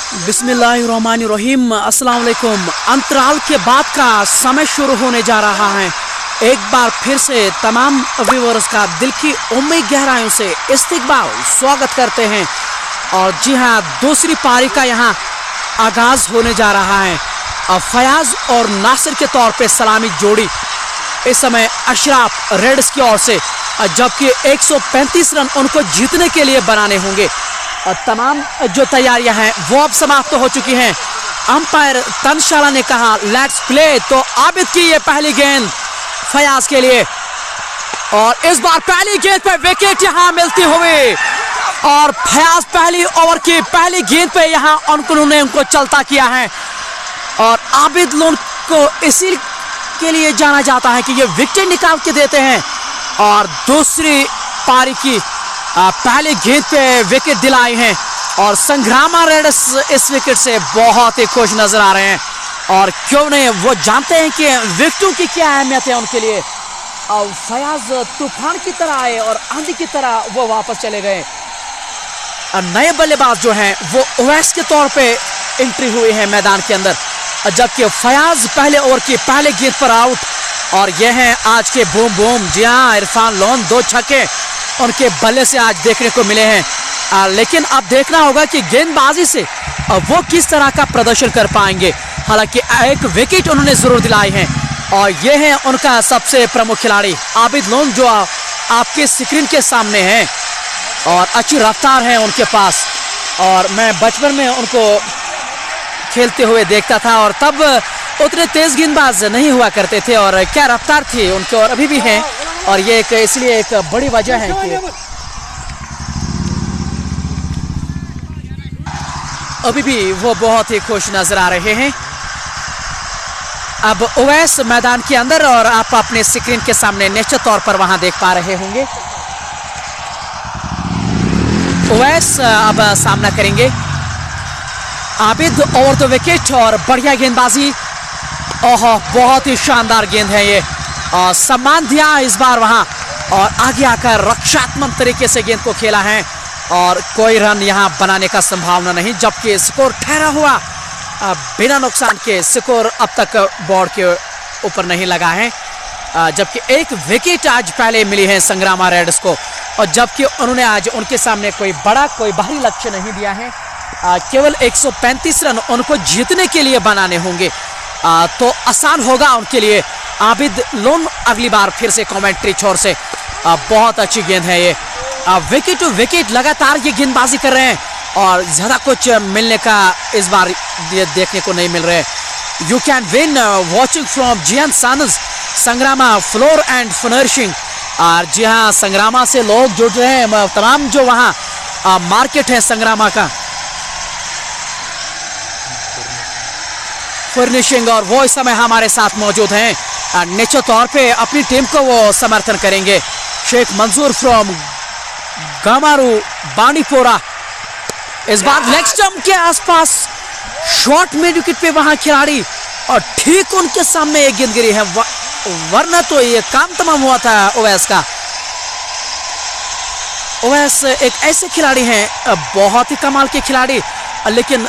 बिस्मिल्लाहिर्रहमानिर्रहीम। अस्सलाम वालेकुम। अंतराल के बाद का समय शुरू होने जा रहा है। एक बार फिर से तमाम व्यूअर्स का दिल की उम्मीद गहराइयों से इस्तकबाल स्वागत करते हैं। और जी हाँ, दूसरी पारी का यहाँ आगाज होने जा रहा है। फयाज और नासिर के तौर पे सलामी जोड़ी इस समय अशराफ रेड्स की ओर से, जबकि 135 रन उनको जीतने के लिए बनाने होंगे। और तमाम जो तैयारियां हैं वो अब समाप्त हो चुकी हैं। अंपायर तनशाला ने कहा लेट्स प्ले, तो आबिद की ये पहली गेंद फयाज के लिए, और इस बार पहली गेंद पे विकेट यहां मिलती हुई, और फयाज पहली ओवर की पहली गेंद पे यहां उन्होंने उनको चलता किया है। और आबिद लोन को इसी के लिए जाना जाता है कि ये विकेट निकाल के देते हैं, और दूसरी पारी की पहले गेंद पे विकेट दिलाई हैं। और संग्रामा रेड्स इस विकेट से बहुत ही खुश नजर आ रहे हैं, और क्यों नहीं, वो जानते हैं कि विकेटों की क्या अहमियत है उनके लिए। और फयाज तूफान की तरह आए और आंधी की तरह वो वापस चले गए। नए बल्लेबाज जो हैं वो ओवैस के तौर पे एंट्री हुई है मैदान के अंदर, जबकि फयाज पहले ओवर की पहले गेंद पर आउट। और ये हैं आज के बूम बूम। जी हाँ, इरफान लोन 2 छक्के उनके बल्ले से आज देखने को मिले हैं। लेकिन अब देखना होगा कि गेंदबाजी से वो किस तरह का प्रदर्शन कर पाएंगे। हालांकि एक विकेट उन्होंने जरूर दिलाई है, और ये है उनका सबसे प्रमुख खिलाड़ी आबिद लोन, जो आपके स्क्रीन के सामने हैं, और अच्छी रफ्तार है उनके पास। और मैं बचपन में उनको खेलते हुए देखता था, और तब उतने तेज गेंदबाज नहीं हुआ करते थे, और क्या रफ्तार थी उनके, और अभी भी हैं। और ये इसलिए एक बड़ी वजह है कि अभी भी वो बहुत ही खुश नजर आ रहे हैं। अब ओवैस मैदान के अंदर, और आप अपने स्क्रीन के सामने निश्चित तौर पर वहां देख पा रहे होंगे। ओवैस अब सामना करेंगे आबिद ओवर द विकेट, और बढ़िया गेंदबाजी। ओह, बहुत ही शानदार गेंद है ये, और सम्मान दिया इस बार वहां, और आगे आकर रक्षात्मक तरीके से गेंद को खेला है, और कोई रन यहां बनाने का संभावना नहीं। जबकि स्कोर ठहरा हुआ बिना नुकसान के, स्कोर अब तक बोर्ड के ऊपर नहीं लगा है। जबकि एक विकेट आज पहले मिली है संग्रामा रेड्स को, और जबकि उन्होंने आज उनके सामने कोई भारी लक्ष्य नहीं दिया है। केवल 135 रन उनको जीतने के लिए बनाने होंगे, तो आसान होगा उनके लिए। आबिद लोन अगली बार फिर से कमेंट्री छोर से, बहुत अच्छी गेंद है ये, विकेट टू विकेट लगातार ये गेंदबाजी कर रहे हैं, और ज्यादा कुछ मिलने का इस बार ये देखने को नहीं मिल रहा है। You can win watching from Jiyan sons Sangrama floor and furnishing. और जी हाँ, संग्रामा से लोग जुड़ रहे हैं, तमाम जो वहाँ मार्केट है संग्रामा का, फर्निशिंग, और वो इस समय हमारे साथ मौजूद हैं। निश्चित तौर पे अपनी टीम को वो समर्थन करेंगे। शेख मंजूर फ्रॉम गामारू बांडीपोरा इस बार लेग स्टंप के आसपास शॉर्ट मिड विकेट पे वहां खिलाड़ी, और ठीक उनके सामने एक गेंद गिरी है, वरना तो ये काम तमाम हुआ था ओवैस का। ओवैस एक ऐसे खिलाड़ी हैं, बहुत ही कमाल के खिलाड़ी, लेकिन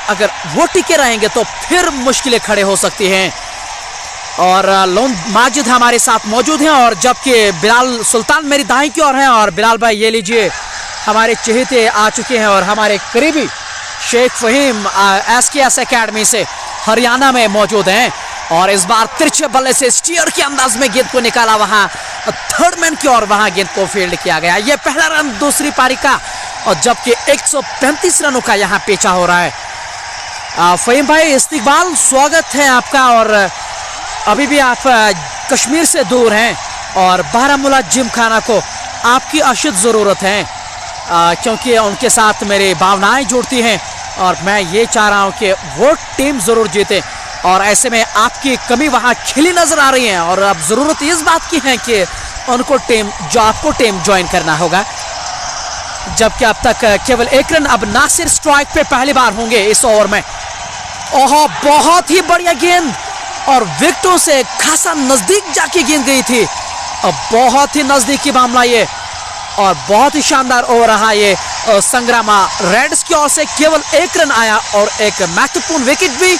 अगर वो टिके रहेंगे तो फिर मुश्किलें खड़े हो सकती हैं। और लोन माजिद हमारे साथ मौजूद हैं, और जबकि बिलाल सुल्तान मेरी दाएं की ओर हैं। और बिलाल भाई ये लीजिए, हमारे चहेते आ चुके हैं, और हमारे करीबी शेख फहीम SKS एकेडमी से हरियाणा में मौजूद हैं। और इस बार तिरछे बल्ले से स्टीयर के अंदाज में गेंद को निकाला, वहां थर्ड मैन की ओर वहां गेंद को फील्ड किया गया। ये पहला रन दूसरी पारी का, और जबकि 135 रनों का यहाँ पीछा हो रहा है। फहीम भाई, इस्तकबाल, स्वागत है आपका। और अभी भी आप कश्मीर से दूर हैं, और बारामूला जिम खाना को आपकी अशद ज़रूरत है, क्योंकि उनके साथ मेरी भावनाएं जुड़ती हैं, और मैं ये चाह रहा हूँ कि वो टीम ज़रूर जीते। और ऐसे में आपकी कमी वहाँ खिली नज़र आ रही है, और अब ज़रूरत इस बात की है कि आपको टीम ज्वाइन करना होगा। जबकि अब तक केवल 1 रन अब नासिर स्ट्राइक पे पहली बार होंगे इस ओवर में। ओह, बहुत ही बढ़िया गेंद, और विकेटों से खासा नजदीक जाके गेंद गई थी, और बहुत ही नजदीकी मामला ये, और बहुत ही शानदार ओवर रहा ये। संग्रामा रेड्स की ओर से केवल 1 रन आया और एक महत्वपूर्ण विकेट भी,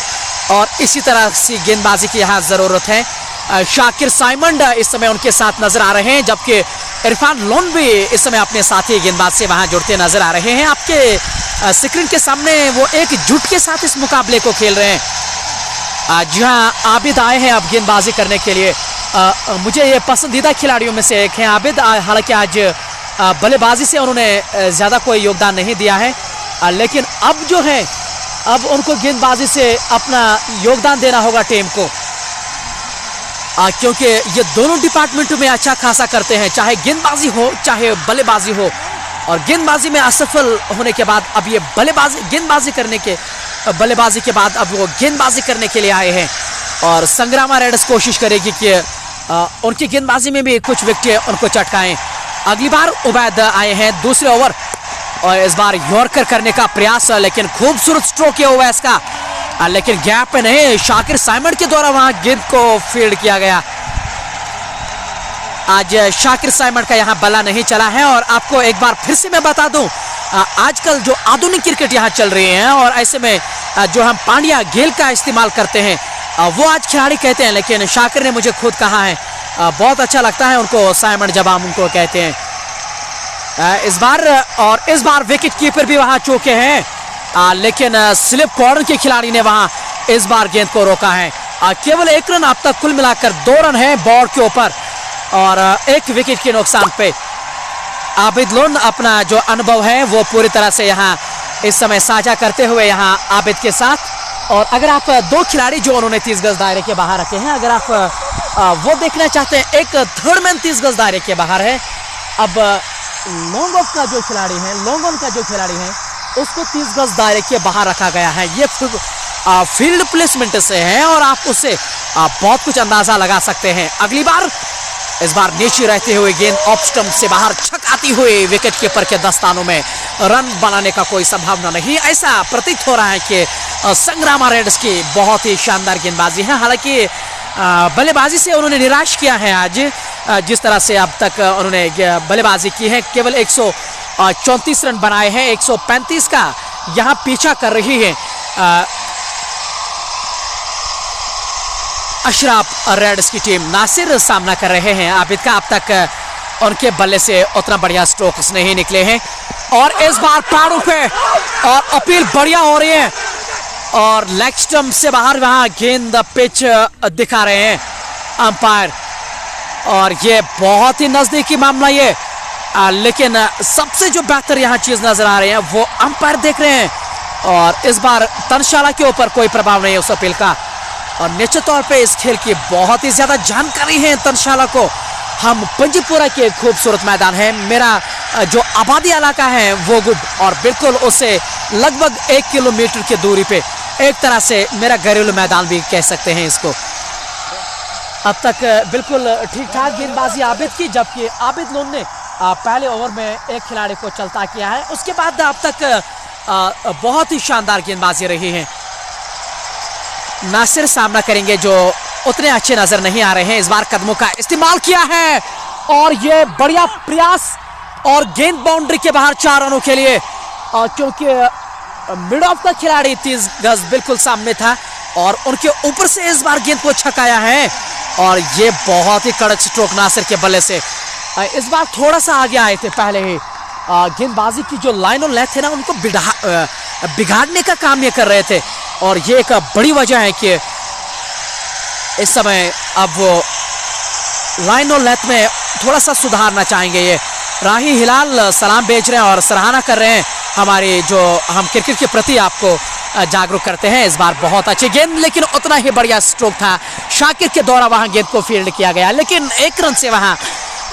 और इसी तरह से गेंदबाजी की यहाँ जरूरत है। शाकिर साइमंड इस समय उनके साथ नजर आ रहे हैं, जबकि इरफान लोन भी इस समय अपने साथी गेंदबाज से वहां जुड़ते नजर आ रहे हैं। आपके स्क्रीन के सामने वो एक जुट के साथ इस मुकाबले को खेल रहे हैं। जी हाँ, आबिद आए हैं अब गेंदबाजी करने के लिए। मुझे ये पसंदीदा खिलाड़ियों में से एक हैं आबिद। हालांकि आज बल्लेबाजी से उन्होंने ज़्यादा कोई योगदान नहीं दिया है, लेकिन अब जो है अब उनको गेंदबाजी से अपना योगदान देना होगा टीम को, क्योंकि ये दोनों डिपार्टमेंटों में अच्छा खासा करते हैं, चाहे गेंदबाजी हो चाहे बल्लेबाजी हो। और गेंदबाजी में असफल होने के बाद अब ये बल्लेबाजी के बाद अब वो गेंदबाजी करने के लिए आए हैं। और संग्रामा रेड्स कोशिश करेगी कि उनकी गेंदबाजी में भी कुछ विकेट उनको चटकाएं। अगली बार उबैद आए हैं दूसरे ओवर, और इस बार यॉर्कर करने का प्रयास, लेकिन खूबसूरत स्ट्रोक है ओवैस का, लेकिन गैप पे नहीं, शाकिर साइमंड के द्वारा वहां गेंद को फील्ड किया गया। आज शाकिर साइमंड का यहां बल्ला नहीं चला है। और आपको एक बार फिर से मैं बता दूं, आजकल जो आधुनिक क्रिकेट यहां चल रही है, और ऐसे में जो हम पांड्या गेल का इस्तेमाल करते हैं वो आज खिलाड़ी कहते हैं, लेकिन शाकिर ने मुझे खुद कहा है बहुत अच्छा लगता है उनको साइमंड जब हम उनको कहते हैं। इस बार विकेट कीपर भी वहां चौके हैं, लेकिन स्लिप कॉर्नर के खिलाड़ी ने वहां इस बार गेंद को रोका है। केवल 1 रन, अब तक कुल मिलाकर 2 रन है बोर्ड के ऊपर और 1 विकेट के नुकसान पे। आबिद लोन अपना जो अनुभव है वो पूरी तरह से यहाँ इस समय साझा करते हुए यहाँ आबिद के साथ। और अगर आप 2 खिलाड़ी जो उन्होंने 30 गज दायरे के बाहर रखे हैं, अगर आप वो देखना चाहते हैं, एक थर्ड मैन 30 गज दायरे के बाहर है। अब लॉन्ग ऑफ का जो खिलाड़ी है, लॉन्ग ऑन का जो खिलाड़ी है, उसको 30 गज दायरे के बाहर रखा गया है। ये फील्ड प्लेसमेंट से है और आप उससे बहुत कुछ अंदाजा लगा सकते हैं। अगली बार इस बार नीचे रहते हुए गेंद ऑफ स्टंप से बाहर छक आती हुई विकेट कीपर के दस्तानों में रन बनाने का कोई संभावना नहीं, ऐसा प्रतीत हो रहा है कि संग्रामा रेड्स की बहुत ही शानदार गेंदबाजी है। हालांकि बल्लेबाजी से उन्होंने निराश किया है आज, जिस तरह से अब तक उन्होंने बल्लेबाजी की है। केवल 134 रन बनाए हैं, 135 का यहाँ पीछा कर रही है अशराफ रेड्स की टीम। नासिर सामना कर रहे हैं आबिद का, अब तक उनके बल्ले से उतना बढ़िया स्ट्रोक्स नहीं निकले हैं। और इस बार पैरों पे और अपील बढ़िया हो रही है और लेग स्टंप से बाहर वहां गेंद पिच दिखा रहे हैं अंपायर, और ये बहुत ही नजदीकी मामला ये। लेकिन सबसे जो बेहतर यहाँ चीज नजर आ रही है वो अंपायर देख रहे हैं, और इस बार तनशाला के ऊपर कोई प्रभाव नहीं है उस अपील का। और निश्चित तौर पे इस खेल की बहुत ही ज्यादा जानकारी है तनशाला को। हम पंजीपुरा के खूबसूरत मैदान है, मेरा जो आबादी इलाका है वो गुड, और बिल्कुल उससे लगभग 1 किलोमीटर की दूरी पे एक तरह से मेरा घरेलू मैदान भी कह सकते हैं इसको। अब तक बिल्कुल ठीक ठाक गेंदबाजी आबिद की, जबकि आबिद लोन ने पहले ओवर में एक खिलाड़ी को चलता किया है। उसके बाद अब तक बहुत ही शानदार गेंदबाजी रही है। नासिर सामना करेंगे जो उतने अच्छे नजर नहीं आ रहे हैं। इस बार कदमों का इस्तेमाल किया है और ये बढ़िया प्रयास, और गेंद बाउंड्री के बाहर 4 रनों के लिए, क्योंकि मिड ऑफ का खिलाड़ी 30 गज बिल्कुल सामने था और उनके ऊपर से इस बार गेंद को छकाया है। और ये बहुत ही कड़क स्ट्रोक नासिर के बल्ले से। इस बार थोड़ा सा आगे आए थे पहले ही, गेंदबाजी की जो लाइन और लेंथ है ना उनको बिगाड़ने का काम ये कर रहे थे, और ये एक बड़ी वजह है कि इस समय अब वो लाइन और लेंथ में थोड़ा सा सुधारना चाहेंगे। ये राही हिलाल सलाम भेज रहे हैं और सराहना कर रहे हैं हमारी जो हम क्रिकेट के प्रति आपको जागरूक करते हैं। इस बार बहुत अच्छी गेंद, लेकिन उतना ही बढ़िया स्ट्रोक था शाकिर के द्वारा, वहां गेंद को फील्ड किया गया, लेकिन 1 रन से वहां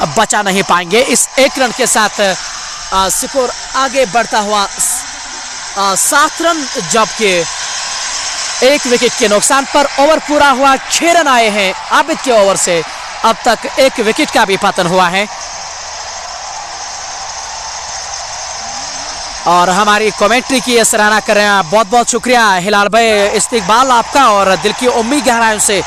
बचा नहीं पाएंगे। इस 1 रन के साथ स्कोर आगे बढ़ता हुआ 7 रन, जबकि 1 विकेट के नुकसान पर ओवर पूरा हुआ। 6 रन आए हैं आबिद के ओवर से, अब तक 1 विकेट का भी पतन हुआ है। और हमारी कमेंट्री की सराहना कर रहे हैं, बहुत बहुत शुक्रिया हिलाल भाई, इस्तकबाल आपका, और दिल की उम्मीद गहराइयों से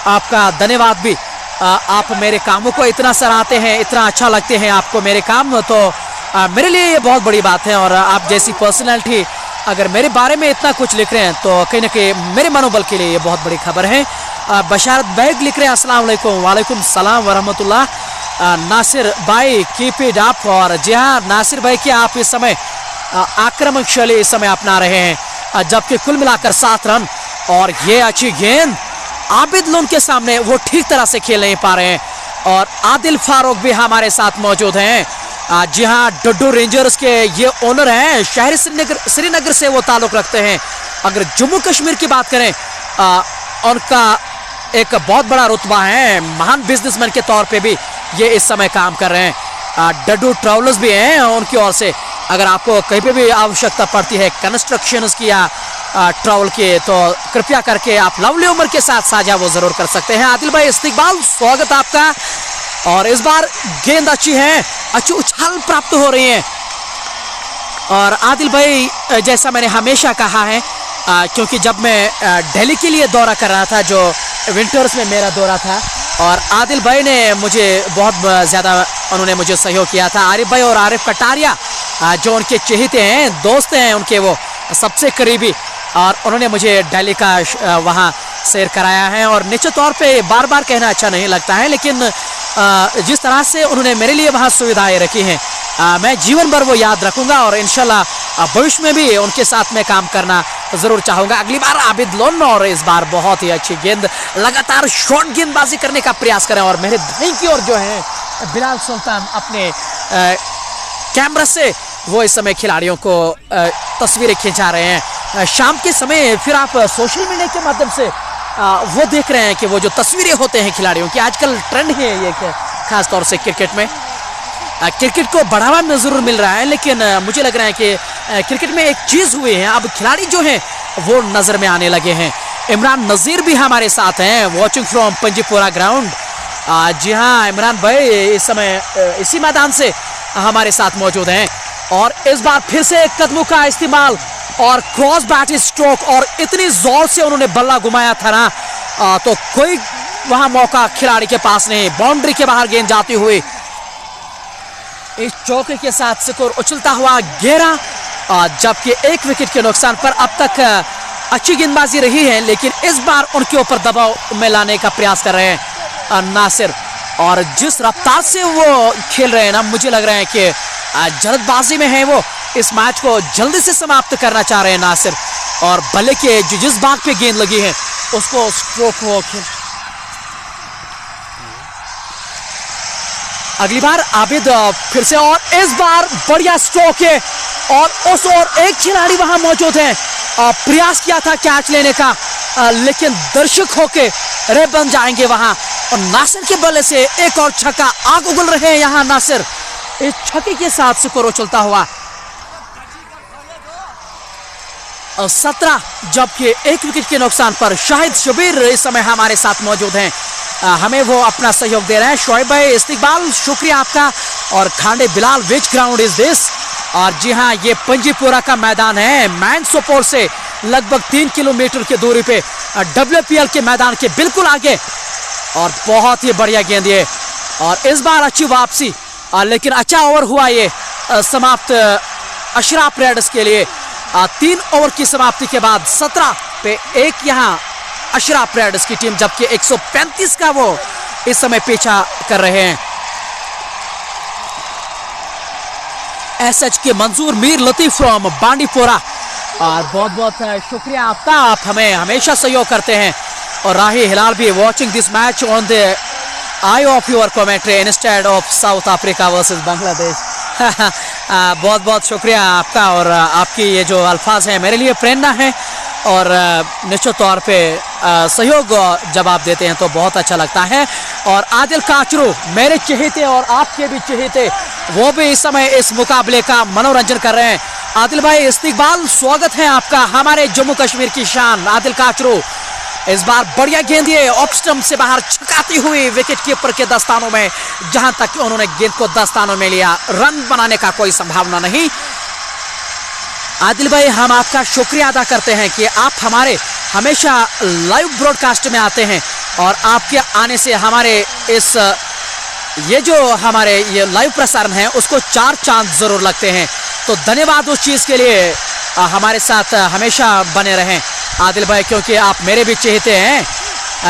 आपका धन्यवाद भी। आप मेरे कामों को इतना सराहते हैं, इतना अच्छा लगते हैं आपको मेरे काम, तो मेरे लिए ये बहुत बड़ी बात है। और आप जैसी पर्सनैलिटी अगर मेरे बारे में इतना कुछ लिख रहे हैं तो कहीं ना कहीं मेरे मनोबल के लिए ये बहुत बड़ी खबर है। बशारत बैग लिख रहे हैं, अस्सलाम वालेकुम। वालेकुम सलाम वरहमतुल्लाह। नासिर भाई कीप इट अप। और जी हाँ नासिर भाई की आप इस समय आक्रामक शैली इस समय अपना रहे हैं, जबकि कुल मिलाकर 7 रन। और ये अच्छी गेंद आबिद लोन के सामने वो ठीक तरह से खेल नहीं पा रहे हैं। और आदिल फारूक भी हमारे साथ मौजूद हैं। जी हाँ डड्डू रेंजर्स के ये ओनर हैं, शहरी श्रीनगर से वो ताल्लुक रखते हैं। अगर जम्मू कश्मीर की बात करें उनका एक बहुत बड़ा रुतबा है, महान बिजनेसमैन के तौर पे भी ये इस समय काम कर रहे हैं। डड्डू ट्रैवलर्स भी हैं उनकी ओर से। अगर आपको कहीं पे भी आवश्यकता पड़ती है कंस्ट्रक्शन की या ट्रैवल की तो कृपया करके आप लवली उमर के साथ साझा वो जरूर कर सकते हैं। आदिल भाई इस्तिकबाल, स्वागत आपका। और इस बार गेंद अच्छी है, अच्छी उछाल प्राप्त हो रही है। और आदिल भाई जैसा मैंने हमेशा कहा है, क्योंकि जब मैं दिल्ली के लिए दौरा कर रहा था, जो विंटर्स में मेरा दौरा था, और आदिल भाई ने मुझे बहुत ज़्यादा उन्होंने मुझे सहयोग किया था। आरिफ भाई और आरिफ कटारिया जो उनके चहेते हैं, दोस्त हैं उनके, वो सबसे करीबी, और उन्होंने मुझे दिल्ली का वहाँ सैर कराया है। और निश्चित तौर पे बार बार कहना अच्छा नहीं लगता है, लेकिन जिस तरह से उन्होंने मेरे लिए वहाँ सुविधाएं रखी हैं मैं जीवन भर वो याद रखूँगा। और इंशाल्लाह भविष्य में भी उनके साथ में काम करना ज़रूर चाहूँगा। अगली बार आबिद लोन, और इस बार बहुत ही अच्छी गेंद, लगातार शॉर्ट गेंदबाजी करने का प्रयास करें। और मेरे दाईं की ओर जो है बिलाल सुल्तान अपने कैमरा से वो इस समय खिलाड़ियों को तस्वीरें खिंचा रहे हैं। शाम के समय फिर आप सोशल मीडिया के माध्यम से वो देख रहे हैं कि वो जो तस्वीरें होते हैं खिलाड़ियों की, आजकल ट्रेंड है ये खास तौर से क्रिकेट में। क्रिकेट को बढ़ावा में ज़रूर मिल रहा है, लेकिन मुझे लग रहा है कि क्रिकेट में एक चीज़ हुई है, अब खिलाड़ी जो हैं वो नज़र में आने लगे हैं। इमरान नज़ीर भी हमारे साथ हैं, वॉचिंग फ्रॉम पंजीपुरा ग्राउंड। जी हाँ इमरान भाई इस समय इसी मैदान से हमारे साथ मौजूद हैं। और इस बार फिर से कदमों का इस्तेमाल और क्रॉस बैट स्ट्रोक, और इतनी जोर से उन्होंने बल्ला घुमाया था ना, तो कोई वहां मौका खिलाड़ी के पास नहीं। बाउंड्री के बाहर गेंद जाती हुई इस चौके के साथ स्कोर उछलता हुआ 11, जबकि 1 विकेट के नुकसान पर अब तक अच्छी गेंदबाजी रही है, लेकिन इस बार उनके ऊपर दबाव में लाने का प्रयास कर रहे हैं नासिर। और जिस रफ्तार से वो खेल रहे हैं ना, मुझे लग रहा है कि जल्दबाजी में है, वो इस मैच को जल्दी से समाप्त करना चाह रहे हैं नासिर। और बल्ले के जिस बाग पे गेंद लगी है उसको स्ट्रोक हो खेल। अगली बार आबिद फिर से, और इस बार बढ़िया स्ट्रोक है। और उस और एक खिलाड़ी वहां मौजूद है, प्रयास किया था कैच लेने का, लेकिन दर्शक होके रह बन जाएंगे वहां। और नासिर के बल्ले से एक और छक्का, आग उगल रहे हैं यहाँ नासिर इस छक्के के साथ स्कोर उछलता हुआ 17, जबकि 1 विकेट के नुकसान पर शाहिद शबीर इस समय हमारे साथ मौजूद हैं, हमें वो अपना सहयोग दे रहे हैं। शोएब भाई इस्तिकबाल, शुक्रिया आपका। और खांडे बिलाल, विच ग्राउंड इज दिस? और जी हाँ ये पंजीपुरा का मैदान है, मैन सोपोर से लगभग 3 किलोमीटर की दूरी पे WPL के मैदान के बिल्कुल आगे। और बहुत ही बढ़िया गेंद ये, और इस बार अच्छी वापसी, लेकिन अच्छा ओवर हुआ ये समाप्त अशराफ रेडर्स के लिए। 3 ओवर की समाप्ति के बाद 17 पे 1 यहाँ अशराफ रेडर्स की टीम, जबकि 135 का वो इस समय पीछा कर रहे हैं। SH के मंजूर मीर लतीफ फ्रॉम बांडीपोरा, और बहुत बहुत शुक्रिया आपका, आप हमें हमेशा सहयोग करते हैं। और राही हिलाल भी watching this match on the I of your commentary instead of south Africa versus Bangladesh. बहुत बहुत शुक्रिया आपका, और आपकी ये जो अल्फाज हैं मेरे लिए प्रेरणा है। और निश्चित तौर पे सहयोग जब आप देते हैं तो बहुत अच्छा लगता है। और आदिल काचरू, मेरे चहेते और आपके भी चहेते, वो भी इस समय इस मुकाबले का मनोरंजन कर रहे हैं। आदिल भाई इस्तिकबाल, स्वागत है आपका, हमारे जम्मू कश्मीर की शान आदिल काचरू। इस बार बढ़िया गेंद ये ऑफ स्टंप से बाहर छकाती हुई विकेट कीपर के दस्तानों में, जहां तक उन्होंने गेंद को दस्तानों में लिया, रन बनाने का कोई संभावना नहीं। आदिल भाई हम आपका शुक्रिया अदा करते हैं कि आप हमारे हमेशा लाइव ब्रॉडकास्ट में आते हैं, और आपके आने से हमारे इस ये जो हमारे ये लाइव प्रसारण है उसको 4 चांद जरूर लगते हैं। तो धन्यवाद उस चीज़ के लिए, हमारे साथ हमेशा बने रहें आदिल भाई, क्योंकि आप मेरे भी चहेते हैं।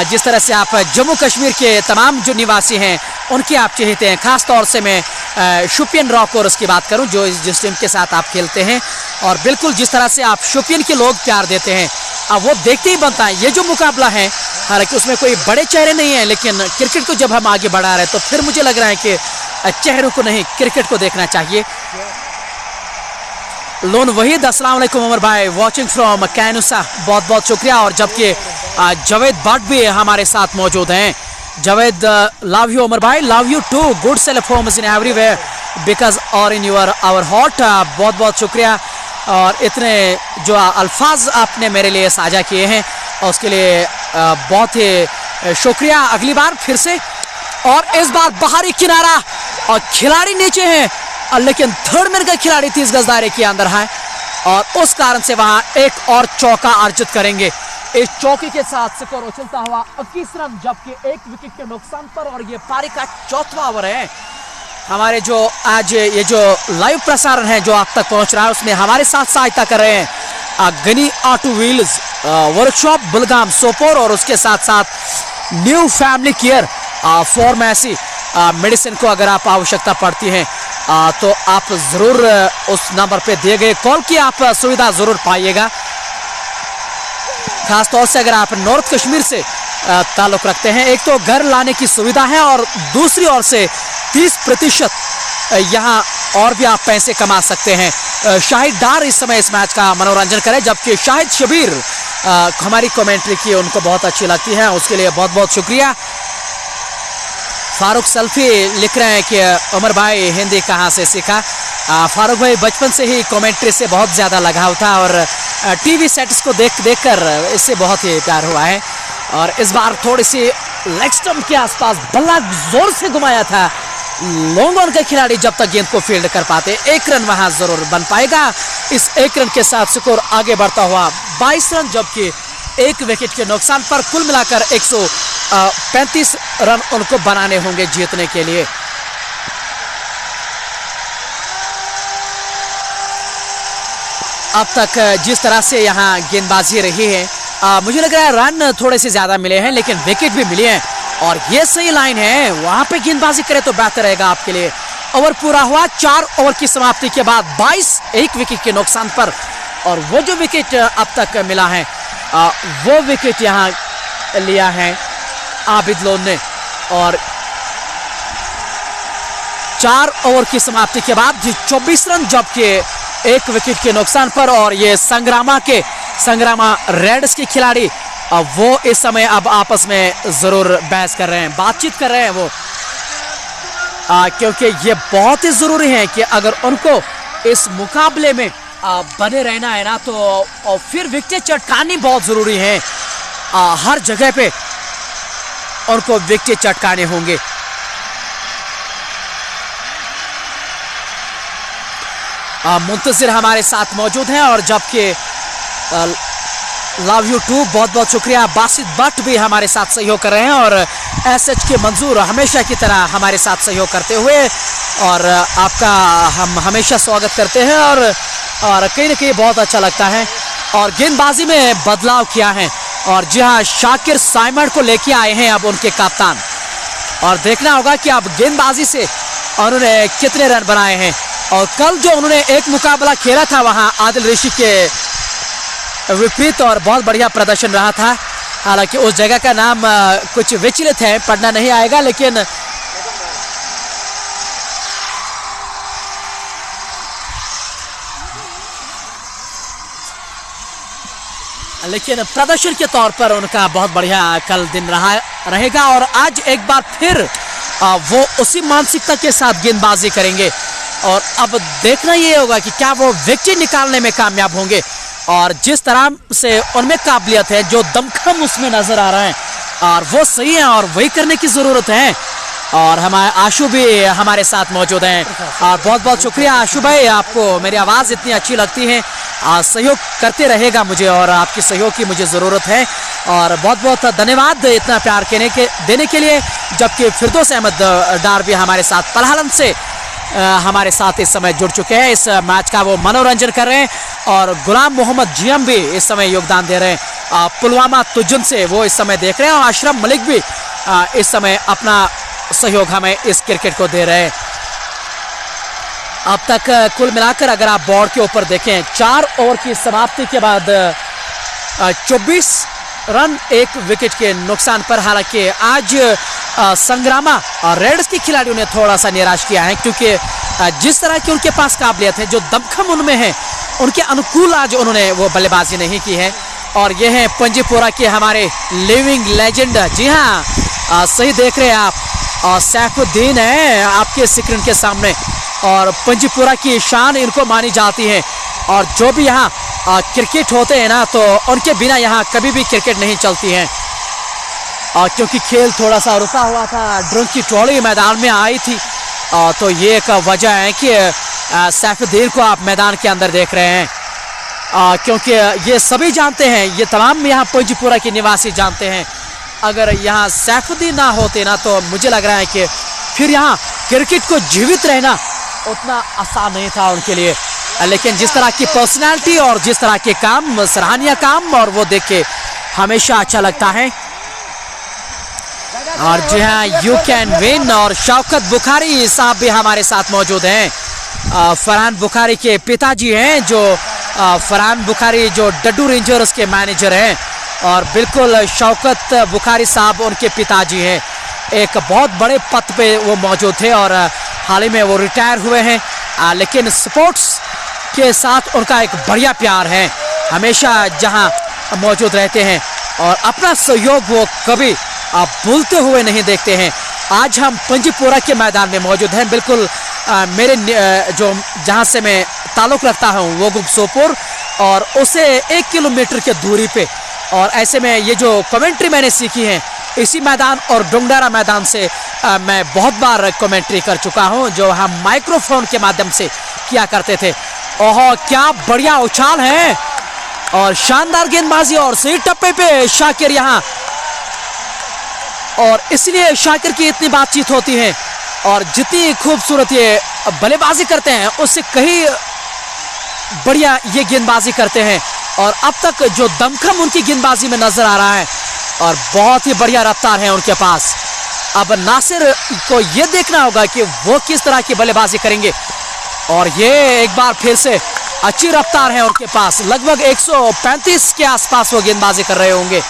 जिस तरह से आप जम्मू कश्मीर के तमाम जो निवासी हैं उनकी आप चहेते हैं। ख़ास तौर से मैं शोपियन रॉक और उसकी बात करूं जो जिस टीम के साथ आप खेलते हैं, और बिल्कुल जिस तरह से आप शोपियन के लोग प्यार देते हैं, अब वो देखते ही बनता है। ये जो मुकाबला है, हालांकि उसमें कोई बड़े चेहरे नहीं हैं, लेकिन क्रिकेट को जब हम आगे बढ़ा रहे हैं तो फिर मुझे लग रहा है कि चेहरों को नहीं क्रिकेट को देखना चाहिए। लोन वहीद, अस्सलाम वालेकुम उमर भाई, वाचिंग फ्रॉम कैनुसा, बहुत बहुत शुक्रिया। और जबकि जावेद भट्ट भी हमारे साथ मौजूद हैं। जावेद, लव यू उमर भाई, love you too, good self homes in everywhere because और इन योर आवर हॉट। बहुत बहुत शुक्रिया, और इतने जो अल्फाज आपने मेरे लिए साझा किए हैं और उसके लिए बहुत ही शुक्रिया। अगली बार फिर से, और इस बार बाहरी किनारा और खिलाड़ी नीचे हैं, लेकिन थर्ड मैन का खिलाड़ी 30 गज दायरे के अंदर है, और उस कारण से वहां एक और चौका अर्जित करेंगे। इस चौके के साथ स्कोर उछलता हुआ 21 रन, जबकि 1 विकेट के नुकसान पर, और ये पारी का 4वां ओवर है। हमारे जो आज ये जो लाइव प्रसारण है जो आप तक पहुंच रहा है, उसमें हमारे साथ सहायता कर रहे हैं Gani auto wheels workshop Bulgam Sopore, और उसके साथ साथ new family care pharmacy medicine को अगर आप आवश्यकता पड़ती है तो आप ज़रूर उस नंबर पे दिए गए कॉल की आप सुविधा ज़रूर पाइएगा। खासतौर से अगर आप नॉर्थ कश्मीर से ताल्लुक़ रखते हैं, एक तो घर लाने की सुविधा है, और दूसरी ओर से 30% यहाँ और भी आप पैसे कमा सकते हैं। शाहिद डार इस समय इस मैच का मनोरंजन करें, जबकि शाहिद शबीर हमारी कमेंट्री की उनको बहुत अच्छी लगती है, उसके लिए बहुत बहुत शुक्रिया। फारूक सल्फी लिख रहे हैं कि उमर भाई हिंदी कहाँ से सीखा। फारूक भाई बचपन से ही कमेंट्री से बहुत ज़्यादा लगाव था, और टीवी सेट्स को देख कर इससे बहुत ही प्यार हुआ है। और इस बार थोड़ी सी लेग स्टंप के आसपास बल्ला जोर से घुमाया था लॉन्ग ऑन का खिलाड़ी, जब तक गेंद को फील्ड कर पाते 1 रन वहां जरूर बन पाएगा। इस 1 रन के साथ स्कोर आगे बढ़ता हुआ 22 रन, जबकि 1 विकेट के नुकसान पर कुल मिलाकर 135 रन उनको बनाने होंगे जीतने के लिए। अब तक जिस तरह से यहाँ गेंदबाजी रही है, मुझे लग रहा है रन थोड़े से ज्यादा मिले हैं, लेकिन विकेट भी मिले हैं, और ये सही लाइन है, वहां पे गेंदबाजी करे तो बेहतर रहेगा आपके लिए। ओवर पूरा हुआ, 4 ओवर की समाप्ति के बाद 22, 1 विकेट के नुकसान पर, और वो जो विकेट अब तक मिला है वो विकेट यहाँ लिया है आबिद लोन ने, और 4 ओवर की समाप्ति के बाद 24 रन, जबकि 1 विकेट के नुकसान पर। और ये संग्रामा रेड्स के खिलाड़ी वो इस समय अब आपस में जरूर बहस कर रहे हैं, बातचीत कर रहे हैं वो, क्योंकि ये बहुत ही जरूरी है कि अगर उनको इस मुकाबले में बने रहना है ना, तो और फिर विकेट चटकानी बहुत जरूरी है। हर जगह पे उनको विकेट चटकाने होंगे। मुंतजिर हमारे साथ मौजूद हैं, और जबकि लव यू टू, बहुत बहुत शुक्रिया। बासित भट्ट भी हमारे साथ सहयोग कर रहे हैं, और एसएच के मंजूर हमेशा की तरह हमारे साथ सहयोग करते हुए, और आपका हम हमेशा स्वागत करते हैं, और कहीं ना कहीं बहुत अच्छा लगता है। और गेंदबाजी में बदलाव किया है, और जी हाँ, शाकिर साइमन को लेके आए हैं अब उनके कप्तान, और देखना होगा कि अब गेंदबाजी से उन्होंने कितने रन बनाए हैं। और कल जो उन्होंने एक मुकाबला खेला था वहां आदिल ऋषि के विपरीत, और बहुत बढ़िया प्रदर्शन रहा था। हालांकि उस जगह का नाम कुछ विचलित है, पढ़ना नहीं आएगा, लेकिन प्रदर्शन के तौर पर उनका बहुत बढ़िया कल दिन रहेगा। और आज एक बार फिर वो उसी मानसिकता के साथ गेंदबाजी करेंगे, और अब देखना ये होगा कि क्या वो विकेट निकालने में कामयाब होंगे। और जिस तरह से उनमें काबिलियत है, जो दमखम उसमें नजर आ रहा है, और वो सही है, और वही करने की जरूरत है। और हमारे आशु भी हमारे साथ मौजूद हैं, और बहुत बहुत शुक्रिया आशु भाई, आपको मेरी आवाज़ इतनी अच्छी लगती है, सहयोग करते रहेगा मुझे, और आपकी सहयोग की मुझे ज़रूरत है। और बहुत बहुत धन्यवाद इतना प्यार देने के लिए। जबकि फिरदौस अहमद डार भी हमारे साथ पलहलन से हमारे साथ इस समय जुड़ चुके हैं, इस मैच का वो मनोरंजन कर रहे हैं। और गुलाम मोहम्मद जियम भी इस समय योगदान दे रहे हैं पुलवामा तुजुन से, वो इस समय देख रहे हैं। और अशरफ मलिक भी इस समय अपना सहयोग हमें इस क्रिकेट को दे रहे हैं। अब तक कुल मिलाकर अगर आप बोर्ड के ऊपर देखें 4 ओवर की समाप्ति के बाद 24 रन 1 विकेट के नुकसान पर। हालांकि आज संग्रामा और रेड्स के खिलाड़ियों ने थोड़ा सा निराश किया है, क्योंकि जिस तरह की उनके पास काबिलियत है, जो दमखम उनमें है, उनके अनुकूल आज उन्होंने वो बल्लेबाजी नहीं की है। और ये है पंजीपुरा के हमारे लिविंग लेजेंड, जी हाँ सही देख रहे हैं आप, सैफुद्दीन है आपके स्क्रीन के सामने। और पंजीपुरा की शान इनको मानी जाती है। और जो भी यहाँ क्रिकेट होते हैं ना, तो उनके बिना यहाँ कभी भी क्रिकेट नहीं चलती है। क्योंकि खेल थोड़ा सा रुका हुआ था, ड्रंक की टोली मैदान में आई थी, तो ये एक वजह है कि सैफुद्दीन को आप मैदान के अंदर देख रहे हैं। क्योंकि ये सभी जानते हैं, ये तमाम यहाँ पंजीपुरा के निवासी जानते हैं, अगर यहाँ सैफुद्दीन ना होते ना, तो मुझे लग रहा है कि फिर यहाँ क्रिकेट को जीवित रहना उतना आसान नहीं था उनके लिए। लेकिन जिस तरह की पर्सनालिटी और जिस तरह के काम, सराहनीय काम, और वो देख के हमेशा अच्छा लगता है। और जी हाँ, यू कैन विन। और शौकत बुखारी साहब भी हमारे साथ मौजूद हैं। फरहान बुखारी के पिताजी हैं, जो फरहान बुखारी जो डड्डू रेंजर्स के मैनेजर हैं। और बिल्कुल शौकत बुखारी साहब उनके पिताजी हैं, एक बहुत बड़े पद पे वो मौजूद थे और हाल ही में वो रिटायर हुए हैं। लेकिन स्पोर्ट्स के साथ उनका एक बढ़िया प्यार है, हमेशा जहां मौजूद रहते हैं और अपना सहयोग वो कभी भूलते हुए नहीं देखते हैं। आज हम पंजीपुरा के मैदान में मौजूद हैं, बिल्कुल मेरे जो जहां से मैं ताल्लुक़ रखता हूं वो गुपसोपुर, और उसे 1 किलोमीटर के दूरी पे। और ऐसे में ये जो कमेंट्री मैंने सीखी है इसी मैदान और डोंगडारा मैदान से मैं बहुत बार कमेंट्री कर चुका हूं, जो हम माइक्रोफोन के माध्यम से किया करते थे। ओह क्या बढ़िया उछाल है और शानदार गेंदबाजी, और सही टप्पे पे शाकिर यहाँ, और इसलिए शाकिर की इतनी बातचीत होती है। और जितनी खूबसूरत ये बल्लेबाजी करते हैं उससे कहीं बढ़िया ये गेंदबाजी करते हैं। और अब तक जो दमखम उनकी गेंदबाजी में नजर आ रहा है, और बहुत ही बढ़िया रफ्तार है उनके पास। अब नासिर को ये देखना होगा कि वो किस तरह की बल्लेबाजी करेंगे। और ये एक बार फिर से अच्छी रफ्तार है उनके पास, लगभग 135 के आसपास वो गेंदबाजी कर रहे होंगे।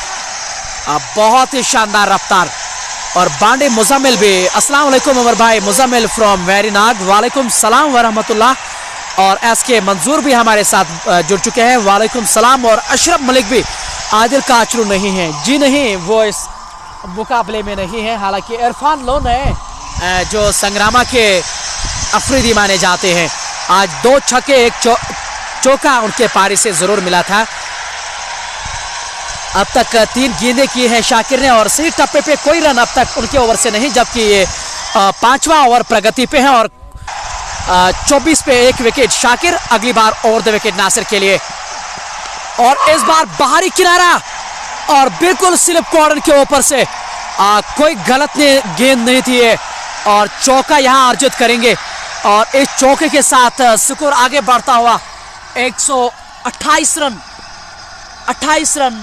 बहुत ही शानदार रफ्तार। और बांडे मुजामिल भी, अस्सलाम वालेकुम उमर भाई, मुजामिल फ्रॉम वेरीनाग, वालेकुम सलाम वरहमतुल्लाह। और एसके मंजूर भी हमारे साथ जुड़ चुके हैं, वालेकुम सलाम। और अशरफ मलिक भी, आदिल काचरू नहीं है, जी नहीं, वो इस मुकाबले में नहीं है। हालांकि इरफान लोन है जो संग्रामा के अफरीदी माने जाते हैं। आज 2 छक्के 1 चौका उनके पारी से जरूर मिला था। अब तक 3 गेंदें की हैं शाकिर ने, और सही टप्पे पे कोई रन अब तक उनके ओवर से नहीं, जबकि ये 5वां ओवर प्रगति पे है। और 24 पे 1 विकेट शाकिर, अगली बार ओवर द विकेट नासिर के लिए। और इस बार बाहरी किनारा, और बिल्कुल स्लिप कॉर्नर के ऊपर से कोई गलत गेंद नहीं थी ये, और चौका यहाँ अर्जित करेंगे। और इस चौके के साथ स्कोर आगे बढ़ता हुआ 128 रन, 28 रन,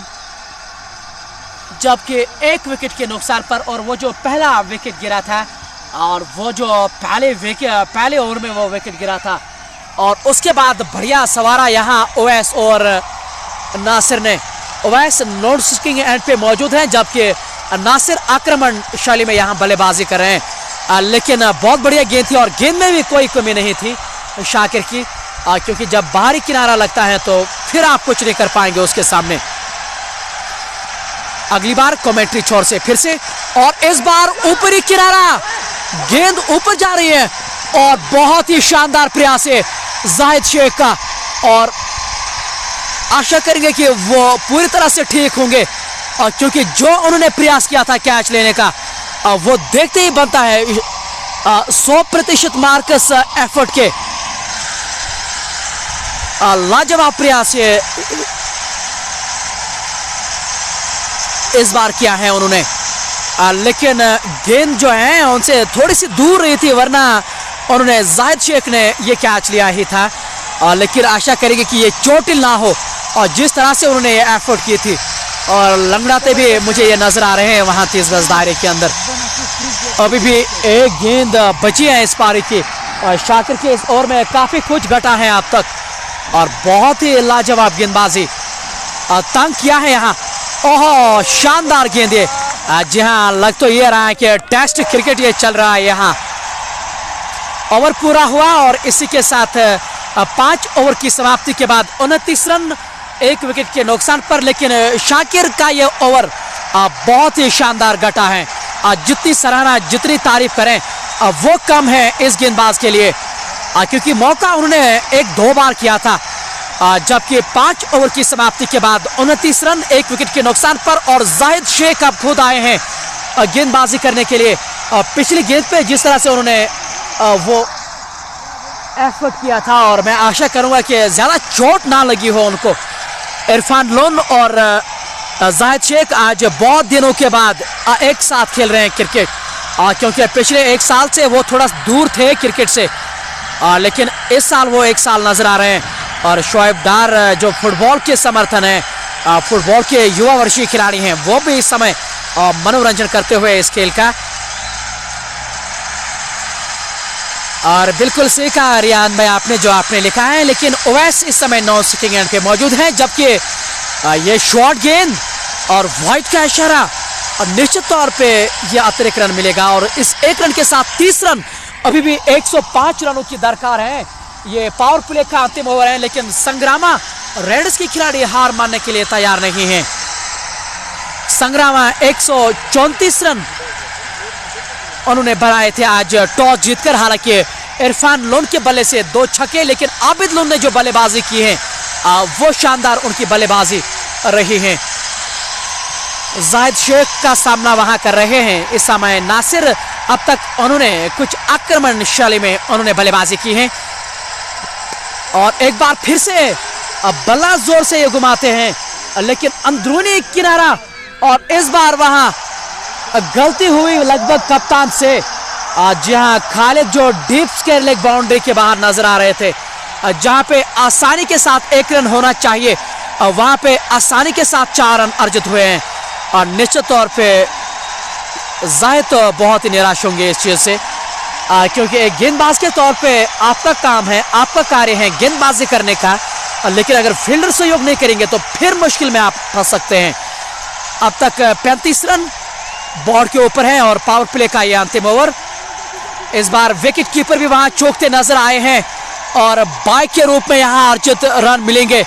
जबकि 1 विकेट के नुकसान पर। और वो जो पहला विकेट गिरा था, और वो जो पहले ओवर में वो विकेट गिरा था, और उसके बाद बढ़िया सवारा यहाँ ओवैस और नासिर ने। ओवैस नॉन स्विचिंग एंड पे मौजूद हैं, जबकि नासिर आक्रमण शैली में यहाँ बल्लेबाजी कर रहे हैं। लेकिन बहुत बढ़िया गेंद थी, और गेंद में भी कोई कमी नहीं थी शाकिर की, क्योंकि जब बाहरी किनारा लगता है तो फिर आप कुछ नहीं कर पाएंगे उसके सामने। अगली बार कमेंट्री छोर से फिर से, और इस बार ऊपरी किनारा, गेंद ऊपर जा रही है, और बहुत ही शानदार प्रयास है जाहिद शेख का। और आशा करेंगे कि वो पूरी तरह से ठीक होंगे, और क्योंकि जो उन्होंने प्रयास किया था कैच लेने का, वो देखते ही बनता है 100% मार्कस एफर्ट के। लाजवाब प्रयास है। इस बार किया है उन्होंने, लेकिन गेंद जो है उनसे थोड़ी सी दूर रही थी, वरना उन्होंने जाहिद शेख ने ये कैच लिया ही था। लेकिन आशा करेंगे कि ये चोटिल ना हो, और जिस तरह से उन्होंने ये एफर्ट की थी और लंगड़ाते भी मुझे ये नजर आ रहे हैं वहाँ 30 गज दायरे के अंदर। अभी भी एक गेंद बची है इस पारी की, और शाकिर के इस ओवर में काफी कुछ घटा है अब तक, और बहुत ही लाजवाब गेंदबाजी तंग किया है यहाँ। ओहो, शानदार गेंद ये। जी हाँ, लग तो ये रहा है कि टेस्ट क्रिकेट ये चल रहा है यहाँ। ओवर पूरा हुआ और इसी के साथ 5 ओवर की समाप्ति के बाद 29 रन 1 विकेट के नुकसान पर। लेकिन शाकिर का ये ओवर बहुत ही शानदार घटा है। जितनी सराहना, जितनी तारीफ करें वो कम है इस गेंदबाज के लिए, क्योंकि मौका उन्होंने 1-2 बार किया था, जबकि 5 ओवर की समाप्ति के बाद 29 रन 1 विकेट के नुकसान पर। और जाहिद शेख अब खुद आए हैं गेंदबाजी करने के लिए। पिछली गेंद पे जिस तरह से उन्होंने वो एफर्ट किया था, और मैं आशा करूंगा कि ज्यादा चोट ना लगी हो उनको। इरफान लोन और जाहिद शेख आज बहुत दिनों के बाद एक साथ खेल रहे हैं क्रिकेट, क्योंकि पिछले 1 साल से वो थोड़ा दूर थे क्रिकेट से, लेकिन इस साल वो 1 साल नजर आ रहे हैं। और शोएब डार जो फुटबॉल के समर्थन है, फुटबॉल के युवा वर्षीय खिलाड़ी हैं, वो भी इस समय मनोरंजन करते हुए इस खेल का। और बिल्कुल सही कहा रियान भाई आपने, जो आपने लिखा है। लेकिन ओवैस इस समय नॉन स्ट्राइकिंग एंड पे मौजूद हैं, जबकि ये शॉर्ट गेंद और वाइड का इशारा, और निश्चित तौर पे ये अतिरिक्त रन मिलेगा। और इस 1 रन के साथ 30 रन, अभी भी 105 रनों की दरकार है। ये पावर प्ले का अंतिम ओवर है, लेकिन संग्रामा रेड्स के खिलाड़ी हार मानने के लिए तैयार नहीं है। संग्रामा 134 रन उन्होंने बनाए थे आज टॉस जीतकर। हालांकि इरफान लोन के बल्ले से 2 छक्के, लेकिन आबिद लोन ने जो बल्लेबाजी की है वो शानदार उनकी बल्लेबाजी रही है। जाहिद शेख का सामना वहां कर रहे हैं इस समय नासिर। अब तक उन्होंने कुछ आक्रमण शैली में उन्होंने बल्लेबाजी की है, और एक बार फिर से बल्ला जोर से ये घुमाते हैं, लेकिन अंदरूनी किनारा, और इस बार वहां गलती हुई लगभग कप्तान से। जहां खालिद जो डीप स्क्वायर लेग बाउंड्री के बाहर नजर आ रहे थे, जहां पे आसानी के साथ 1 रन होना चाहिए, वहां पे आसानी के साथ 4 रन अर्जित हुए हैं। और निश्चित तौर पे जाहिद तो बहुत ही निराश होंगे इस चीज से, क्योंकि एक गेंदबाज के तौर पे आपका काम है, आपका कार्य है गेंदबाजी करने का, लेकिन अगर फील्डर सहयोग नहीं करेंगे तो फिर मुश्किल में आप फंस सकते हैं। अब तक 35 रन बोर्ड के ऊपर है, और पावर प्ले का ये अंतिम ओवर। इस बार विकेट कीपर भी वहां चौकते नजर आए हैं, और बाइक के रूप में यहां अर्जित रन मिलेंगे,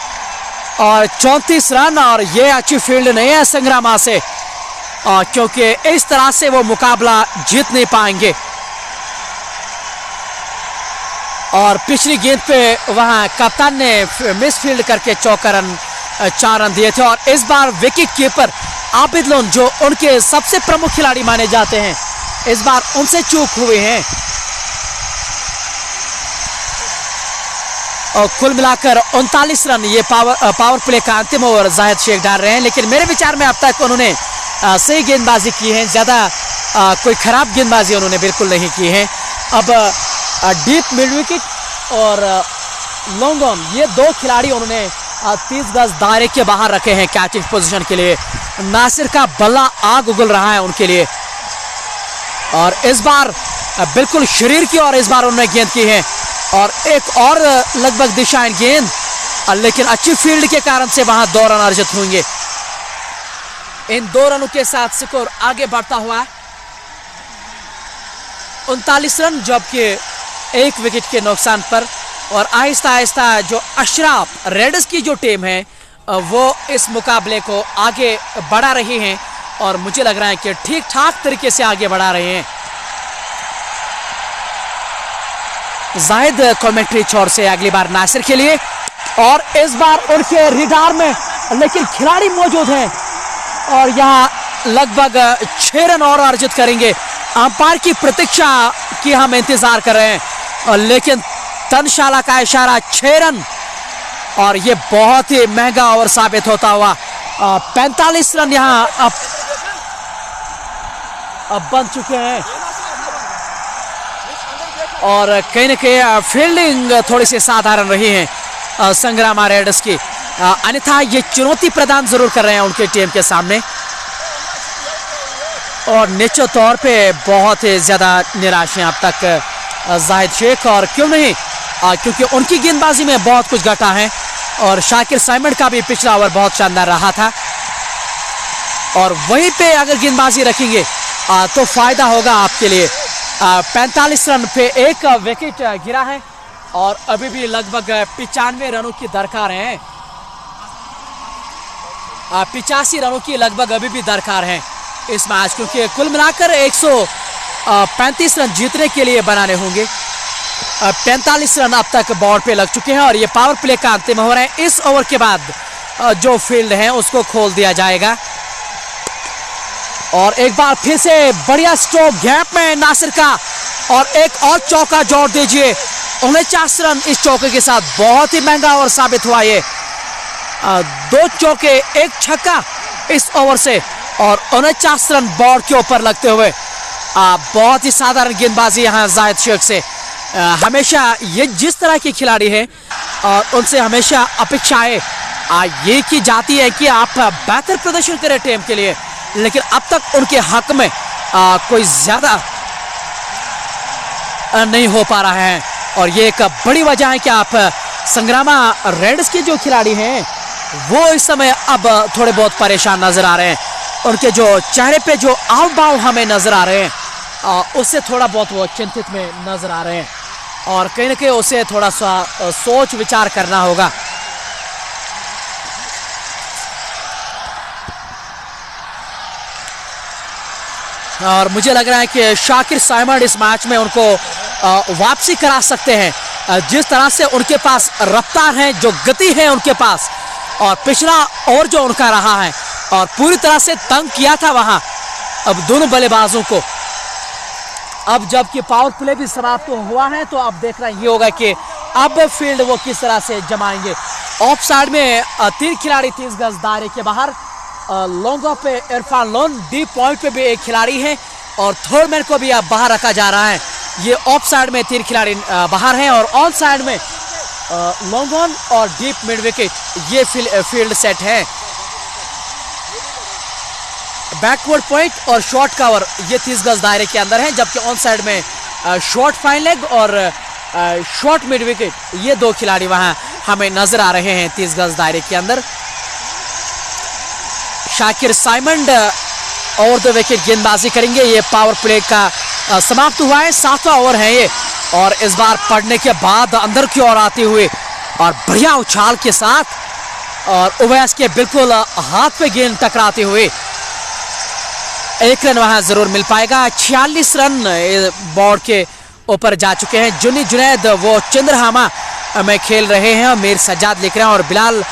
और 34 रन। और ये अच्छी फील्ड नहीं है संग्रामा से, क्योंकि इस तरह से वो मुकाबला जीत नहीं पाएंगे। और पिछली गेंद पे वहां कप्तान ने मिस फील्ड करके 4 रन दिए थे। और इस बार विकेट कीपर आबिद लोन, जो उनके सबसे प्रमुख खिलाड़ी माने जाते हैं, इस बार उनसे चूक हुए हैं। और कुल मिलाकर 39 रन ये पावर प्ले का अंतिम ओवर जाहिद शेख डाल रहे हैं। लेकिन मेरे विचार में अब तक उन्होंने सही गेंदबाजी की है, ज्यादा कोई खराब गेंदबाजी उन्होंने बिल्कुल नहीं की है। अब डीप मिड विकेट और लॉन्ग ऑन, ये 2 खिलाड़ी उन्होंने 30 गज दायरे के बाहर रखे हैं कैचिंग पोजीशन के लिए। नासिर का बल्ला आग उगल रहा है उनके लिए, और इस बार बिल्कुल शरीर की, और इस बार उन्होंने गेंद की है, और एक और लगभग दिशाहीन गेंद, लेकिन अच्छी फील्ड के कारण से वहां 2 रन अर्जित होंगे। इन 2 रनों के साथ स्कोर आगे बढ़ता हुआ 39 रन, जबकि 1 विकेट के नुकसान पर। और आहिस्ता आहिस्ता जो अशराफ रेड्स की जो टीम है वो इस मुकाबले को आगे बढ़ा रही हैं, और मुझे लग रहा है कि ठीक ठाक तरीके से आगे बढ़ा रहे हैं। जाहिद कमेंट्री छोर से अगली बार नासिर के लिए, और इस बार उनके रिडार में लेकिन खिलाड़ी मौजूद हैं, और यहाँ लगभग 6 रन और अर्जित करेंगे। अंपायर की प्रतीक्षा की हम इंतजार कर रहे हैं, लेकिन तनशाला का इशारा 6 रन, और ये बहुत ही महंगा ओवर साबित होता हुआ 45 रन यहाँ अब बन चुके हैं और कहीं ना कहीं फील्डिंग थोड़ी सी साधारण रही है संग्रामा रेडर्स की। अन्यथा ये चुनौती प्रदान जरूर कर रहे हैं उनके टीम के सामने और निश्चित तौर पे बहुत ही ज्यादा निराश हैं अब तक जाहिद शेख। और क्यों नहीं, क्योंकि उनकी गेंदबाजी में बहुत कुछ घटा है और शाकिर साइमन का भी पिछला ओवर बहुत शानदार रहा था और वहीं पे अगर गेंदबाजी रखेंगे तो फायदा होगा आपके लिए। 45 रन पे एक विकेट गिरा है और अभी भी लगभग 95 रनों की दरकार है। 85 रनों की लगभग अभी भी दरकार है इस मैच, क्योंकि कुल मिलाकर 135 रन जीतने के लिए बनाने होंगे। 45 रन अब तक बोर्ड पे लग चुके हैं और ये पावर प्ले का अंतिम ओवर है। इस ओवर के बाद जो फील्ड है उसको खोल दिया जाएगा और एक बार फिर से बढ़िया स्ट्रोक गैप में नासिर का और एक और चौका जोड़ दीजिए। 49 रन इस चौके के साथ बहुत ही महंगा ओवर साबित हुआ ये। 2 चौके 1 छक्का इस ओवर से और 49 रन बोर्ड के ऊपर लगते हुए बहुत ही साधारण गेंदबाजी यहाँ जाहिद शेख से। हमेशा ये जिस तरह के खिलाड़ी हैं और उनसे हमेशा अपेक्षाएं ये की जाती है कि आप बेहतर प्रदर्शन करें टीम के लिए, लेकिन अब तक उनके हक में कोई ज्यादा नहीं हो पा रहा है और ये एक बड़ी वजह है कि आप संग्रामा रेड्स के जो खिलाड़ी हैं वो इस समय अब थोड़े बहुत परेशान नजर आ रहे हैं। उनके जो चेहरे पे जो आव भाव हमें नजर आ रहे हैं उससे थोड़ा बहुत वो चिंतित में नजर आ रहे हैं और कहीं ना कहीं उसे थोड़ा सा सोच विचार करना होगा। और मुझे लग रहा है कि शाकिर साइमन इस मैच में उनको वापसी करा सकते हैं। जिस तरह से उनके पास रफ्तार है, जो गति है उनके पास और पिछला ओवर जो उनका रहा है और पूरी तरह से तंग किया था वहां अब दोनों बल्लेबाजों को। अब जबकि पावर प्ले भी समाप्त हुआ है तो अब देखना ये होगा कि अब फील्ड वो किस तरह से जमाएंगे। ऑफ साइड में 3 खिलाड़ी 30 गज दायरे के बाहर, लॉन्ग पे इरफान लोन, डीप पॉइंट पे भी एक खिलाड़ी है और थर्ड मैन को भी अब बाहर रखा जा रहा है। ये ऑफ साइड में 3 खिलाड़ी बाहर हैं और ऑन साइड में लॉन्ग ऑन और डीप मिड विकेट ये फील्ड सेट है। बैकवर्ड पॉइंट और शॉर्ट कवर ये 30 गज दायरे के अंदर है, जबकि ऑन साइड में शॉर्ट फाइन लेग और शॉर्ट मिड विकेट ये 2 खिलाड़ी वहां हमें नजर आ रहे हैं 30 गज दायरे के अंदर। Shakir Simon over the wicket गेंदबाजी करेंगे। ये पावर प्ले का समाप्त हुआ है, 7वां ओवर है ये और इस बार पड़ने के बाद अंदर की ओर आते हुए और बढ़िया उछाल के साथ और उवैस के बिल्कुल हाथ पे गेंद टकराते हुए 1 रन वहां जरूर मिल पाएगा। 46 रन बोर्ड के ऊपर जा चुके हैं। जुनी जुनैद वो चंद्रहामा में खेल रहे हैं, मीर सज्जाद लिख रहे हैं और बिलाल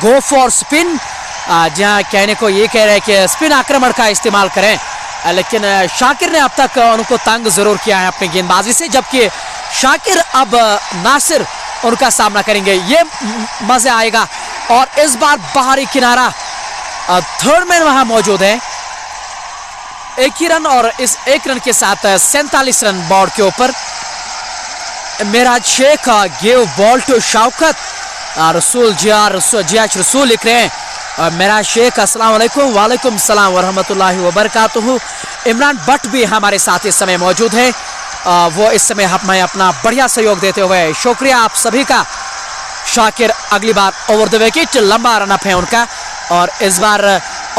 गो फॉर स्पिन, जहां कहने को ये कह रहे हैं कि स्पिन आक्रमण का इस्तेमाल करें, लेकिन शाकिर ने अब तक उनको तंग जरूर किया है अपनी गेंदबाजी से, जबकि शाकिर अब नासिर उनका सामना करेंगे। ये मजे आएगा और इस बार बाहरी किनारा थर्ड मैन वहां मौजूद है। 1 ही रन और इस 1 रन के साथ 47 रन बोर्ड के ऊपर। Meraj Shaikh give ball to Shaukat, Rasool Ziya रसूल लिख रहे हैं। मेराज शेख अस्सलाम वालेकुम। वालेकुम सलाम वरहमतुल्लाहि वबरकातुहू। इमरान भट्ट भी हमारे साथ इस समय मौजूद है, वो इस समय हमें अपना बढ़िया सहयोग देते हुए शुक्रिया आप सभी का। शाकिर अगली बार ओवर द विकेट, लंबा रनअप है उनका और इस बार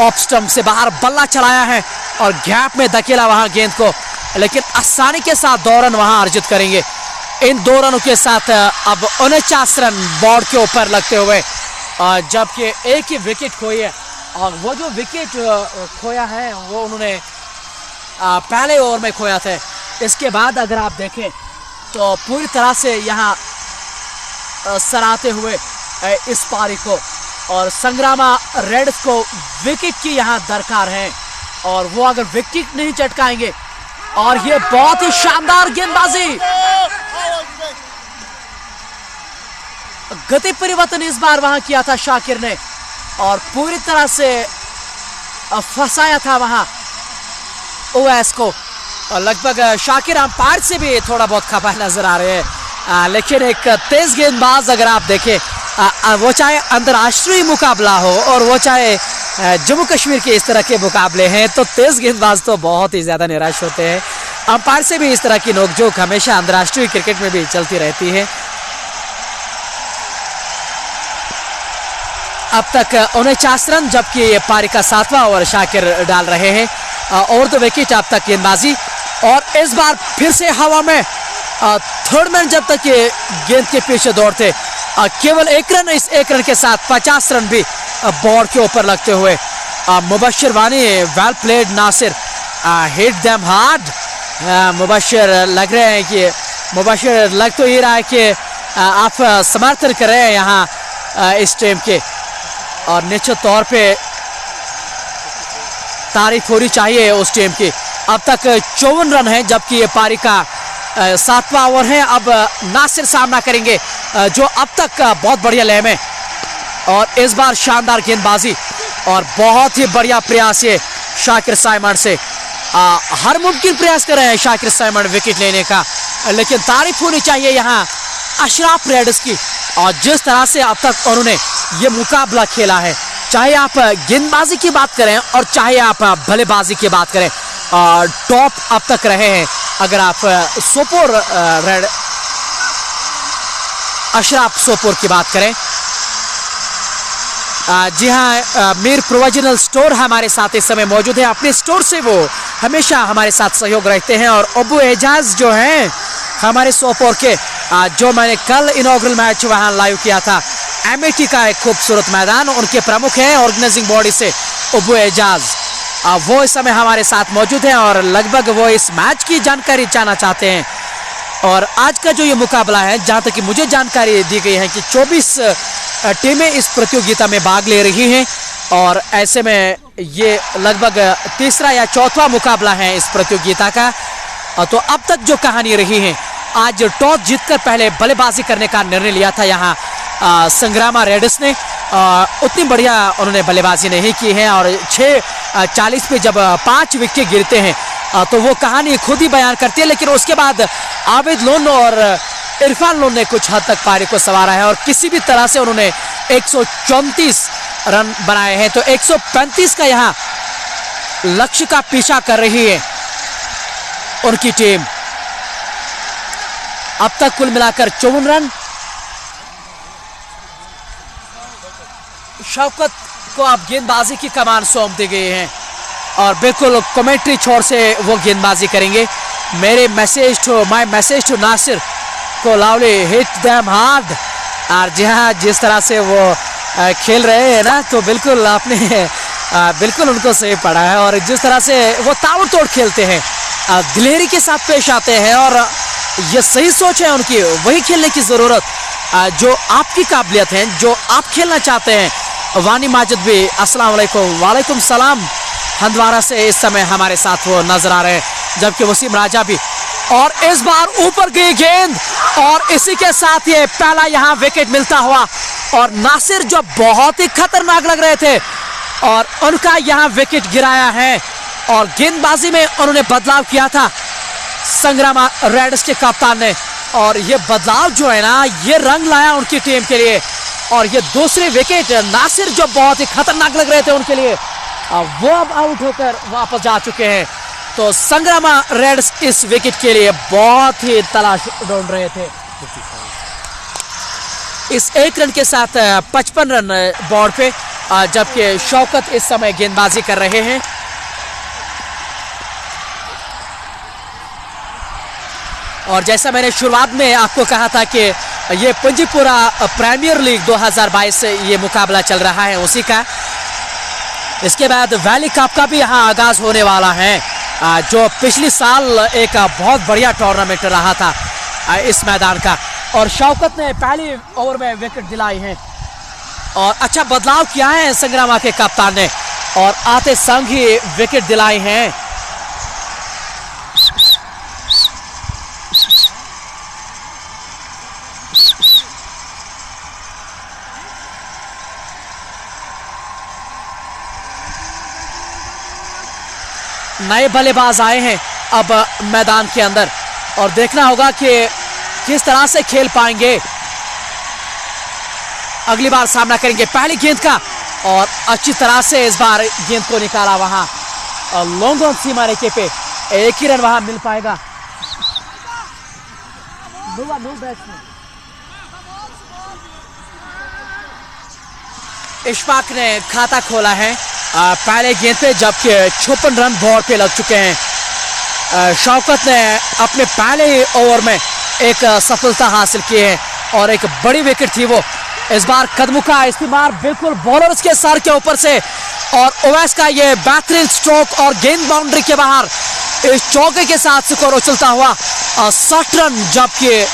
ऑफ स्टंप से बाहर बल्ला चलाया है और गैप में धकेला वहां गेंद को, लेकिन आसानी के साथ 2 रन वहां अर्जित करेंगे। इन 2 रनों के साथ अब 49 रन बोर्ड के ऊपर लगते हुए, जबकि 1 ही विकेट खोई है और वो जो विकेट खोया है वो उन्होंने पहले ओवर में खोया था। इसके बाद अगर आप देखें तो पूरी तरह से यहाँ सराहते हुए इस पारी को और संग्रामा रेड्स को विकेट की यहाँ दरकार है और वो अगर विकेट नहीं चटकाएंगे, और ये बहुत ही शानदार गेंदबाजी, गति परिवर्तन इस बार वहां किया था शाकिर ने और पूरी तरह से फंसाया था वहां ओवैस को। और लगभग शाकिर अंपायर से भी थोड़ा बहुत खफा नजर आ रहे हैं। लेकिन एक तेज गेंदबाज अगर आप देखें, वो चाहे अंतर्राष्ट्रीय मुकाबला हो और वो चाहे जम्मू कश्मीर के इस तरह के मुकाबले हैं, तो तेज गेंदबाज तो बहुत ही ज्यादा निराश होते हैं। अंपायर से भी इस तरह की नोकझोंक हमेशा अंतर्राष्ट्रीय क्रिकेट में भी चलती रहती है। अब तक 49 रन, जबकि ये पारी का 7वां ओवर शाकिर डाल रहे हैं। और तो विकेट अब तक गेंदबाजी, और इस बार फिर से हवा में थर्ड मैन जब तक ये गेंद के पीछे दौड़ते, केवल 1 रन, इस 1 रन के साथ 50 रन भी बोर्ड के ऊपर लगते हुए। Mubashir Wani, well played Nasir, hit them hard. Mubashir लग रहे हैं कि मुबशिर लग तो ये रहा है कि आप समर्थन कर रहे हैं यहाँ इस टीम के, और निश्चित तौर पे तारीफ होनी चाहिए उस टीम की। अब तक 54 रन हैं, जबकि ये पारी का 7वां ओवर है। अब नासिर सामना करेंगे, जो अब तक बहुत बढ़िया लय में, और इस बार शानदार गेंदबाजी और बहुत ही बढ़िया प्रयास ये शाकिर साइमन से। हर मुमकिन प्रयास कर रहे हैं शाकिर साइमन विकेट लेने का, लेकिन तारीफ होनी चाहिए यहाँ अशराफ रेडर्स की, और जिस तरह से अब तक उन्होंने ये मुकाबला खेला है। चाहे आप गेंदबाजी की बात करें और चाहे आप बल्लेबाजी की बात करें, टॉप अब तक रहे हैं। अगर आप सोपोर रेड अशराफ सोपोर की बात करें, जी हाँ, मीर प्रोविजनल स्टोर हमारे साथ इस समय मौजूद है। अपने स्टोर से वो हमेशा हमारे साथ सहयोग रखते हैं। और अबू एजाज जो हैं हमारे सोपोर के, जो मैंने कल इनॉग्रल मैच वहां लाइव किया था, एमएटी का एक खूबसूरत मैदान, उनके प्रमुख हैं ऑर्गेनाइजिंग बॉडी से अबू एजाज, वो इस समय हमारे साथ मौजूद हैं और लगभग वो इस मैच की जानकारी जानना चाहते हैं। और आज का जो ये मुकाबला है, जहां तक कि मुझे जानकारी दी गई है कि 24 टीमें इस प्रतियोगिता में भाग ले रही हैं, और ऐसे में ये लगभग तीसरा या चौथा मुकाबला है इस प्रतियोगिता का। तो अब तक जो कहानी रही है, आज टॉस जीतकर पहले बल्लेबाजी करने का निर्णय लिया था यहाँ संग्रामा रेडर्स ने। उतनी बढ़िया उन्होंने बल्लेबाजी नहीं की है, और 6:40 पे जब 5 विकेट गिरते हैं तो वो कहानी खुद ही बयान करती है। लेकिन उसके बाद आबिद लोन और इरफान लोन ने कुछ हद तक पारी को संवारा है, और किसी भी तरह से उन्होंने 134 रन बनाए हैं। तो 135 का यहाँ लक्ष्य का पीछा कर रही है उनकी टीम। अब तक कुल मिलाकर 54 रन। शौकत को अब गेंदबाजी की कमान सौंप दी गई है, और बिल्कुल कमेंट्री छोर से वो गेंदबाजी करेंगे। माय मैसेज टू नासिर को लावली, हिट देम हार्ड। और जी हाँ, जिस तरह से वो खेल रहे हैं ना, तो बिल्कुल आपने बिल्कुल उनको सही पढ़ा है। और जिस तरह से वो ताबड़तोड़ खेलते हैं, दिलेरी के साथ पेश आते हैं, और ये सही सोच है उनकी, वही खेलने की जरूरत जो आपकी काबिलियत है, जो आप खेलना चाहते हैं। वानी माजिद भी अस्सलाम वालेकुम। वालेकुम सलाम। हंदवारा से इस समय हमारे साथ वो नजर आ रहे हैं, जबकि वसीम राजा भी। और इस बार ऊपर गई गेंद, और इसी के साथ ये पहला यहाँ विकेट मिलता हुआ। और नासिर जो बहुत ही खतरनाक लग रहे थे, और उनका यहाँ विकेट गिराया है। और गेंदबाजी में उन्होंने बदलाव किया था संग्रामा रेडर्स के कप्तान ने, और ये बदलाव जो है ना, ये रंग लाया उनकी टीम के लिए। और ये दूसरे विकेट नासिर जो बहुत ही खतरनाक लग रहे थे उनके लिए, वो अब आउट होकर वापस जा चुके हैं। तो संग्रामा रेड्स इस विकेट के लिए बहुत ही तलाश ढूंढ रहे थे। इस 1 रन के साथ 55 रन बोर्ड पे, जबकि शौकत इस समय गेंदबाजी कर रहे हैं। और जैसा मैंने शुरुआत में आपको कहा था कि ये पंजीपुरा प्रीमियर लीग 2022 से ये मुकाबला चल रहा है, उसी का। इसके बाद वैली कप का भी यहाँ आगाज होने वाला है, जो पिछले साल एक बहुत बढ़िया टूर्नामेंट रहा था इस मैदान का। और शौकत ने पहली ओवर में विकेट दिलाई है, और अच्छा बदलाव किया है संग्रामा के कप्तान ने, और आते संग ही विकेट दिलाई हैं। नए बल्लेबाज आए हैं अब मैदान के अंदर और देखना होगा कि किस तरह से खेल पाएंगे। अगली बार सामना करेंगे पहली गेंद का और अच्छी तरह से इस बार गेंद को निकाला वहां और लॉन्ग ऑन सीमा रेखे पे एक ही रन वहां मिल पाएगा। इशफाक ने खाता खोला है पहले गेंद पे, जबकि 56 रन बोर्ड पे लग चुके हैं। शौकत ने अपने पहले ही ओवर में एक सफलता हासिल की है और एक बड़ी विकेट थी वो। इस बार कदमों का इस्तेमाल बिल्कुल बॉलर्स के सर के ऊपर से और ओवैस का ये बेहतरीन स्ट्रोक और गेंद बाउंड्री के बाहर इस चौके के साथ स्कोर उछलता हुआ 60 रन, जबकि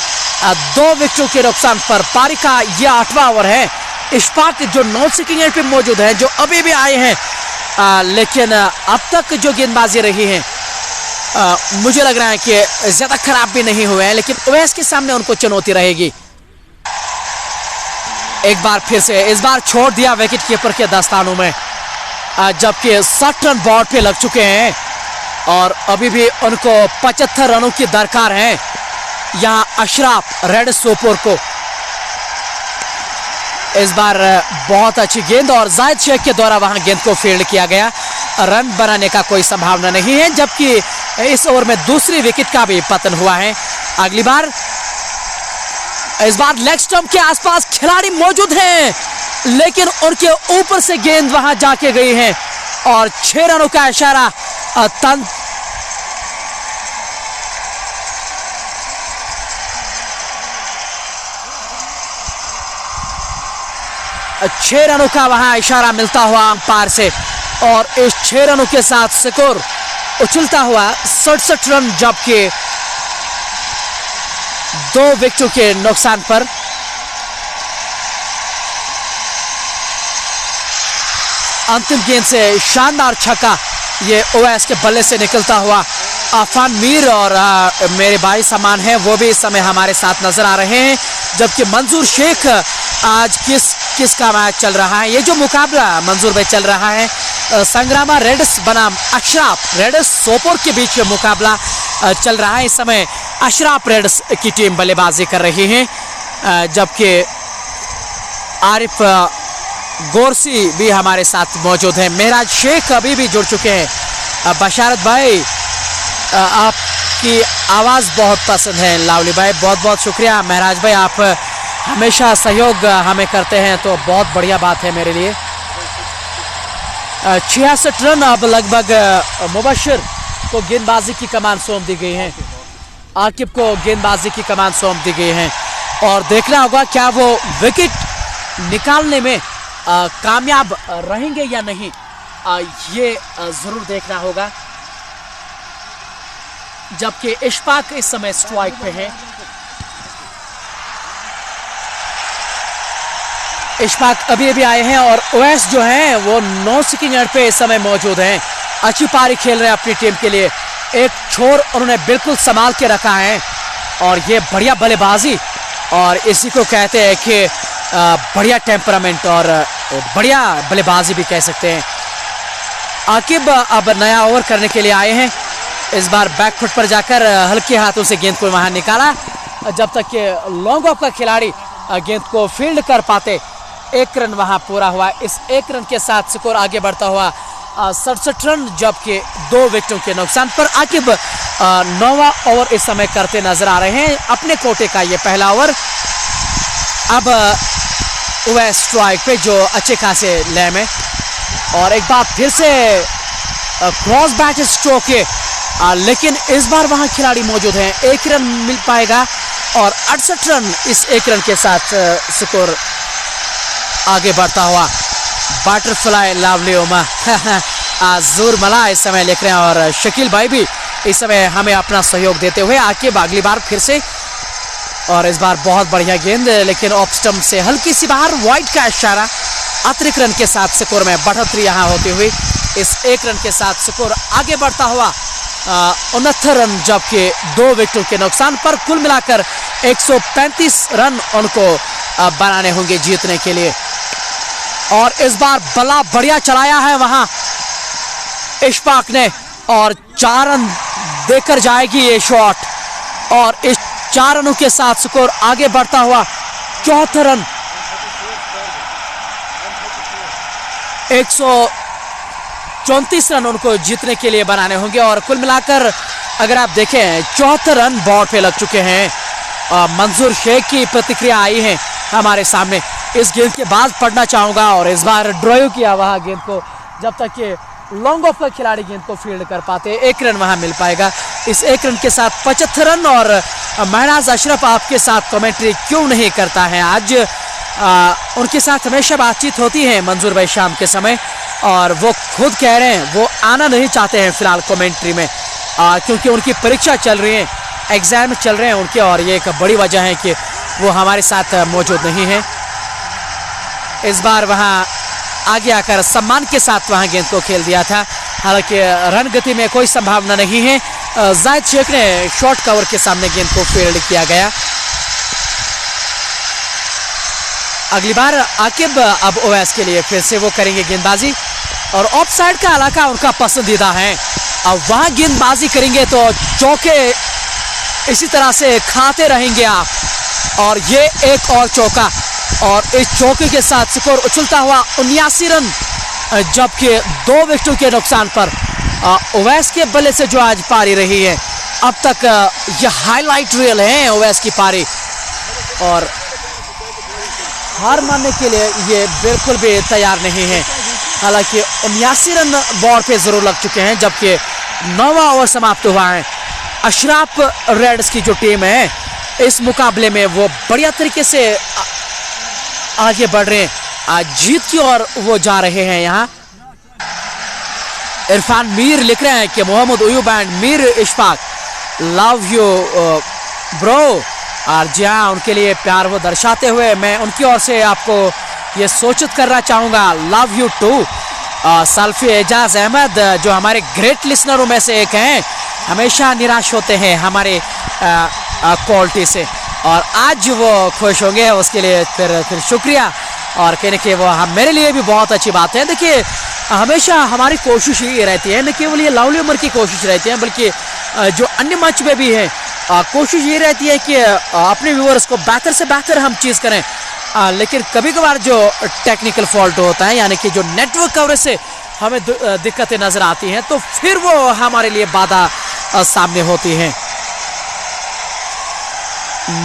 2 विकेटों के नुकसान पर पारी का ये 8वां ओवर है। इशफाक जो नॉन स्ट्राइकिंग एंड पे मौजूद हैं, जो अभी भी आए हैं, लेकिन अब तक जो गेंदबाजी रही है मुझे लग रहा है कि ज्यादा खराब भी नहीं हुए हैं, लेकिन ओवैस के सामने उनको चुनौती रहेगी। एक बार फिर से इस बार छोड़ दिया विकेट कीपर के दस्तानों में, जबकि 60 रन बोर्ड पे लग चुके हैं और अभी भी उनको 75 रनों की दरकार है यहां अशराफ रेड सोपोर को। इस बार बहुत अच्छी गेंद और जायद शेख के द्वारा वहां गेंद को फील्ड किया गया, रन बनाने का कोई संभावना नहीं है, जबकि इस ओवर में दूसरी विकेट का भी पतन हुआ है। अगली बार इस बार लेग स्टंप के आसपास खिलाड़ी मौजूद हैं, लेकिन उनके ऊपर से गेंद वहां जाके गई है और 6 रनों का इशारा तन 6 रनों का वहां इशारा मिलता हुआ अंपायर से और इस 6 रनों के साथ स्कोर उछलता हुआ 67 रन, जबकि 2 विकेटों के नुकसान पर। अंतिम गेंद से शानदार छक्का ये ओवैस के बल्ले से निकलता हुआ आफान मीर और मेरे भाई समान है वो भी इस समय हमारे साथ नजर आ रहे हैं, जबकि मंजूर शेख आज किसका मैच चल रहा है। ये जो मुकाबला मंजूर भाई चल रहा है संग्रामा रेड्स बनाम अशराफ रेड्स सोपोर के बीच में मुकाबला चल रहा है। इस समय अशराफ रेड्स की टीम बल्लेबाजी कर रही है, जबकि आरिफ गोरसी भी हमारे साथ मौजूद हैं। मेहराज शेख अभी भी जुड़ चुके हैं। बशारत भाई आपकी आवाज़ बहुत पसंद है। लावली भाई बहुत बहुत शुक्रिया। मेहराज भाई आप हमेशा सहयोग हमें करते हैं तो बहुत बढ़िया बात है मेरे लिए। 66 रन अब लगभग मुबशिर को गेंदबाजी की कमान सौंप दी गई है, आकिब को गेंदबाजी की कमान सौंप दी गई है और देखना होगा क्या वो विकेट निकालने में कामयाब रहेंगे या नहीं, ये जरूर देखना होगा। जबकि इशफाक इस समय स्ट्राइक पे है। इशफाक अभी अभी आए हैं और ओवैस जो हैं वो नॉन स्ट्राइकिंग एंड पे इस समय मौजूद हैं। अच्छी पारी खेल रहे हैं अपनी टीम के लिए, एक छोर उन्होंने बिल्कुल संभाल के रखा है और ये बढ़िया बल्लेबाजी और इसी को कहते हैं कि बढ़िया टेम्परामेंट और बढ़िया बल्लेबाजी भी कह सकते हैं। आकिब अब नया ओवर करने के लिए आए हैं। इस बार बैक फुट पर जाकर हल्के हाथों से गेंद को वहां निकाला, जब तक कि लॉन्ग ऑफ का खिलाड़ी गेंद को फील्ड कर पाते। 1 रन वहां पूरा हुआ। इस 1 रन के साथ स्कोर आगे बढ़ता हुआ 67 रन, जबकि 2 विकेटों के नुकसान पर आकिब 9वां ओवर इस समय करते नजर आ रहे हैं। अपने कोटे का ये पहला ओवर। अब वह स्ट्राइक पे जो अच्छे खासे लय में और एक बार फिर से क्रॉस बैट स्ट्रोक है, लेकिन इस बार वहां खिलाड़ी मौजूद हैं। 1 रन मिल पाएगा और 68 रन इस 1 रन के साथ स्कोर आगे बढ़ता हुआ। बटरफ्लाई लावली उमा जोर मला इस समय लिख रहे हैं और शकील भाई भी इस समय हमें अपना सहयोग देते हुए आकिब अगली बार फिर से और इस बार बहुत बढ़िया गेंद, लेकिन ऑफ स्टंप से हल्की सी बाहर। वाइड का इशारा। अतिरिक्त रन के साथ स्कोर में बढ़ोतरी यहां होती हुई इस 1 रन के साथ स्कोर आगे बढ़ता हुआ 69 रन, जबकि 2 विकेटों के नुकसान पर कुल मिलाकर 135 रन उनको बनाने होंगे जीतने के लिए। और इस बार बल्ला बढ़िया चलाया है वहां इशफाक ने और 4 रन देकर जाएगी ये शॉट, और इस 4 रनों के साथ स्कोर आगे बढ़ता हुआ 74 रन 134 रन उनको जीतने के लिए बनाने होंगे। और कुल मिलाकर अगर आप देखें 74 रन बोर्ड पे लग चुके हैं। मंजूर शेख की प्रतिक्रिया आई है हमारे सामने। इस गेंद के बाद पढ़ना चाहूंगा, और इस बार ड्राइव किया वहां गेंद को, जब तक कि लॉन्ग ऑफ का खिलाड़ी गेंद को फील्ड कर पाते 1 रन वहां मिल पाएगा। इस 1 रन के साथ 75 रन। और महराज अशरफ आपके साथ कमेंट्री क्यों नहीं करता है आज? उनके साथ हमेशा बातचीत होती है मंजूर भाई शाम के समय, और वो खुद कह रहे हैं वो आना नहीं चाहते हैं फिलहाल कमेंट्री में, क्योंकि उनकी परीक्षा चल रही है, एग्जाम चल रहे हैं उनके, और ये एक बड़ी वजह है कि वो हमारे साथ मौजूद नहीं है। इस बार वहां आगे आकर सम्मान के साथ वहां गेंद को खेल दिया था, हालांकि रन गति में कोई संभावना नहीं है। जायद शेख ने शॉर्ट कवर के सामने गेंद को फील्ड किया गया। अगली बार आकिब अब ओवैस के लिए फिर से वो करेंगे गेंदबाजी, और ऑफ साइड का इलाका उनका पसंदीदा है। अब वहां गेंदबाजी करेंगे तो चौके इसी तरह से खाते रहेंगे आप, और ये एक और चौका, और इस चौके के साथ स्कोर उछलता हुआ 79 रन, जबकि 2 विकेटों के नुकसान पर ओवैस के बल्ले से जो आज पारी रही है, अब तक ये हाईलाइट रील है ओवैस की पारी, और हार मानने के लिए ये बिल्कुल भी तैयार नहीं है। हालांकि 79 रन बोर्ड पे जरूर लग चुके हैं, जबकि 9वां ओवर समाप्त हुआ है। अशराफ रेड्स की जो टीम है इस मुकाबले में वो बढ़िया तरीके से आगे बढ़ रहे हैं, आज जीत की ओर वो जा रहे हैं। यहाँ इरफान मीर लिख रहे हैं कि Mohammad Ayub and Mir Ishfaq love you bro, और जी हाँ, उनके लिए प्यार वो दर्शाते हुए मैं उनकी ओर से आपको ये सूचित करना चाहूँगा, love you to. सल्फी Ejaz Ahmad जो हमारे ग्रेट लिसनरों में से एक हैं, हमेशा निराश होते हैं हमारे क्वालिटी से, और आज वो खुश होंगे, उसके लिए फिर शुक्रिया, और कहने के वो हम मेरे लिए भी बहुत अच्छी बात है। देखिए हमेशा हमारी कोशिश ये रहती है, न केवल ये लवली उमर की कोशिश रहती है, बल्कि जो अन्य मंच में भी है कोशिश ये रहती है कि अपने व्यूअर्स को बेहतर से बेहतर हम चीज़ करें। लेकिन कभी कभार जो टेक्निकल फॉल्ट होता है, यानी कि जो नेटवर्क कवरेज से हमें दिक्कतें नजर आती हैं, तो फिर वो हमारे लिए बाधा सामने होती है।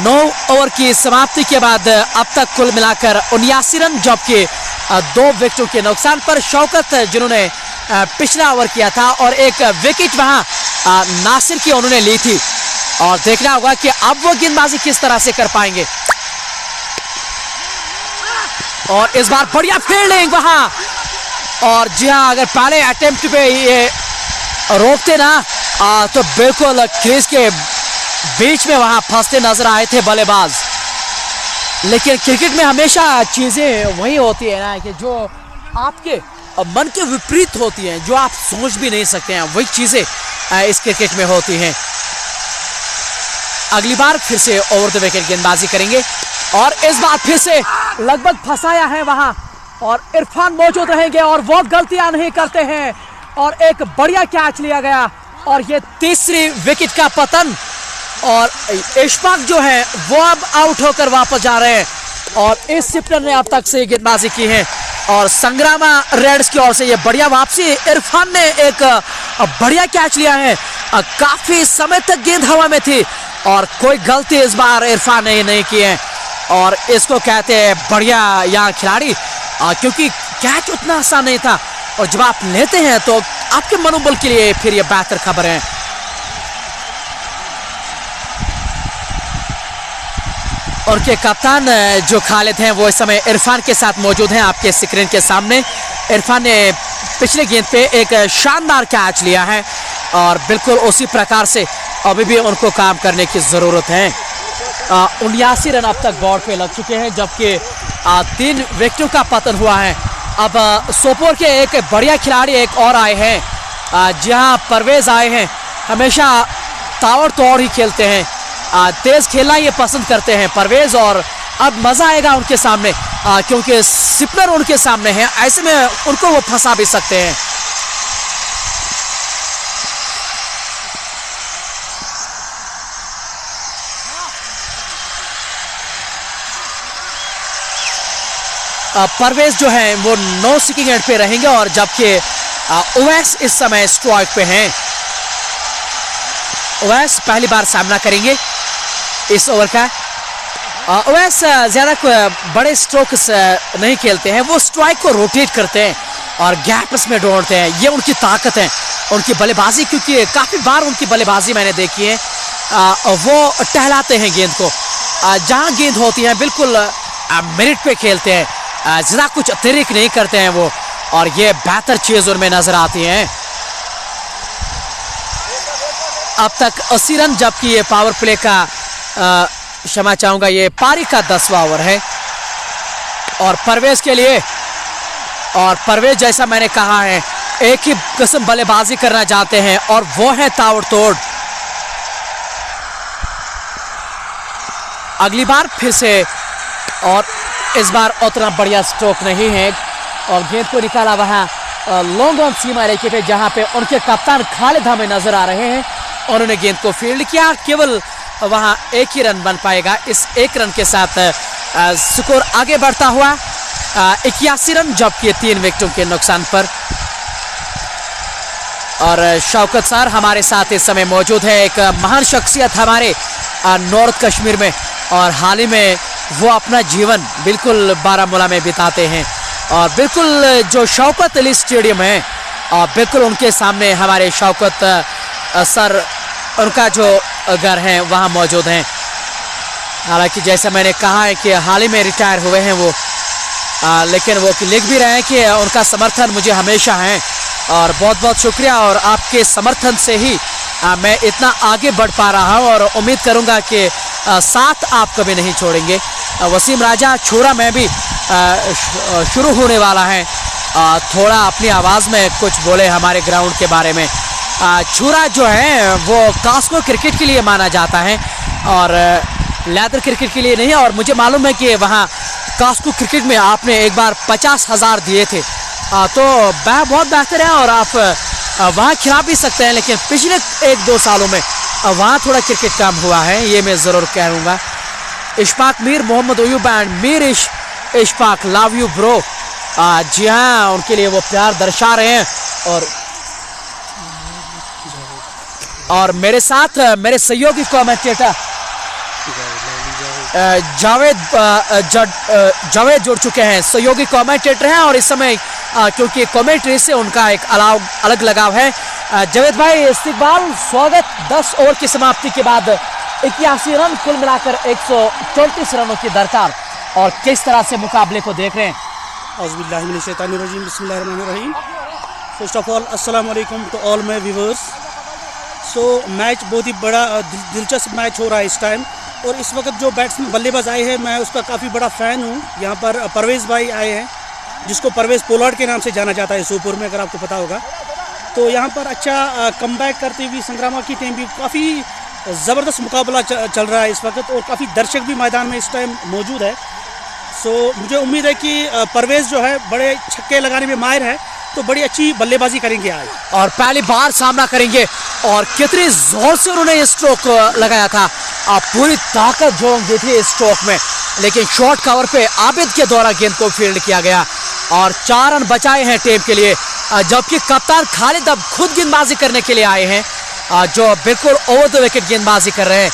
9 ओवर की समाप्ति के बाद अब तक कुल मिलाकर 79 रन, जबकि 2 विकेटों के नुकसान पर शौकत जिन्होंने पिछला ओवर किया था, और एक विकेट वहां नासिर की उन्होंने ली थी, और देखना होगा कि अब वो गेंदबाजी किस तरह से कर पाएंगे। और इस बार बढ़िया फील्डिंग वहां, और जी हाँ, अगर पहले अटेम्प्ट पे ये रोकते ना तो बिल्कुल क्रीज के बीच में वहां फंसते नजर आए थे बल्लेबाज। लेकिन क्रिकेट में हमेशा चीजें वही होती है ना, कि जो आपके मन के विपरीत होती हैं, जो आप सोच भी नहीं सकते हैं, वही चीजें इस क्रिकेट में होती हैं। अगली बार फिर से ओवर द विकेट गेंदबाजी करेंगे, और इस बार फिर से लगभग फंसाया है वहां, और इरफान मौजूद रहेंगे और वो गलतियां नहीं करते हैं, और एक बढ़िया कैच लिया गया, और ये तीसरी विकेट का पतन, और इशफाक जो है वो अब आउट होकर वापस जा रहे हैं, और इस सिप्टर ने अब तक से गेंदबाजी की है, और संग्रामा रेड्स की ओर से ये बढ़िया वापसी। इरफान ने एक बढ़िया कैच लिया है, काफी समय तक गेंद हवा में थी, और कोई गलती इस बार इरफान ने नहीं की है, और इसको कहते हैं बढ़िया यहाँ खिलाड़ी, क्योंकि कैच उतना आसान नहीं था, और जब आप लेते हैं तो आपके मनोबल के लिए फिर ये बेहतर खबर है। और के कप्तान जो खालिद हैं वो इस समय इरफान के साथ मौजूद हैं आपके स्क्रीन के सामने। इरफान ने पिछले गेंद पे एक शानदार कैच लिया है, और बिल्कुल उसी प्रकार से अभी भी उनको काम करने की ज़रूरत है। 79 रन अब तक बोर्ड पे लग चुके हैं, जबकि 3 विकेटों का पतन हुआ है। अब सोपोर के एक बढ़िया खिलाड़ी एक और आए हैं, जहां परवेज आए हैं, हमेशा तावड़ तोड़ ही खेलते हैं, तेज खेलना ये पसंद करते हैं परवेज, और अब मजा आएगा उनके सामने, क्योंकि सिपनर उनके सामने है, ऐसे में उनको वो फंसा भी सकते हैं। परवेज जो है वो नो सीकिंग एंड पे रहेंगे और जबकि उवैस इस समय स्ट्राइक पे हैं। उवैस पहली बार सामना करेंगे इस ओवर का। उवैस ज्यादा बड़े स्ट्रोक्स नहीं खेलते हैं, वो स्ट्राइक को रोटेट करते हैं और गैप्स में दौड़ते हैं। ये उनकी ताकत है, उनकी बल्लेबाजी, क्योंकि काफी बार उनकी बल्लेबाजी मैंने देखी है। वो टहलाते हैं गेंद को, जहां गेंद होती है बिल्कुल मिनट पे खेलते हैं, ज्यादा कुछ अतिरिक्त नहीं करते हैं वो, और ये बेहतर चीज उनमें नजर आती है। अब तक 80 रन, जबकि ये पावर प्ले का क्षमा चाहूंगा, ये पारी का 10वां ओवर है और परवेज के लिए। और परवेज जैसा मैंने कहा है एक ही किस्म बल्लेबाजी करना चाहते हैं और वो है ताबड़तोड़। अगली बार फिर से, और इस बार उतना बढ़िया स्ट्रोक नहीं है और गेंद को निकाला वहां लॉन्ग ऑन सीमा रेखे पे, जहां पे उनके कप्तान खालिद हमें नजर आ रहे हैं। उन्होंने गेंद को फील्ड किया, केवल वहां एक ही रन बन पाएगा। इस एक रन के साथ स्कोर आगे बढ़ता हुआ 81 रन, जबकि 3 विकेटों के नुकसान पर। और शौकत सर हमारे साथ इस समय मौजूद है, एक महान शख्सियत हमारे नॉर्थ कश्मीर में, और हाल ही में वो अपना जीवन बिल्कुल बारामूला में बिताते हैं। और बिल्कुल जो शौकत अली स्टेडियम है, और बिल्कुल उनके सामने हमारे शौकत सर, उनका जो घर है वहाँ मौजूद हैं। हालांकि जैसा मैंने कहा है कि हाल ही में रिटायर हुए हैं वो, लेकिन वो लिख भी रहे हैं कि उनका समर्थन मुझे हमेशा है और बहुत बहुत शुक्रिया, और आपके समर्थन से ही मैं इतना आगे बढ़ पा रहा हूँ और उम्मीद करूँगा कि साथ आप कभी नहीं छोड़ेंगे। वसीम राजा छोरा में भी शुरू होने वाला है, थोड़ा अपनी आवाज़ में कुछ बोले हमारे ग्राउंड के बारे में। छुरा जो है वो कास्को क्रिकेट के लिए माना जाता है और लेदर क्रिकेट के लिए नहीं, और मुझे मालूम है कि वहाँ कास्को क्रिकेट में आपने एक बार 50,000 दिए थे, तो बहुत बेहतर है और आप वहाँ खिला भी सकते हैं। लेकिन पिछले 1-2 सालों में वहाँ थोड़ा क्रिकेट कम हुआ है, ये मैं ज़रूर कहूँगा। Ishfaq Mir, Mohammad Ayub and Mir Ishfaq, love you bro. जी हाँ, उनके लिए वो प्यार दर्शा रहे हैं। और मेरे साथ मेरे सहयोगी कमेंटेटर जावेद जुड़ चुके हैं, सहयोगी कमेंटेटर हैं, और इस समय क्योंकि कमेंट्री से उनका एक अलग लगाव है। जावेद भाई, इस्तकबाल, स्वागत। 10 ओवर की समाप्ति के बाद 81 रन, कुल मिलाकर 134 रनों की दरकार, और किस तरह से मुकाबले को देख रहे हैं? बिस्मिल्लाहिर्रहमानिर्रहीम। फर्स्ट ऑफ ऑल अस्सलाम वालेकुम to all my viewers. So match बहुत ही बड़ा दिलचस्प मैच हो रहा है इस टाइम, और इस वक्त जो बैट्समैन बल्लेबाज आए हैं मैं उसका काफ़ी बड़ा फ़ैन हूँ। यहाँ पर परवेज़ भाई आए हैं, जिसको परवेज़ पोलार्ड के नाम से जाना जाता है सोपुर में, अगर आपको पता होगा। तो यहाँ पर अच्छा कमबैक करते हुए संग्रामा की टीम भी काफ़ी ज़बरदस्त मुकाबला चल रहा है इस वक्त, और काफ़ी दर्शक भी मैदान में इस टाइम मौजूद है। सो मुझे उम्मीद है कि परवेज़ जो है बड़े छक्के लगाने में माहिर है, तो बड़ी अच्छी बल्लेबाजी करेंगे आज, और पहली बार सामना करेंगे। और कितनी जोर से उन्होंने स्ट्रोक लगाया था, पूरी ताकत झोंक दी थी इस स्ट्रोक में, लेकिन शॉर्ट कवर पे आबिद के द्वारा गेंद को फील्ड किया गया और 4 रन बचाए हैं टीम के लिए। जबकि कप्तान खालिद अब खुद गेंदबाजी करने के लिए आए हैं, जो बिल्कुल ओवर द विकेट गेंदबाजी कर रहे हैं।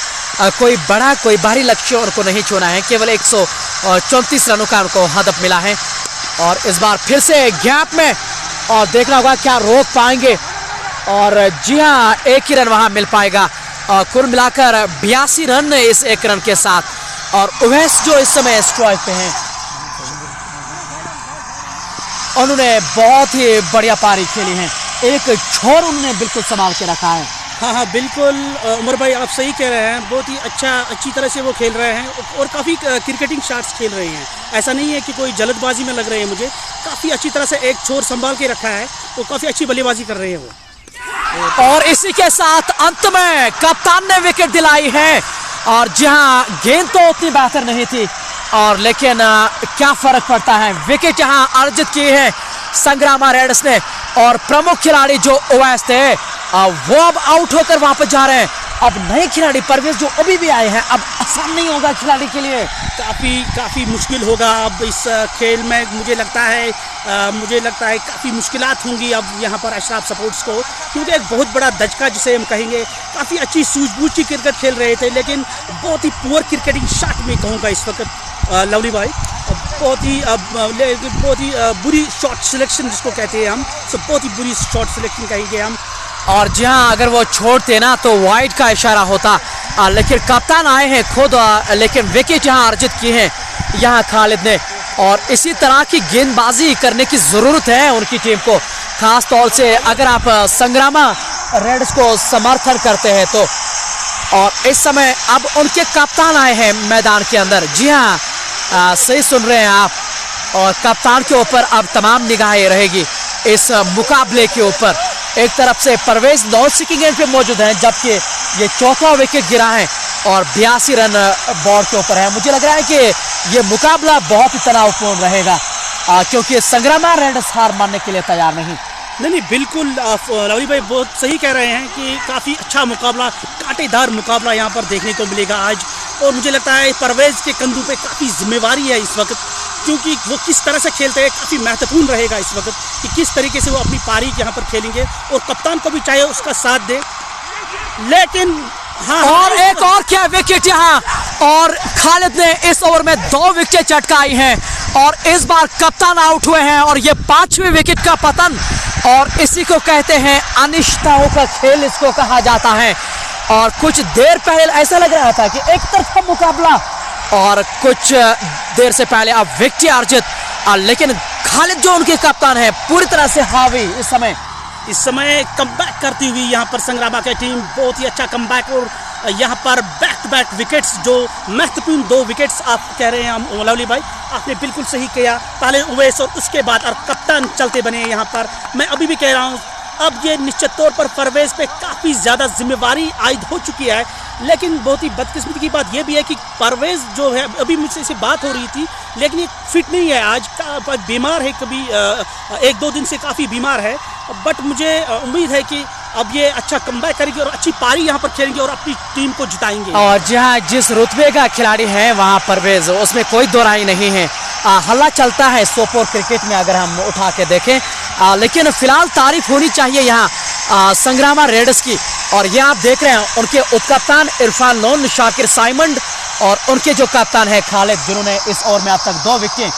कोई बड़ा कोई भारी लक्ष्य उनको नहीं छूना है, केवल 134 रनों का उनको हदफ मिला है। और इस बार फिर से गैप में, और देखना होगा क्या रोक पाएंगे। और जी हाँ, एक ही रन वहां मिल पाएगा, और कुल मिलाकर 82 रन इस एक रन के साथ। और उवैस जो इस समय स्ट्राइक पे हैं, उन्होंने बहुत ही बढ़िया पारी खेली है, एक छोर उन्होंने बिल्कुल संभाल के रखा है। हाँ बिल्कुल उमर भाई, आप सही कह रहे हैं, बहुत ही अच्छी तरह से वो खेल रहे हैं और काफ़ी क्रिकेटिंग शॉट्स खेल रहे हैं। ऐसा नहीं है कि कोई जल्दबाजी में लग रहे हैं, मुझे काफ़ी अच्छी तरह से एक छोर संभाल के रखा है, तो काफ़ी अच्छी बल्लेबाजी कर रहे हैं वो। और इसी के साथ अंत में कप्तान ने विकेट दिलाई है, और जहां गेंद तो उतनी बेहतर नहीं थी, और लेकिन क्या फर्क पड़ता है, विकेट यहां अर्जित की है संग्रामा रेडर्स ने। और प्रमुख खिलाड़ी जो उवैस थे वो अब आउट होकर वापस जा रहे हैं, अब नए खिलाड़ी परवेज जो अभी भी आए हैं, अब आसान नहीं होगा खिलाड़ी के लिए, काफ़ी मुश्किल होगा अब इस खेल में। मुझे लगता है काफ़ी मुश्किलात होंगी अब यहाँ पर अशराफ सपोर्ट्स को, क्योंकि एक बहुत बड़ा दचका जिसे हम कहेंगे, काफ़ी अच्छी सूझबूझ की क्रिकेट खेल रहे थे, लेकिन बहुत ही पुअर क्रिकेटिंग शॉट में कहूँगा इस वक्त लवली भाई, बहुत ही बुरी शॉट सिलेक्शन जिसको कहते हैं हम, बहुत ही बुरी शॉट सिलेक्शन कहेंगे हम। और जी हाँ, अगर वो छोड़ते ना तो वाइड का इशारा होता, लेकिन कप्तान आए हैं खुद, लेकिन विकेट यहाँ अर्जित की है यहाँ खालिद ने, और इसी तरह की गेंदबाजी करने की ज़रूरत है उनकी टीम को, ख़ास तौर से अगर आप संग्रामा रेड्स को समर्थन करते हैं तो। और इस समय अब उनके कप्तान आए हैं मैदान के अंदर, जी हाँ सही सुन रहे हैं आप, और कप्तान के ऊपर अब तमाम निगाहें रहेगी इस मुकाबले के ऊपर। एक तरफ से परवेज नॉन स्ट्राइकिंग एंड पे मौजूद हैं, जबकि ये चौथा विकेट गिरा है और 82 रन बोर्ड के ऊपर है। मुझे लग रहा है कि ये मुकाबला बहुत ही तनावपूर्ण रहेगा, क्योंकि संग्रामा रेड्स हार मानने के लिए तैयार नहीं। बिल्कुल लवली भाई बहुत सही कह रहे हैं कि काफ़ी अच्छा मुकाबला, कांटेदार मुकाबला यहाँ पर देखने को मिलेगा आज। और मुझे लगता है परवेज के कंधों पे काफ़ी जिम्मेवारी है इस वक्त, क्योंकि वो किस तरह से खेलते हैं काफ़ी महत्वपूर्ण रहेगा इस वक्त कि किस तरीके से वो अपनी पारी यहाँ पर खेलेंगे, और कप्तान को भी चाहिए उसका साथ दे। लेकिन हाँ, और एक और क्या विकेट यहाँ, और खालिद ने इस ओवर में 2 विकेट चटकाई हैं, और इस बार कप्तान आउट हुए हैं, और ये 5वें विकेट का पतन, और इसी को कहते हैं अनिश्चितताओं का खेल इसको कहा जाता है। और कुछ देर पहले ऐसा लग रहा था कि एक तरफा मुकाबला, और कुछ देर से पहले अब विकेट अर्जित, लेकिन खालिद जो उनके कप्तान है पूरी तरह से हावी इस समय कमबैक करती हुई यहाँ पर संग्रामा की टीम, बहुत ही अच्छा कमबैक, और यहाँ पर बैक टू बैक विकेट्स, जो महत्वपूर्ण 2 विकेट्स आप कह रहे हैं लवली भाई, आपने बिल्कुल सही किया। पहले उवैस और उसके बाद और कप्तान चलते बने यहाँ पर। मैं अभी भी कह रहा हूँ अब ये निश्चित तौर पर परवेज पे काफ़ी ज़्यादा जिम्मेवारी आयद हो चुकी है, लेकिन बहुत ही बदकिस्मती की बात यह भी है कि परवेज जो है, अभी मुझसे इसे बात हो रही थी, लेकिन ये फिट नहीं है आज, बीमार है, कभी 1-2 दिन से काफ़ी बीमार है। बट मुझे उम्मीद है कि अब ये अच्छा कमबैक करेंगे और अच्छी पारी यहाँ पर खेलेंगे और अपनी टीम को जिताएंगे। और जहाँ जिस रुतबे का खिलाड़ी है वहाँ परवेज, उसमें कोई दोराई नहीं है। हल्ला चलता है सोपोर क्रिकेट में अगर हम उठा के देखें, लेकिन फिलहाल तारीफ होनी चाहिए यहाँ संग्रामा रेड्स की। और ये आप देख रहे हैं उनके उपकप्तान इरफान लोन, शाकिर साइमंड और उनके जो कप्तान है खालिद, जिन्होंने इस ओवर में अब तक 2 विकेट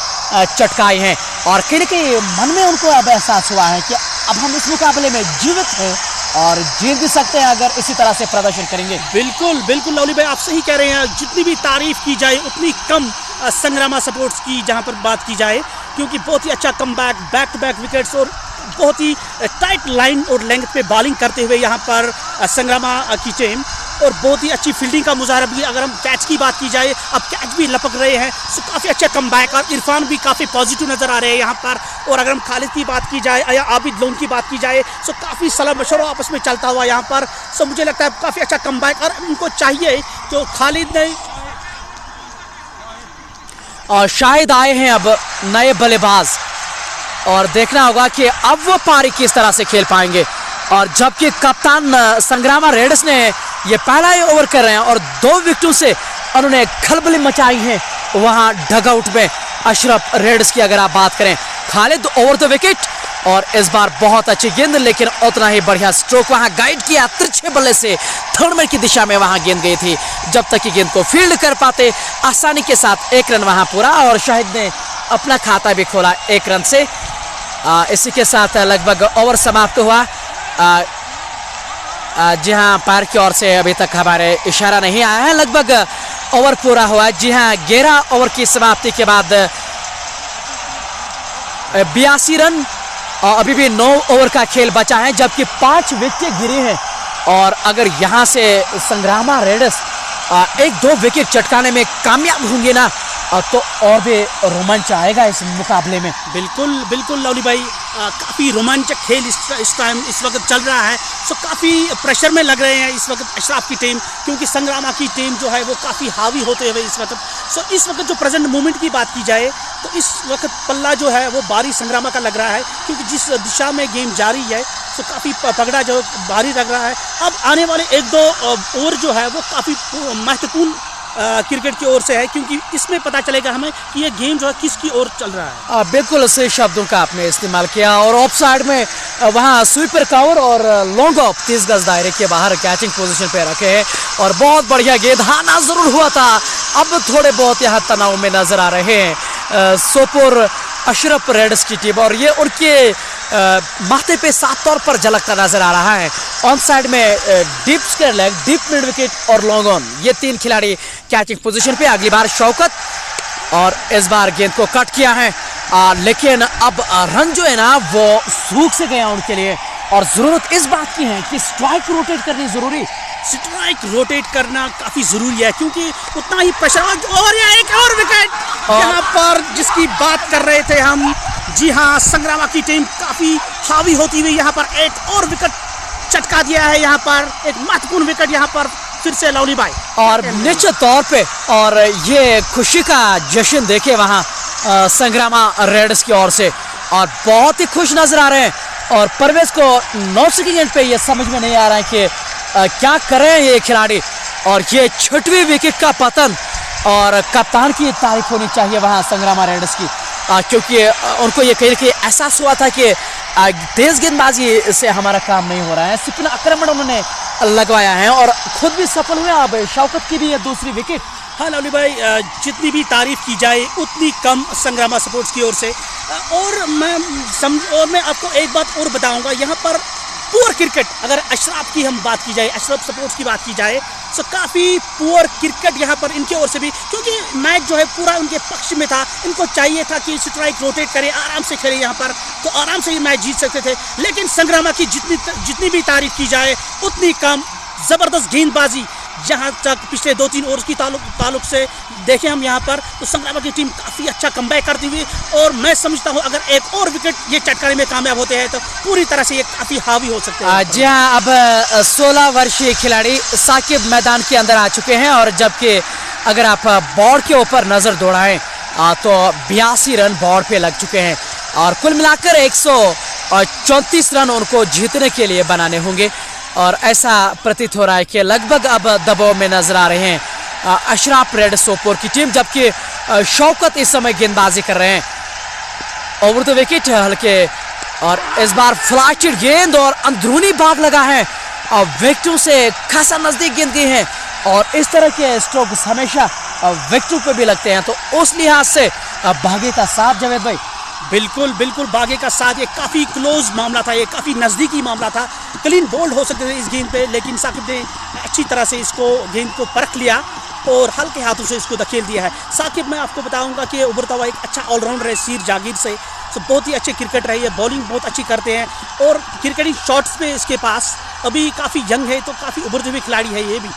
चटकाई हैं। और कहीं न कहीं मन में उनको अब एहसास हुआ है कि अब हम इस मुकाबले में जीवित हैं और जीत भी सकते हैं अगर इसी तरह से प्रदर्शन करेंगे। बिल्कुल लवली भाई आप सही कह रहे हैं, जितनी भी तारीफ की जाए उतनी कम संग्रामा सपोर्ट्स की जहां पर बात की जाए, क्योंकि बहुत ही अच्छा comeback, back to back wickets और बहुत ही टाइट लाइन और लेंथ पे बॉलिंग करते हुए यहाँ पर संग्रामा की टीम, और बहुत ही अच्छी फील्डिंग का मुजाहरा भी। अगर हम कैच की बात की जाए, अब कैच भी लपक रहे हैं, सो काफ़ी अच्छा कमबैक, और इरफान भी काफ़ी पॉजिटिव नज़र आ रहे हैं यहाँ पर। और अगर हम खालिद की बात की जाए या आबिद लोन की बात की जाए, सो काफ़ी सलाह मशवरा आपस में चलता हुआ यहाँ पर। सो मुझे लगता है काफ़ी अच्छा कमबैक, और उनको चाहिए जो खालिद ने और शायद आए हैं अब नए बल्लेबाज, और देखना होगा कि अब वो पारी किस तरह से खेल पाएंगे। और जबकि कप्तान संग्रामा रेड्स ने ये पहला ही ओवर कर रहे हैं और 2 विकेटों से उन्होंने खलबली मचाई है वहाँ डगआउट में अशरफ रेड्स की। अगर आप बात करें, खालिद ओवर द विकेट, और इस बार बहुत अच्छी गेंद, लेकिन उतना ही बढ़िया स्ट्रोक वहाँ गाइड किया तिरछे बल्ले से, थर्ड मैन की दिशा में वहाँ गेंद गई थी। जब तक कि गेंद को फील्ड कर पाते आसानी के साथ 1 रन वहाँ पूरा, और शाहिद ने अपना खाता भी खोला 1 रन से। इसी के साथ लगभग ओवर समाप्त हुआ। जी हाँ, पार की ओर से अभी तक हमारे इशारा नहीं आया है, लगभग ओवर पूरा हुआ। जी हाँ, 11 ओवर की समाप्ति के बाद 82 रन, और अभी भी 9 ओवर का खेल बचा है, जबकि 5 विकेट गिरे हैं। और अगर यहाँ से संग्रामा रेड्स 1-2 विकेट चटकाने में कामयाब होंगे ना, तो और भी रोमांच आएगा इस मुकाबले में। बिल्कुल बिल्कुल लवली भाई, काफ़ी रोमांचक खेल इस टाइम इस वक्त चल रहा है। सो काफ़ी प्रेशर में लग रहे हैं इस वक्त अशराफ की टीम, क्योंकि संग्रामा की टीम जो है वो काफ़ी हावी होते हुए इस वक्त। सो इस वक्त जो प्रेजेंट मोमेंट की बात की जाए तो इस वक्त पल्ला जो है वो भारी संग्रामा का लग रहा है, क्योंकि जिस दिशा में गेम जारी है सो काफ़ी पगड़ा जो भारी लग रहा है। अब आने वाले 1-2 ओवर जो है वो काफ़ी महत्वपूर्ण क्रिकेट की ओर से है, क्योंकि इसमें पता चलेगा हमें कि ये गेम जो है किसकी ओर चल रहा है। बिल्कुल सही शब्दों का आपने इस्तेमाल किया। और ऑफ साइड में वहाँ स्वीपर कवर और लॉन्ग ऑफ 30 गज दायरे के बाहर कैचिंग पोजीशन पे रखे हैं और बहुत बढ़िया गेंद हाना जरूर हुआ था। अब थोड़े बहुत यहाँ तनाव में नजर आ रहे हैं सोपोर अशरफ रेड्स की टीम, और ये उनके माथे पे साफ तौर पर झलकता नजर आ रहा है। ऑन साइड में deep square leg, deep mid wicket और लॉन्ग ऑन, ये 3 खिलाड़ी कैचिंग पोजीशन पे। अगली बार शौकत, और इस बार गेंद को कट किया है, लेकिन अब रन जो है ना वो सूख से गया उनके लिए, और जरूरत इस बात की है कि स्ट्राइक रोटेट करनी जरूरी। स्ट्राइक रोटेट करना काफ़ी ज़रूरी है, क्योंकि उतना ही प्रेशर। और यहाँ एक और विकेट यहाँ पर जिसकी बात कर रहे थे हम, जी हाँ, संग्रामा की टीम काफ़ी हावी होती हुई यहाँ पर एक और विकेट चटका दिया है। यहाँ पर एक महत्वपूर्ण विकेट यहाँ पर फिर से लवली भाई, और निश्चित तौर पे, और ये खुशी का जश्न देखे वहाँ संग्रामा रेड्स की ओर से, और बहुत ही खुश नजर आ रहे हैं। और परवेज को 9 सेकंड पे ये समझ में नहीं आ रहा है कि क्या करें ये खिलाड़ी, और ये 6वीं विकेट का पतन, और कप्तान की तारीफ होनी चाहिए वहाँ संग्रामा रेड्स की, क्योंकि उनको ये कहीं कि एहसास हुआ था कि तेज गेंदबाजी से हमारा काम नहीं हो रहा है। स्पिन आक्रमण उन्होंने लगवाया है और खुद भी सफल हुए। अब शौकत की भी है 2री विकेट। हाँ लवली भाई, जितनी भी तारीफ की जाए उतनी कम संग्रामा स्पोर्ट्स की ओर से। और मैं आपको एक बात और बताऊंगा, यहाँ पर पुअर क्रिकेट, अगर अशराफ की हम बात की जाए, अशराफ स्पोर्ट्स की बात की जाए, तो काफ़ी पुअर क्रिकेट यहाँ पर इनके ओर से भी, क्योंकि मैच जो है पूरा उनके पक्ष में था। इनको चाहिए था कि स्ट्राइक रोटेट करे, आराम से खेले यहाँ पर, तो आराम से ये मैच जीत सकते थे। लेकिन संग्रामा की जितनी भी तारीफ की जाए उतनी कम। ज़बरदस्त गेंदबाजी, जहाँ तक पिछले 2-3 ओवर की ताल्लुक से देखें हम यहाँ पर, तो संग्रामा की टीम काफ़ी अच्छा कमबैक करती हुई, और मैं समझता हूँ अगर एक और विकेट ये चटकाने में कामयाब होते हैं तो पूरी तरह से ये काफ़ी हावी हो सकते हैं। जी हाँ, अब 16 वर्षीय खिलाड़ी साकिब मैदान के अंदर आ चुके हैं, और जबकि अगर आप बोर्ड के ऊपर नज़र दौड़ाएं तो 82 रन बोर्ड पे लग चुके हैं, और कुल मिलाकर 134 रन उनको जीतने के लिए बनाने होंगे। और ऐसा प्रतीत हो रहा है कि लगभग अब दबाव में नजर आ रहे हैं अशराफ रेड सोपोर की टीम, जबकि शौकत इस समय गेंदबाजी कर रहे हैं ओवर द विकेट हल्के, और इस बार फ्लैटेड गेंद और अंदरूनी भाग लगा है, और विकेटों से खासा नजदीक गेंद गई है, और इस तरह के स्ट्रोक्स हमेशा विकेटों पे भी लगते हैं। तो उस लिहाज से भागे का साथ जावेद भाई, बिल्कुल बिल्कुल भागे का साथ, ये काफ़ी क्लोज मामला था, ये काफ़ी नज़दीकी मामला था। क्लीन बोल्ड हो सकते थे इस गेंद पे, लेकिन साकिब ने अच्छी तरह से इसको गेंद को परख लिया और हल्के हाथों से इसको धकेल दिया है। साकिब, मैं आपको बताऊंगा कि उभरता हुआ एक अच्छा ऑलराउंडर है सीर जागीर से, तो बहुत ही अच्छे क्रिकेट रही है, बॉलिंग बहुत अच्छी करते हैं, और क्रिकेटिंग शॉट्स पे इसके पास अभी काफ़ी यंग है, तो काफ़ी उभरते हुए खिलाड़ी है ये भी।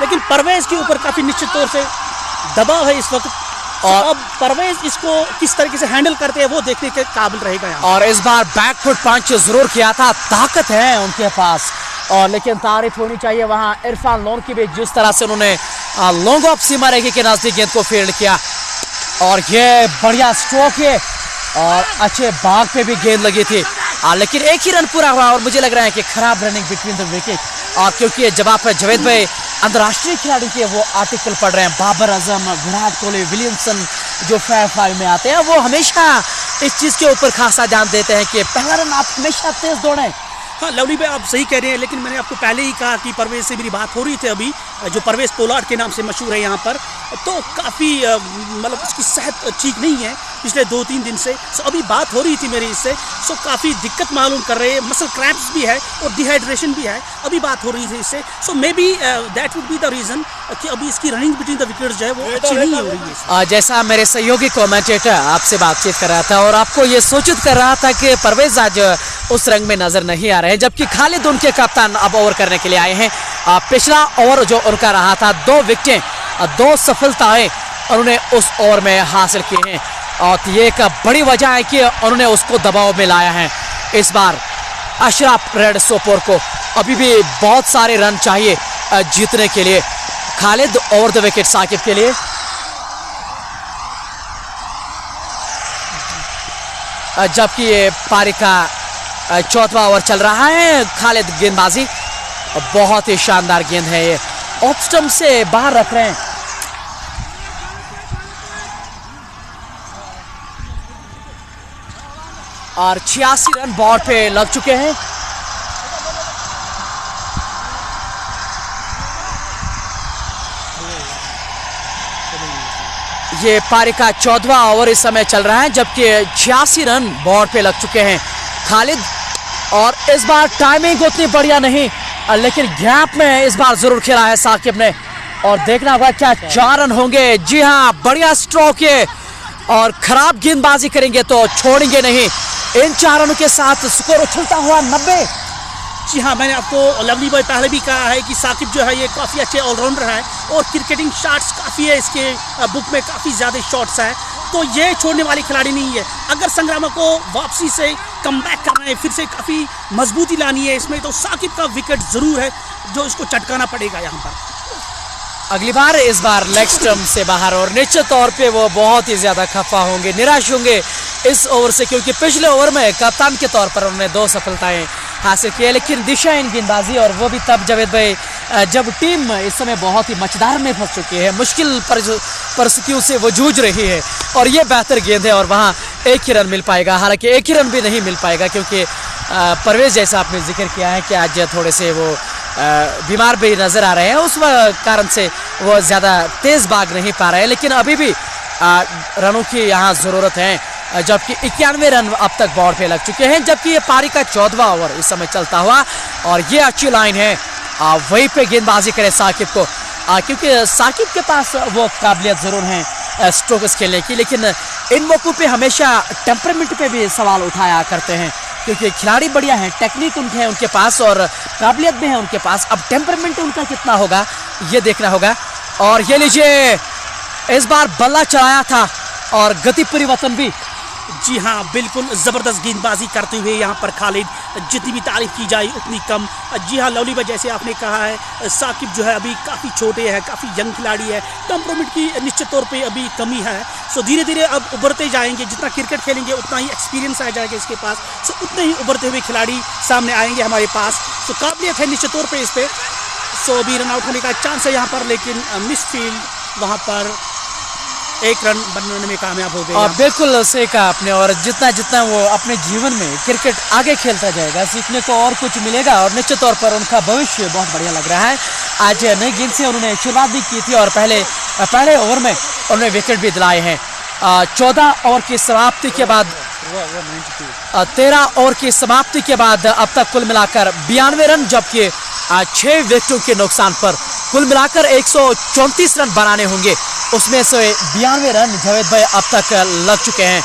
लेकिन परवेज़ के ऊपर काफ़ी निश्चित तौर से दबाव है इस वक्त, और अब परवेज इसको किस तरीके से हैंडल करते हैं वो देखने के काबिल रहेगा यहाँ। और इस बार बैकफुट पंच जरूर किया था, ताकत है उनके पास, और लेकिन तारीफ होनी चाहिए वहाँ इरफान लोन की भी, जिस तरह से उन्होंने लॉन्ग ऑफ सीमा रेखा के नजदीक गेंद को फील्ड किया, और ये बढ़िया स्ट्रोक है, और अच्छे भाग पे भी गेंद लगी थी, लेकिन एक ही रन पूरा हुआ, और मुझे लग रहा है कि खराब रनिंग बिटवीन द विकेट। और क्योंकि जब आप जावेद भाई अंतर्राष्ट्रीय खिलाड़ी के वो आर्टिकल पढ़ रहे हैं, बाबर आजम, विराट कोहली, विलियमसन जो फेयर फाइव में आते हैं, वो हमेशा इस चीज़ के ऊपर खासा ध्यान देते हैं कि पहला रन आप हमेशा तेज दौड़ें। हाँ लवली भाई, आप सही कह रहे हैं, लेकिन मैंने आपको पहले ही कहा कि परवेज से मेरी बात हो रही थी अभी, जो परवेज पोलार्ड के नाम से मशहूर है यहाँ पर, तो काफ़ी मतलब उसकी सेहत ठीक नहीं है पिछले 2-3 दिन से। सो अभी बात हो रही थी मेरी इससे, सो काफ़ी दिक्कत मालूम कर रहे हैं, मसल क्रैम्प्स भी है और डिहाइड्रेशन भी है, अभी बात हो रही थी इससे। So maybe that would be the reason कि अभी इसकी रनिंग बिटवीन द विकेट्स जो है वो अच्छी नहीं हो रही है। जैसा मेरे सहयोगी कमेंटेटर आपसे बातचीत कर रहा था और आपको ये सूचित कर रहा था कि परवेज आज उस रंग में नजर नहीं आ रहे हैं, जबकि खालिद उनके कप्तान अब ओवर करने के लिए आए हैं। पिछला ओवर जो उनका रहा था 2 विकेटें, 2 सफलताएं, उन्होंने उस ओवर में हासिल किए हैं और ये एक बड़ी वजह है कि उन्होंने उसको दबाव में लाया है। इस बार अशरफ रेड सोपोर को अभी भी बहुत सारे रन चाहिए जीतने के लिए। Khalid over the wicket Saqib के लिए। जबकि ये पारी का चौथा ओवर चल रहा है। खालिद गेंदबाजी बहुत ही शानदार गेंद है, ये ऑफ स्टंप से बाहर रख रहे हैं। और 86 रन बोर्ड पे लग चुके हैं। ये पारी का 14वां ओवर इस समय चल रहा है, जबकि 86 रन बोर्ड पे लग चुके हैं खालिद। और इस बार टाइमिंग उतनी बढ़िया नहीं, लेकिन गैप में इस बार जरूर खेला है साकिब ने। और देखना होगा क्या 4 रन होंगे। जी हाँ, बढ़िया स्ट्रोक है और खराब गेंदबाजी करेंगे तो छोड़ेंगे नहीं। इन 4 रनों के साथ स्कोर उछलता हुआ 90। जी हाँ, मैंने आपको लवली भाई पहले भी कहा है कि साकिब जो है ये काफ़ी अच्छे ऑलराउंडर है और क्रिकेटिंग शॉट्स काफ़ी है, इसके बुक में काफ़ी ज़्यादा शॉट्स है, तो ये छोड़ने वाली खिलाड़ी नहीं है। अगर संग्रामा को वापसी से कमबैक करना है, फिर से काफ़ी मजबूती लानी है इसमें, तो साकिब का विकेट ज़रूर है जो इसको चटकाना पड़ेगा यहाँ पर। अगली बार इस बार लेग स्टंप से बाहर और निश्चित तौर पे वो बहुत ही ज़्यादा खफा होंगे, निराश होंगे इस ओवर से, क्योंकि पिछले ओवर में कप्तान के तौर पर उन्होंने 2 सफलताएं हासिल की है। लेकिन दिशाहीन गेंदबाजी, और वो भी तब जावेद भाई जब टीम इस समय बहुत ही मचदार में फंस चुकी है, मुश्किल परिस्थितियों से वो जूझ रही है और ये बेहतर गेंद है और वहाँ 1 ही रन मिल पाएगा। हालांकि 1 ही रन भी नहीं मिल पाएगा क्योंकि परवेज जैसा आपने जिक्र किया है कि आज थोड़े से वो बीमार भी नज़र आ रहे हैं, उस कारण से वो ज़्यादा तेज़ भाग नहीं पा रहे हैं। लेकिन अभी भी रनों की यहाँ ज़रूरत है, जबकि 91 रन अब तक बोर्ड पे लग चुके हैं। जबकि ये पारी का 14वां ओवर इस समय चलता हुआ और ये अच्छी लाइन है, वहीं पे गेंदबाजी करे साकिब को, क्योंकि साकिब के पास वो काबिलियत ज़रूर है स्ट्रोक्स खेलने की, लेकिन इन मौक़ों पे हमेशा टेम्परामेंट पे भी सवाल उठाया करते हैं, क्योंकि खिलाड़ी बढ़िया हैं, टेक्निक उनके है उनके पास और काबिलियत भी है उनके पास। अब टेम्परामेंट उनका कितना होगा ये देखना होगा। और ये लीजिए, इस बार बल्ला चढ़ाया था और गति परिवर्तन भी। जी हाँ, बिल्कुल ज़बरदस्त गेंदबाजी करते हुए यहाँ पर खालिद, जितनी भी तारीफ की जाए उतनी कम। जी हाँ लवली भाई, जैसे आपने कहा है साकिब जो है अभी काफ़ी छोटे हैं, काफ़ी यंग खिलाड़ी है, टेम्परामेंट की निश्चित तौर पे अभी कमी है। सो धीरे धीरे अब उभरते जाएंगे, जितना क्रिकेट खेलेंगे उतना ही एक्सपीरियंस आ जाएगा इसके पास, सो उतने ही उभरते हुए खिलाड़ी सामने आएंगे हमारे पास। सो काबिलियत है निश्चित तौर पर इस पर। सो अभी रन आउट होने का चांस है यहाँ पर, लेकिन मिस फील्ड, वहाँ पर 1 रन बनने में कामयाब हो गए। और बिल्कुल सही कहा आपने। और जितना जितना वो अपने जीवन में क्रिकेट आगे खेलता जाएगा, सीखने को और कुछ मिलेगा और निश्चित तौर पर उनका भविष्य बहुत बढ़िया लग रहा है। आज नई गेंद से उन्होंने शुरुआत भी की थी और पहले ओवर में उन्होंने विकेट भी दिलाए हैं। 14 ओवर की समाप्ति के बाद 13 ओवर की समाप्ति के बाद अब तक कुल मिलाकर 92 रन, जबकि 6 विकेटों के नुकसान पर कुल मिलाकर 134 रन बनाने होंगे। उसमें से 92 रन जावेद भाई अब तक लग चुके हैं।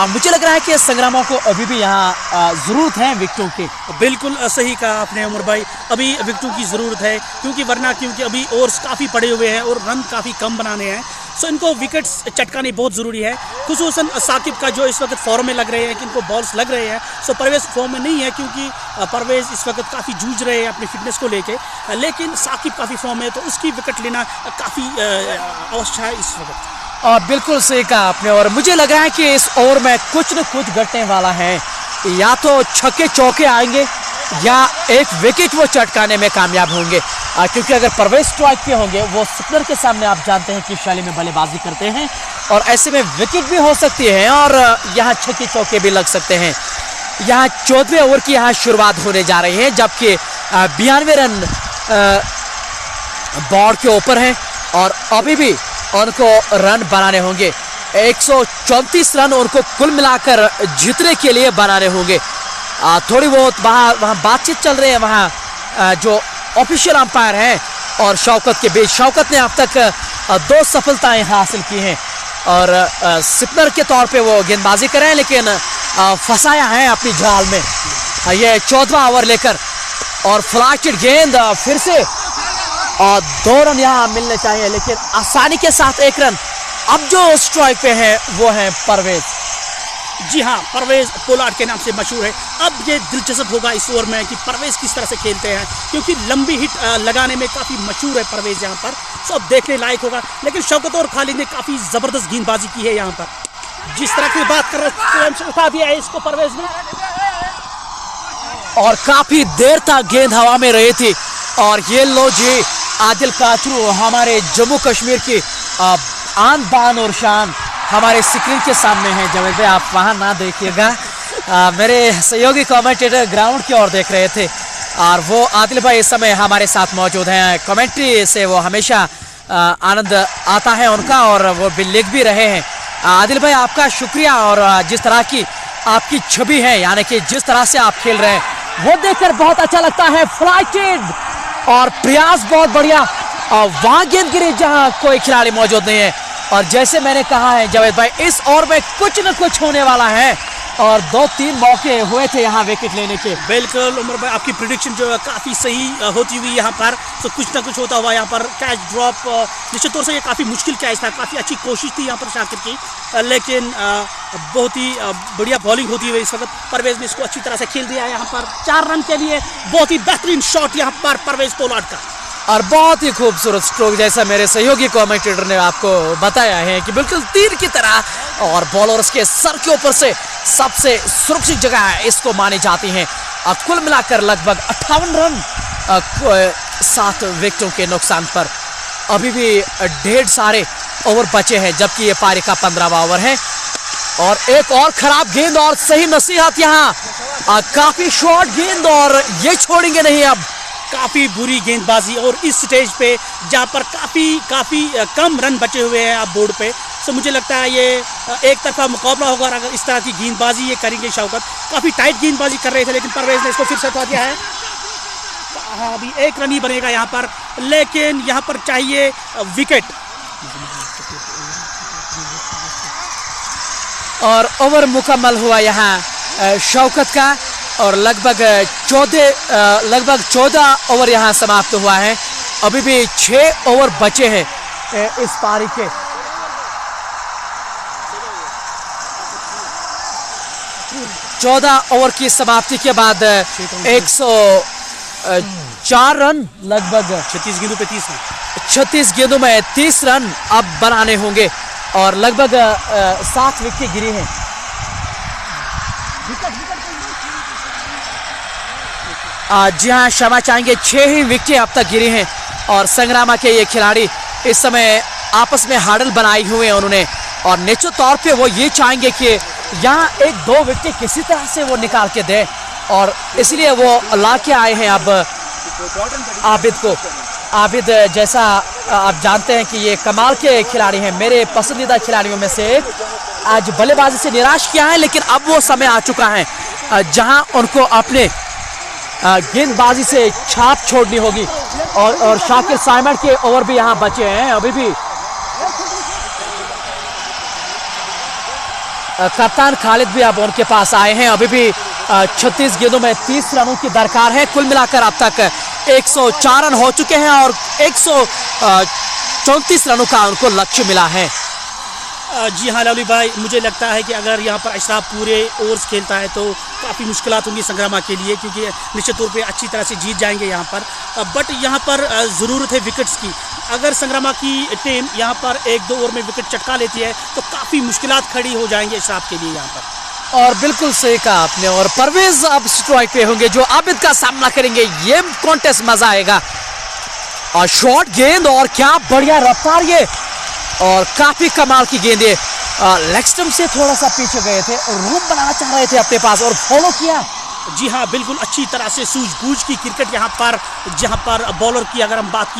मुझे लग रहा है कि संग्रामों को अभी भी यहाँ ज़रूरत है विकेटों की। बिल्कुल सही कहा आपने उमर भाई, अभी विकेटों की ज़रूरत है, क्योंकि अभी ओवर्स काफ़ी पड़े हुए हैं और रन काफ़ी कम बनाने हैं। सो इनको विकेट्स चटकाने बहुत ज़रूरी है, खुसूसन साकिब का जो इस वक्त फॉर्म में लग रहे हैं कि इनको बॉल्स लग रहे हैं। सो परवेज़ फॉर्म में नहीं है, क्योंकि परवेज़ इस वक्त काफ़ी जूझ रहे हैं अपनी फिटनेस को लेके, लेकिन साकिब काफ़ी फॉर्म में है, तो उसकी विकेट लेना काफ़ी आवश्यक है इस वक्त। और बिल्कुल सही कहा आपने। और मुझे लग रहा है कि इस ओवर में कुछ न कुछ घटने वाला है, या तो छक्के चौके आएंगे या एक विकेट वो चटकाने में कामयाब होंगे, क्योंकि अगर परवेज स्ट्राइक पे होंगे, वो स्पिनर के सामने आप जानते हैं कि शैली में बल्लेबाजी करते हैं और ऐसे में विकेट भी हो सकती है और यहाँ छक्के चौके भी लग सकते हैं। यहाँ 14वें ओवर की यहाँ शुरुआत होने जा रही है, जबकि 92 रन बोर्ड के ऊपर हैं और अभी भी उनको रन बनाने होंगे। 134 रन उनको कुल मिलाकर जीतने के लिए बनाने होंगे। थोड़ी बहुत वहाँ बातचीत चल रही है, वहाँ जो ऑफिशियल अंपायर हैं और शौकत के बीच। शौकत ने अब तक 2 सफलताएं हासिल की हैं और स्पिनर के तौर पे वो गेंदबाजी कर रहे हैं, लेकिन फंसाया है अपनी जाल में। ये 14वां ओवर लेकर और फ्लैटेड गेंद फिर से और 2 रन यहाँ मिलने चाहिए, लेकिन आसानी के साथ 1 रन अब जो स्ट्राइक पे है वो है परवेज। जी हाँ, परवेज पोलार्ड के नाम से मशहूर है। अब ये दिलचस्प होगा इस ओवर में कि परवेज किस तरह से खेलते हैं, क्योंकि लंबी हिट लगाने में काफ़ी मशहूर है परवेज यहाँ पर। सो अब देखने लायक होगा। लेकिन शौकत और खालिद ने काफ़ी ज़बरदस्त गेंदबाजी की है यहाँ पर। जिस तरह की बात कर रहे हैं, उठा दिया है इसको परवेज ने, और काफी देर तक गेंद हवा में रही थी। और ये लो जी, आदिल काचरू हमारे जम्मू कश्मीर की आन बान और शान हमारे स्क्रीन के सामने है। जावेद भाई आप वहां ना देखिएगा, मेरे सहयोगी कमेंटेटर ग्राउंड की ओर देख रहे थे और वो आदिल भाई इस समय हमारे साथ मौजूद हैं। कमेंट्री से वो हमेशा आनंद आता है उनका और वो भी लिख भी रहे हैं। आदिल भाई आपका शुक्रिया, और जिस तरह की आपकी छवि है, यानी कि जिस तरह से आप खेल रहे हैं वो देखकर बहुत अच्छा लगता है। फ्लाइटेड और प्रयास बहुत बढ़िया, वहां गेंद गिरी जहां कोई खिलाड़ी मौजूद नहीं है। और जैसे मैंने कहा है जावेद भाई, इस ओवर में कुछ न कुछ होने वाला है और 2-3 मौके हुए थे यहाँ विकेट लेने के। बिल्कुल उमर भाई, आपकी प्रिडिक्शन जो है काफ़ी सही होती हुई यहाँ पर। तो कुछ ना कुछ होता हुआ यहाँ पर कैच ड्रॉप, निश्चित तौर से ये काफ़ी मुश्किल कैच था, काफ़ी अच्छी कोशिश थी यहाँ पर शाकिर की, लेकिन बहुत ही बढ़िया बॉलिंग होती हुई इस वक्त परवेज ने इसको अच्छी तरह से खेल दिया यहाँ पर 4 रन के लिए। बहुत ही बेहतरीन शॉट यहाँ पर परवेज पोलार्ड का, और बहुत ही खूबसूरत स्ट्रोक, जैसा मेरे सहयोगी कमेंटेटर ने आपको बताया है कि बिल्कुल तीर की तरह, और बॉलर्स के सर के ऊपर से सबसे सुरक्षित जगह है इसको मानी जाती है। कुल मिलाकर लगभग 58 रन 7 विकेटों के नुकसान पर। अभी भी ढेर सारे ओवर बचे हैं, जबकि ये पारी का 15वां ओवर है। और एक और खराब गेंद और सही नसीहत यहाँ, काफी शॉर्ट गेंद और ये छोड़ेंगे नहीं अब। काफ़ी बुरी गेंदबाजी, और इस स्टेज पे जहाँ पर काफ़ी कम रन बचे हुए हैं अब बोर्ड पे। सो मुझे लगता है ये एक तरफा मुकाबला होगा। अगर इस तरह की गेंदबाजी ये करेंगे शौकत, काफ़ी टाइट गेंदबाजी कर रहे थे, लेकिन परवेज ने इसको फिर से हटा दिया है। हाँ, अभी 1 रन ही बनेगा यहाँ पर, लेकिन यहाँ पर चाहिए विकेट। और ओवर मुकम्मल हुआ यहाँ शौकत का, और लगभग 14 ओवर यहाँ समाप्त हुआ है। अभी भी 6 ओवर बचे हैं इस पारी के। चौदह ओवर की समाप्ति के बाद 104 रन, लगभग 36 गेंदों पे 30 रन, 36 गेंदों में 30 रन अब बनाने होंगे, और लगभग 7 विकेट गिरी हैं। जी हाँ, क्षमा चाहेंगे, 6 ही विकेटें अब तक गिरी हैं, और संग्रामा के ये खिलाड़ी इस समय आपस में हार्डल बनाई हुए हैं उन्होंने, और निश्चित तौर पे वो ये चाहेंगे कि यहाँ 1-2 विकेट किसी तरह से वो निकाल के दे, और इसलिए वो ला के आए हैं अब आबिद को। आबिद, जैसा आप जानते हैं कि ये कमाल के खिलाड़ी हैं, मेरे पसंदीदा खिलाड़ियों में से एक। आज बल्लेबाजी से निराश किया है, लेकिन अब वो समय आ चुका है जहां उनको अपने गेंदबाजी से छाप छोड़नी होगी। और शाकिर साइमन के ओवर भी यहाँ बचे हैं अभी भी। कप्तान खालिद भी अब उनके पास आए हैं। अभी भी 36 गेंदों में 30 रनों की दरकार है। कुल मिलाकर अब तक 104 रन हो चुके हैं और 134 रनों का उनको लक्ष्य मिला है। जी हाँ लवली भाई, मुझे लगता है कि अगर यहाँ पर अशराफ पूरे ओवर्स खेलता है तो काफ़ी मुश्किलात होंगी संग्रामा के लिए, क्योंकि निश्चित तौर पे अच्छी तरह से जीत जाएंगे यहाँ पर। बट यहाँ पर ज़रूरत है विकेट्स की। अगर संग्रामा की टीम यहाँ पर 1-2 ओवर में विकेट चटका लेती है तो काफ़ी मुश्किलात खड़ी हो जाएंगी अशराफ के लिए यहाँ पर। और बिल्कुल सही कहा आपने। और परवेज अब स्ट्राइक पे होंगे जो आबिद का सामना करेंगे। ये कॉन्टेस्ट मजा आएगा। और शॉर्ट गेंद और क्या बढ़िया रफ्तार ये, और काफी कमाल की गेंद है। लेग स्टंप से थोड़ा सा पीछे गए थे और रूम बनाना चाह रहे थे अपने पास और फॉलो किया। जी हाँ, बिल्कुल अच्छी तरह से सूझबूझ की क्रिकेट यहाँ पर, जहाँ पर बॉलर की अगर हम बात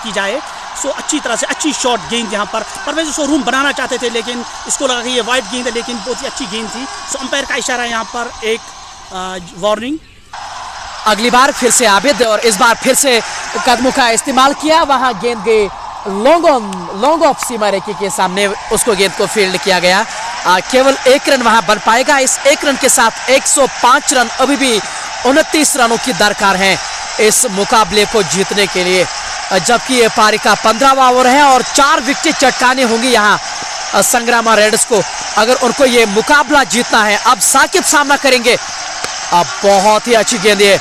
की जाए सो अच्छी तरह से अच्छी शॉट गेंद यहाँ पर परवेज उसको रूम बनाना चाहते थे, लेकिन इसको लगा कि ये वाइड गेंद है, लेकिन बहुत ही अच्छी गेंद थी। सो अंपायर का इशारा यहाँ पर एक वार्निंग। अगली बार फिर से आबिद, और इस बार फिर से कदमों का इस्तेमाल किया। वहां गेंद गई लॉन्ग ऑफ सीमा रेखा के सामने, उसको गेंद को फील्ड किया गया। केवल 1 रन वहां बन पाएगा। इस 1 रन के साथ 105 रन, अभी भी 29 रनों की दरकार है इस मुकाबले को जीतने के लिए। जबकि ये पारी का 15वां ओवर है और 4 विकेट चटकाने होंगी यहाँ संग्रामा रेडर्स को, अगर उनको ये मुकाबला जीतना है। अब साकिब सामना करेंगे। अब बहुत ही अच्छी गेंद, ये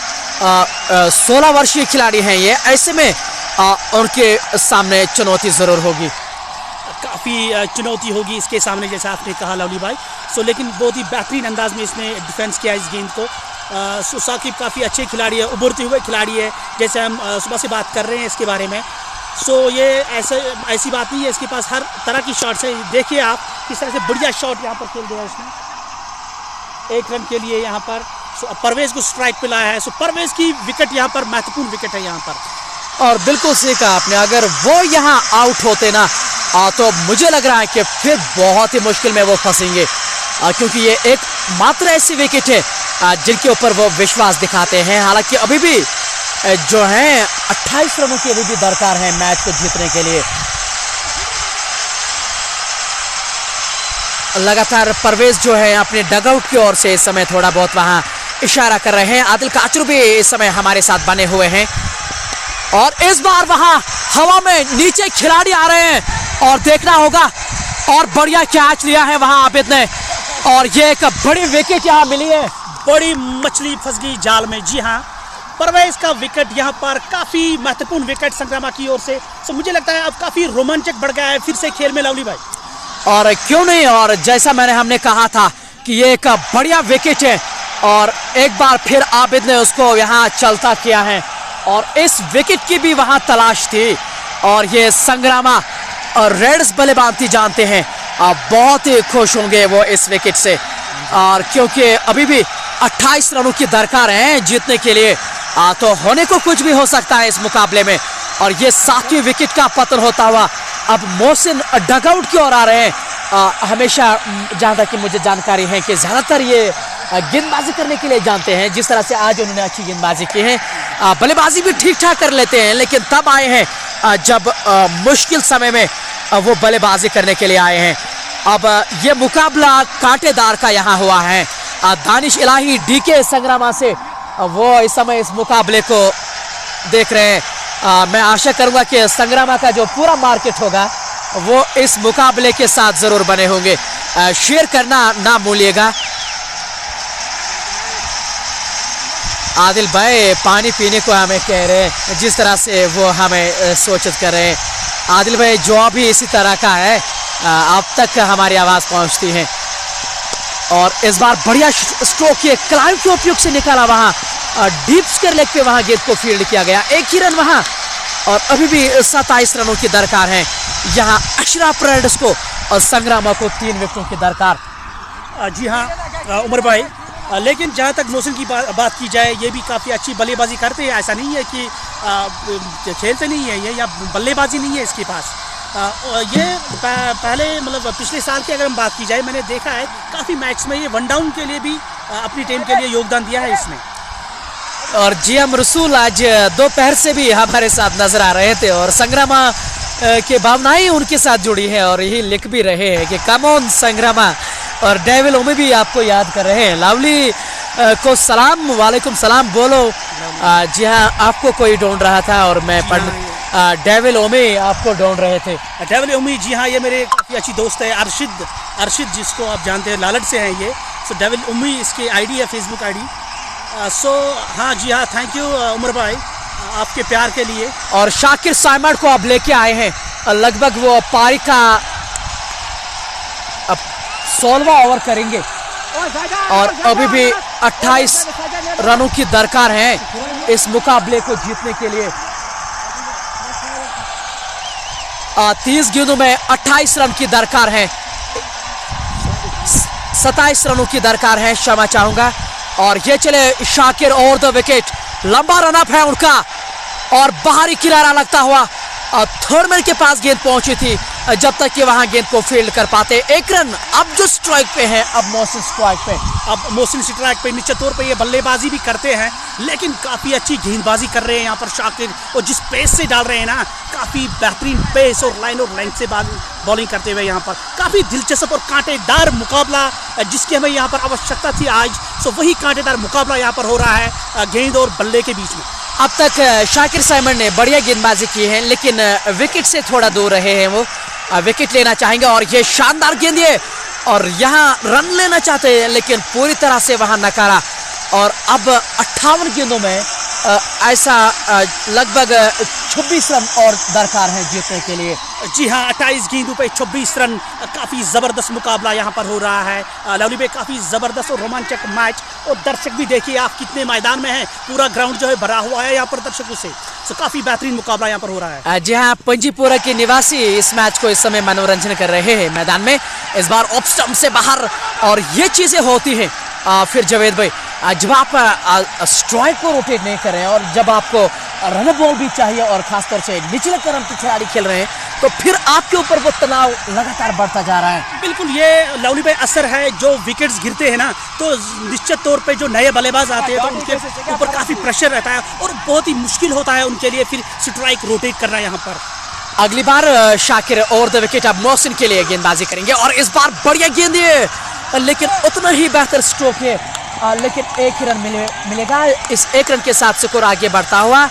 16 वर्षीय खिलाड़ी हैं ये, ऐसे में उनके सामने चुनौती जरूर होगी, काफ़ी चुनौती होगी इसके सामने, जैसा आपने कहा लवली भाई। लेकिन बहुत ही बेहतरीन अंदाज में इसने डिफेंस किया इस गेंद को। साकिब काफ़ी अच्छे खिलाड़ी है, उभरते हुए खिलाड़ी है, जैसे हम सुबह से बात कर रहे हैं इसके बारे में। ये ऐसी बात नहीं है, इसके पास हर तरह की शॉट्स है। देखिए आप किस तरह से बढ़िया शॉट यहाँ पर खेल दिया है इसने 1 रन के लिए यहाँ पर। परवेज को स्ट्राइक पे लाया है। परवेज की विकेट यहाँ पर महत्वपूर्ण विकेट है यहाँ पर। और बिल्कुल सही कहा आपने, अगर वो यहाँ आउट होते ना तो मुझे लग रहा है कि फिर बहुत ही मुश्किल में वो फंसेंगे, क्योंकि ये एक मात्र ऐसी विकेट है जिनके ऊपर वो विश्वास दिखाते हैं। हालांकि अभी भी जो हैं 28 रनों की अभी भी दरकार है मैच को जीतने के लिए। लगातार परवेज जो है अपने डगआउट की ओर से इस समय थोड़ा बहुत वहां इशारा कर रहे हैं। आदिल काचरू भी इस समय हमारे साथ बने हुए हैं, और इस बार वहां हवा में नीचे खिलाड़ी आ रहे हैं और देखना होगा। और बढ़िया कैच लिया है वहां आबिद ने, और ये एक बड़ी विकेट यहाँ मिली है। बड़ी मछली फंस गई जाल में। जी हाँ, परवेज का विकेट यहाँ पर काफ़ी महत्वपूर्ण विकेट संग्रामा की ओर से। मुझे लगता है अब काफ़ी रोमांचक बढ़ गया है फिर से खेल में लवली भाई। और क्यों नहीं, और जैसा हमने कहा था कि ये एक बढ़िया विकेट है, और एक बार फिर आबिद ने उसको यहाँ चलता किया है, और इस विकेट की भी वहां तलाश थी। और ये संग्रामा और रेड्स बल्लेबाजी जानते हैं, बहुत ही खुश होंगे वो इस विकेट से, और क्योंकि अभी भी 28 रनों की दरकार है जीतने के लिए, तो होने को कुछ भी हो सकता है इस मुकाबले में। और ये 7वीं विकेट का पतन होता हुआ अब मोहसिन डगआउट की ओर आ रहे हैं। हमेशा जहां तक कि मुझे जानकारी है कि ज्यादातर ये गेंदबाजी करने के लिए जानते हैं, जिस तरह से आज उन्होंने अच्छी गेंदबाजी की है। बल्लेबाजी भी ठीक ठाक कर लेते हैं, लेकिन तब आए हैं जब मुश्किल समय में वो बल्लेबाजी करने के लिए आए हैं। अब ये मुकाबला कांटेदार का यहाँ हुआ है। दानिश इलाही डीके संग्रामा से वो इस समय इस मुकाबले को देख रहे हैं। मैं आशा करूंगा कि संग्रामा का जो पूरा मार्केट होगा वो इस मुकाबले के साथ जरूर बने होंगे। शेयर करना ना भूलिएगा। आदिल भाई पानी पीने को हमें कह रहे हैं, जिस तरह से वो हमें सूचित कर रहे हैं। आदिल भाई जो भी इसी तरह का है, अब तक हमारी आवाज़ पहुंचती है। और इस बार बढ़िया स्ट्रोक किए, क्लाइव के उपयोग से निकाला वहां, डीप स्क्वायर लेग पे वहां गेंद को फील्ड किया गया। 1 ही रन वहां, और अभी भी 27 रनों की दरकार है यहाँ अशराफ रेडर्स को, और संग्रामा को 3 विकेटों की दरकार। जी हाँ उमर भाई, लेकिन जहाँ तक मोहसिन की बात की जाए, ये भी काफ़ी अच्छी बल्लेबाजी करते हैं। ऐसा नहीं है कि खेलते नहीं है ये, या बल्लेबाजी नहीं है इसके पास। ये पहले मतलब पिछले साल की अगर हम बात की जाए, मैंने देखा है काफ़ी मैच में ये 1 डाउन के लिए भी अपनी टीम के लिए योगदान दिया है इसने। और जीएम रसूल आज दोपहर से भी हमारे साथ नजर आ रहे थे, और संग्रामा के भावनाएं उनके साथ जुड़ी है, और यही लिख भी रहे हैं कि कम ऑन संग्रामा। और डेविल ओमी भी आपको याद कर रहे हैं। लवली को सलाम, वालेकुम सलाम बोलो। जी हाँ, आपको कोई ढूंढ रहा था, और मैं डेविल ओमी आपको ढूंढ रहे थे। डेविल ओमी, जी हाँ, ये मेरे काफ़ी अच्छी दोस्त है। अरशिद जिसको आप जानते हैं, लालट से हैं ये। डेविल ओमी इसकी आईडी है, फेसबुक आईडी। हाँ जी हाँ, थैंक यू उमर भाई आपके प्यार के लिए। और शाकिर साइमन को अब लेके आए हैं, लगभग वो पारी का 16वां ओवर करेंगे, और अभी भी 28 रनों की दरकार है इस मुकाबले को जीतने के लिए। 30 गेंदों में 28 रन की दरकार है, 27 रनों की दरकार है, क्षमा चाहूंगा। और ये चले शाकिर ओवर द विकेट, लंबा रन अप है उनका, और बाहरी किनारा लगता हुआ थर्डमैन के पास गेंद पहुंची थी, जब तक कि वहां गेंद को फील्ड कर पाते। 1 रन अब जो स्ट्राइक पे है, अब मोहसिन स्ट्राइक पे, अब मोहसिन स्ट्राइक पे। निश्चित तौर पे ये बल्लेबाजी भी करते हैं, लेकिन काफ़ी अच्छी गेंदबाजी कर रहे हैं यहाँ पर शाकिर, और जिस पेस से डाल रहे हैं ना, काफ़ी बेहतरीन पेस और लाइन और लेंथ से बॉलिंग करते हुए यहाँ पर काफ़ी दिलचस्प और कांटेदार मुकाबला जिसकी हमें यहाँ पर आवश्यकता थी आज। वही कांटेदार मुकाबला यहाँ पर हो रहा है गेंद और बल्ले के बीच में। अब तक शाकिर साइमन ने बढ़िया गेंदबाजी की है, लेकिन विकेट से थोड़ा दूर रहे हैं वो। विकेट लेना चाहेंगे और ये शानदार गेंद है और यहाँ रन लेना चाहते हैं लेकिन पूरी तरह से वहां नकारा। और अब 58 गेंदों में ऐसा लगभग 26 रन और दरकार है जीतने के लिए। जी हाँ, 28 गेंदों पे 26 रन। काफ़ी ज़बरदस्त मुकाबला यहाँ पर हो रहा है लवली भाई, काफ़ी ज़बरदस्त और रोमांचक मैच। और दर्शक भी देखिए आप कितने मैदान में हैं, पूरा ग्राउंड जो है भरा हुआ है यहाँ पर दर्शकों से। तो काफ़ी बेहतरीन मुकाबला यहाँ पर हो रहा है। जी हाँ, पंजीपुरा के निवासी इस मैच को इस समय मनोरंजन कर रहे हैं मैदान में। इस बार ऑफ स्टंप से बाहर और ये चीज़ें होती हैं। फिर जावेद भाई, जब आप स्ट्राइक को रोटेट नहीं कर रहे हैं और जब आपको रन बॉल भी चाहिए और खासतौर से निचले क्रम के खिलाड़ी खेल रहे हैं तो फिर आपके ऊपर वो तनाव लगातार बढ़ता जा रहा है। बिल्कुल, ये लवली भाई असर है। जो विकेट्स गिरते हैं ना तो निश्चित तौर पे जो नए बल्लेबाज आते हैं तो उनके ऊपर काफ़ी प्रेशर रहता है और बहुत ही मुश्किल होता है उनके लिए फिर स्ट्राइक रोटेट करना यहाँ पर। अगली बार शाकिर ओवर द विकेट अब मोहसिन के लिए गेंदबाजी करेंगे और इस बार बढ़िया गेंद है लेकिन उतना ही बेहतर स्ट्रोक है। लेकिन एक ही रन मिलेगा। इस एक रन के साथ स्कोर आगे बढ़ता हुआ,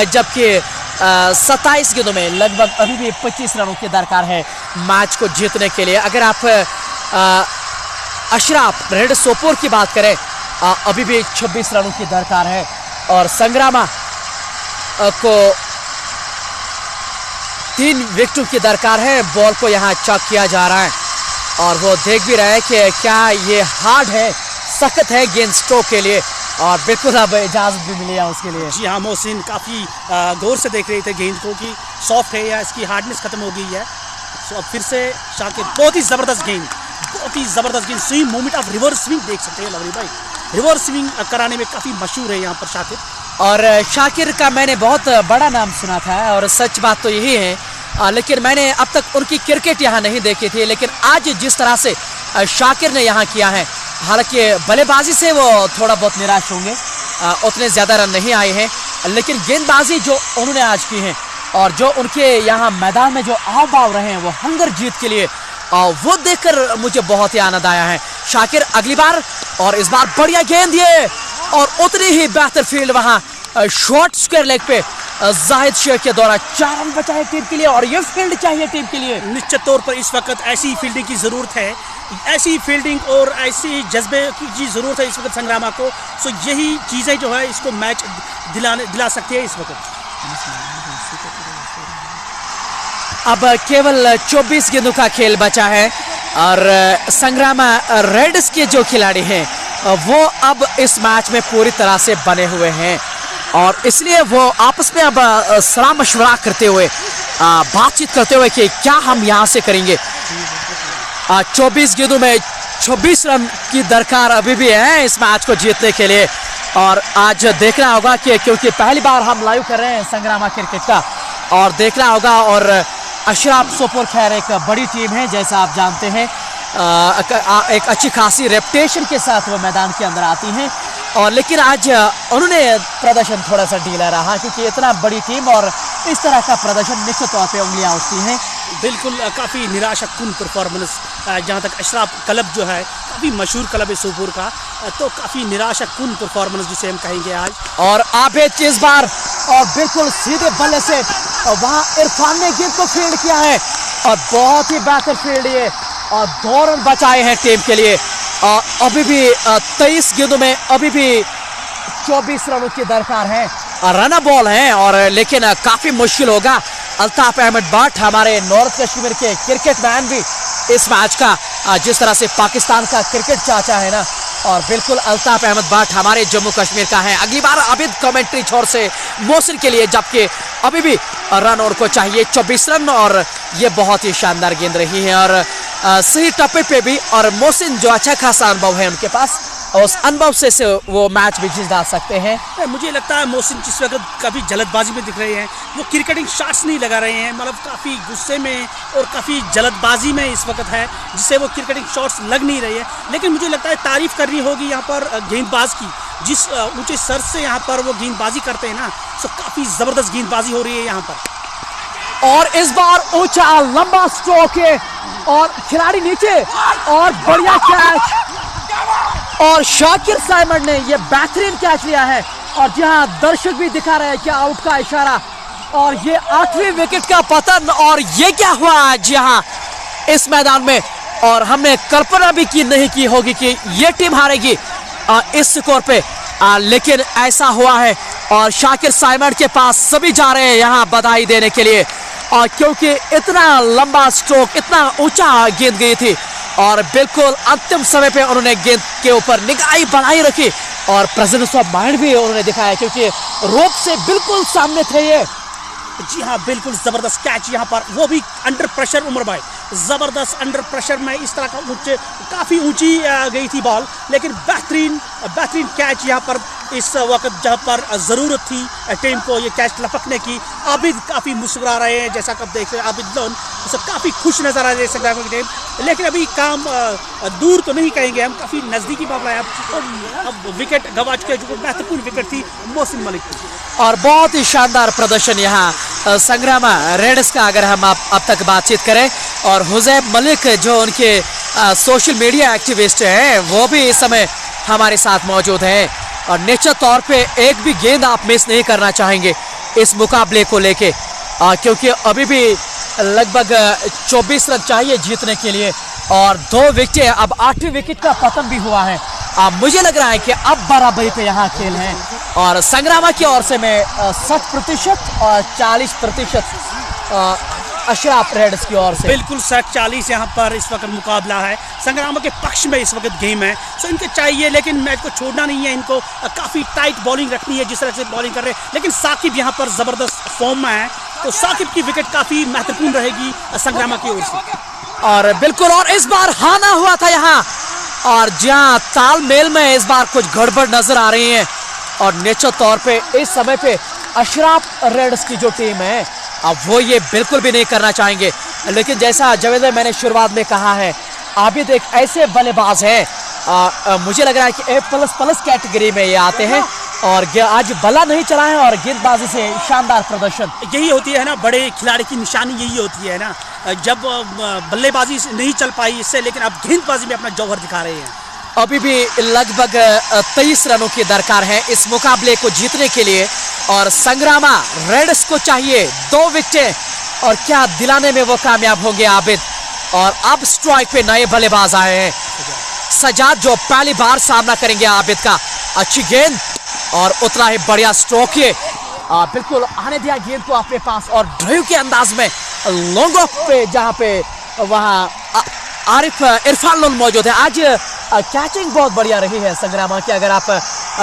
जबकि 27 गेंदों में लगभग अभी भी 25 रनों की दरकार है मैच को जीतने के लिए। अगर आप अशराफ रेड सोपोर की बात करें, अभी भी 26 रनों की दरकार है और संग्रामा को 3 विकेटों की दरकार है। बॉल को यहाँ चौक किया जा रहा है और वो देख भी रहा है कि क्या ये हार्ड है, सख्त है गेंद स्ट्रोक के लिए और बिल्कुल अब इजाजत भी मिली है उसके लिए। जी हाँ, मोहसिन काफ़ी गौर से देख रहे थे गेंद को कि सॉफ्ट है या इसकी हार्डनेस खत्म हो गई है। तो अब फिर से शाकिर, बहुत ही ज़बरदस्त गेंद, बहुत ही ज़बरदस्त गेंद। स्विंग मूवमेंट आप रिवर्स स्विंग देख सकते हैं लवली भाई, रिवर्स स्विंग कराने में काफ़ी मशहूर है यहाँ पर शाकिर। और शाकिर का मैंने बहुत बड़ा नाम सुना था और सच बात तो यही है, लेकिन मैंने अब तक उनकी क्रिकेट यहाँ नहीं देखी थी। लेकिन आज जिस तरह से शाकिर ने यहाँ किया है, हालांकि बल्लेबाजी से वो थोड़ा बहुत निराश होंगे, उतने ज़्यादा रन नहीं आए हैं, लेकिन गेंदबाजी जो उन्होंने आज की है और जो उनके यहाँ मैदान में जो आव भाव रहे हैं वो हंगर जीत के लिए, वो देखकर मुझे बहुत ही आनंद आया है। शाकिर अगली बार और इस बार बढ़िया गेंद ये और उतनी ही बेहतर फील्ड वहाँ शॉर्ट स्क्वायर लेग पे जाहिद शेख के द्वारा 4 रन बचाए टीम के लिए और ये फील्ड चाहिए टीम के लिए। निश्चित तौर पर इस वक्त ऐसी फील्डिंग की ज़रूरत है, ऐसी फील्डिंग और ऐसी जज्बे की ज़रूरत है इस वक्त संग्रामा को। सो यही चीज़ें जो है इसको मैच दिला सकती है इस वक्त। अब केवल 24 गेंदों का खेल बचा है और संग्रामा रेड्स के जो खिलाड़ी हैं वो अब इस मैच में पूरी तरह से बने हुए हैं और इसलिए वो आपस में अब सलाह मशवरा करते हुए, बातचीत करते हुए कि क्या हम यहाँ से करेंगे। 24 गेंदों में 26 रन की दरकार अभी भी है इस मैच को जीतने के लिए और आज देखना होगा कि क्योंकि पहली बार हम लाइव कर रहे हैं संग्रामा क्रिकेट का और देखना होगा। और अशराफ सोपोर खैर एक बड़ी टीम है जैसा आप जानते हैं, एक अच्छी खासी रेपुटेशन के साथ वो मैदान के अंदर आती हैं और लेकिन आज उन्होंने प्रदर्शन थोड़ा सा ढीला रहा क्योंकि इतना बड़ी टीम और इस तरह का प्रदर्शन निश्चित तौर पे उंगलियां उठती हैं। बिल्कुल, काफ़ी निराशाकुन परफॉर्मेंस। जहाँ तक अशराफ क्लब जो है काफ़ी मशहूर क्लब है सोपोर का, तो काफ़ी निराशाकुन परफॉर्मेंस जिसे हम कहेंगे आज। और आबिद इस बार और बिल्कुल सीधे बल्ले से वहाँ इरफान ने गेंद को फील्ड किया है और बहुत ही बेहतर फील्ड ये और 2 रन बचाए हैं टीम के लिए। अभी भी 23 गेंदों में अभी भी 24 रनों की दरकार है, रन बॉल है और लेकिन काफ़ी मुश्किल होगा। अल्ताफ अहमद भट्ट हमारे नॉर्थ कश्मीर के क्रिकेट मैन भी इस मैच का, जिस तरह से पाकिस्तान का क्रिकेट चाचा है ना, और बिल्कुल अल्ताफ अहमद भट्ट हमारे जम्मू कश्मीर का है। अगली बार आबिद कमेंट्री छोर से मोहसिन के लिए, जबकि अभी भी रन और को चाहिए 24 रन और ये बहुत ही शानदार गेंद रही है और सही टप्पे पे भी। और मोहसिन जो अच्छा खासा अनुभव है उनके पास, उस अनुभव से वो मैच भी जीत सकते हैं। मुझे लगता है मोहसिन जिस वक्त काफ़ी जल्दबाजी में दिख रहे हैं, वो क्रिकेटिंग शॉट्स नहीं लगा रहे हैं, मतलब काफ़ी गुस्से में और काफ़ी जल्दबाजी में इस वक्त है जिससे वो क्रिकेटिंग शॉट्स लग नहीं रही है। लेकिन मुझे लगता है तारीफ़ करनी होगी यहाँ पर गेंदबाज की, जिस ऊँचे सर से यहाँ पर वो गेंदबाजी करते हैं ना, तो काफ़ी ज़बरदस्त गेंदबाजी हो रही है यहाँ पर। और इस बार ऊंचा लंबा स्ट्रोक है और खिलाड़ी नीचे और बढ़िया कैच और शाकिर साइमन ने यह बेहतरीन कैच लिया है और जहां दर्शक भी दिखा रहे हैं कि आउट का इशारा और ये 8वीं विकेट का पतन। और ये क्या हुआ आज यहाँ इस मैदान में, और हमने कल्पना भी की नहीं की होगी कि ये टीम हारेगी इस स्कोर पे, लेकिन ऐसा हुआ है। और शाकिर साइमन के पास सभी जा रहे हैं यहाँ बधाई देने के लिए, और क्योंकि इतना लंबा स्ट्रोक, इतना ऊंचा गेंद गई थी, और बिल्कुल अंतिम समय पे उन्होंने गेंद के ऊपर निगाह बढ़ाई रखी और प्रेजेंस ऑफ माइंड भी उन्होंने दिखाया, क्योंकि रोप से बिल्कुल सामने थे ये। जी हाँ, बिल्कुल ज़बरदस्त कैच यहाँ पर, वो भी अंडर प्रेशर। उमर भाई ज़बरदस्त अंडर प्रेशर में इस तरह का काफ़ी ऊंची गई थी बॉल, लेकिन बेहतरीन कैच यहाँ पर इस वक्त जहाँ पर ज़रूरत थी टीम को ये कैच लपकने की। आबिद काफ़ी मुस्कुरा रहे हैं, जैसा कि आप देख रहे हैं आबिद लोन काफ़ी खुश नज़र आ रहे हैं संग्राम की टीम। लेकिन अभी काम दूर तो नहीं कहेंगे हम, काफ़ी नज़दीकी मामला है। अब विकेट गंवा चुके, जो महत्वपूर्ण विकेट थी मोहसिन मलिक की। और बहुत ही शानदार प्रदर्शन यहाँ संग्रामा रेड्स का अगर हम अब तक बातचीत करें। और हुजैब मलिक जो उनके सोशल मीडिया एक्टिविस्ट हैं, वो भी इस समय हमारे साथ मौजूद हैं, और निश्चित तौर पे एक भी गेंद आप मिस नहीं करना चाहेंगे इस मुकाबले को लेके, क्योंकि अभी भी लगभग 24 रन चाहिए जीतने के लिए, और 2 विकेटें। अब 8वीं विकेट का पतन भी हुआ है। मुझे लग रहा है कि अब बराबरी पे यहाँ खेल है, और संग्रामा की ओर से मैं 60% और 40% अशराफ रेड्स की ओर से। बिल्कुल 60-40 यहाँ पर इस वक्त मुकाबला है, संग्रामा के पक्ष में इस वक्त गेम है। सो इनके चाहिए, लेकिन मैच को छोड़ना नहीं है, इनको काफ़ी टाइट बॉलिंग रखनी है जिस तरह से बॉलिंग कर रहे हैं। लेकिन साकिब यहाँ पर ज़बरदस्त फॉर्म में है, तो साकिब की विकेट काफ़ी महत्वपूर्ण रहेगी संग्रामा की ओर से। और बिल्कुल, और इस बार हाना हुआ था यहाँ, और जहाँ तालमेल में इस बार कुछ गड़बड़ नजर आ रही है, और निश्चित तौर पे इस समय पे अशराफ रेड्स की जो टीम है अब वो ये बिल्कुल भी नहीं करना चाहेंगे। लेकिन जैसा जावेद भाई मैंने शुरुआत में कहा है, आबिद एक ऐसे बल्लेबाज है, मुझे लग रहा है कि A++ कैटेगरी में ये आते हैं, और आज बल्ला नहीं चला है, और गेंदबाजी से शानदार प्रदर्शन। यही होती है ना, बड़े खिलाड़ी की निशानी यही होती है ना, जब बल्लेबाजी नहीं चल पाई इससे, लेकिन अब गेंदबाजी में अपना जौहर दिखा रहे हैं। अभी भी लगभग 23 रनों की दरकार है इस मुकाबले को जीतने के लिए, और संग्रामा रेड्स को चाहिए 2 विकेटें, और क्या दिलाने में वो कामयाब होंगे आबिद। और अब स्ट्राइक पे नए बल्लेबाज आए हैं, सजाद जो पहली बार सामना करेंगे आबिद का। अच्छी गेंद, और उतना ही बढ़िया स्ट्रोक, ये बिल्कुल आने दिया गेंद को अपने पास, और ड्राइव के अंदाज में लॉन्ग ऑफ पे, जहाँ पे वहाँ आरिफ इरफान लोन मौजूद है। आज कैचिंग बहुत बढ़िया रही है संग्रामा की। अगर आप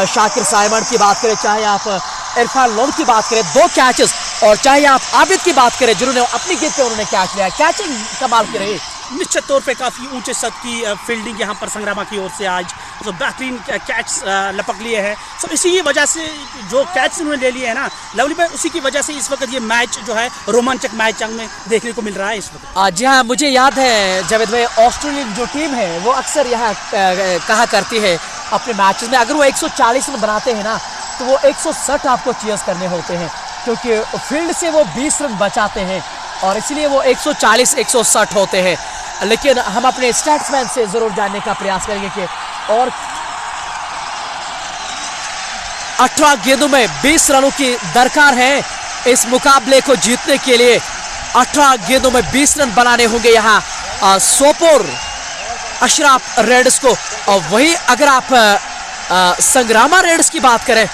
शाकिर साइमन की बात करें, चाहे आप इरफान लोन की बात करें, 2 कैचेस, और चाहे आप आबिद की बात करें जिन्होंने अपनी गेंद पे उन्होंने कैच लिया, कैचिंग कमाल की रही। निश्चित तौर पे काफ़ी ऊंचे सद की फील्डिंग यहाँ पर संग्रामा की ओर से आज जो बेहतरीन कैच लपक लिए हैं। सो इसी वजह से जो कैच उन्होंने ले लिए हैं ना लवली भाई, उसी की वजह से इस वक्त ये मैच जो है रोमांचक मैच में देखने को मिल रहा है इस वक्त। जी हाँ, मुझे याद है जावेद भाई, ऑस्ट्रेलियन जो टीम है वो अक्सर यहाँ कहा करती है अपने मैचेस में, अगर वो 140 रन बनाते हैं ना, तो वो 160 आपको चीयर्स करने होते हैं, क्योंकि फील्ड से वो 20 रन बचाते हैं, और इसलिए वो 140-160 होते हैं। लेकिन हम अपने स्टैट्समैन से जरूर जानने का प्रयास करेंगे कि और 18 गेंदों में 20 रनों की दरकार है इस मुकाबले को जीतने के लिए। 18 गेंदों में 20 रन बनाने होंगे यहाँ सोपोर अशराफ रेड्स को। और वही अगर आप संग्रामा रेड्स की बात करें,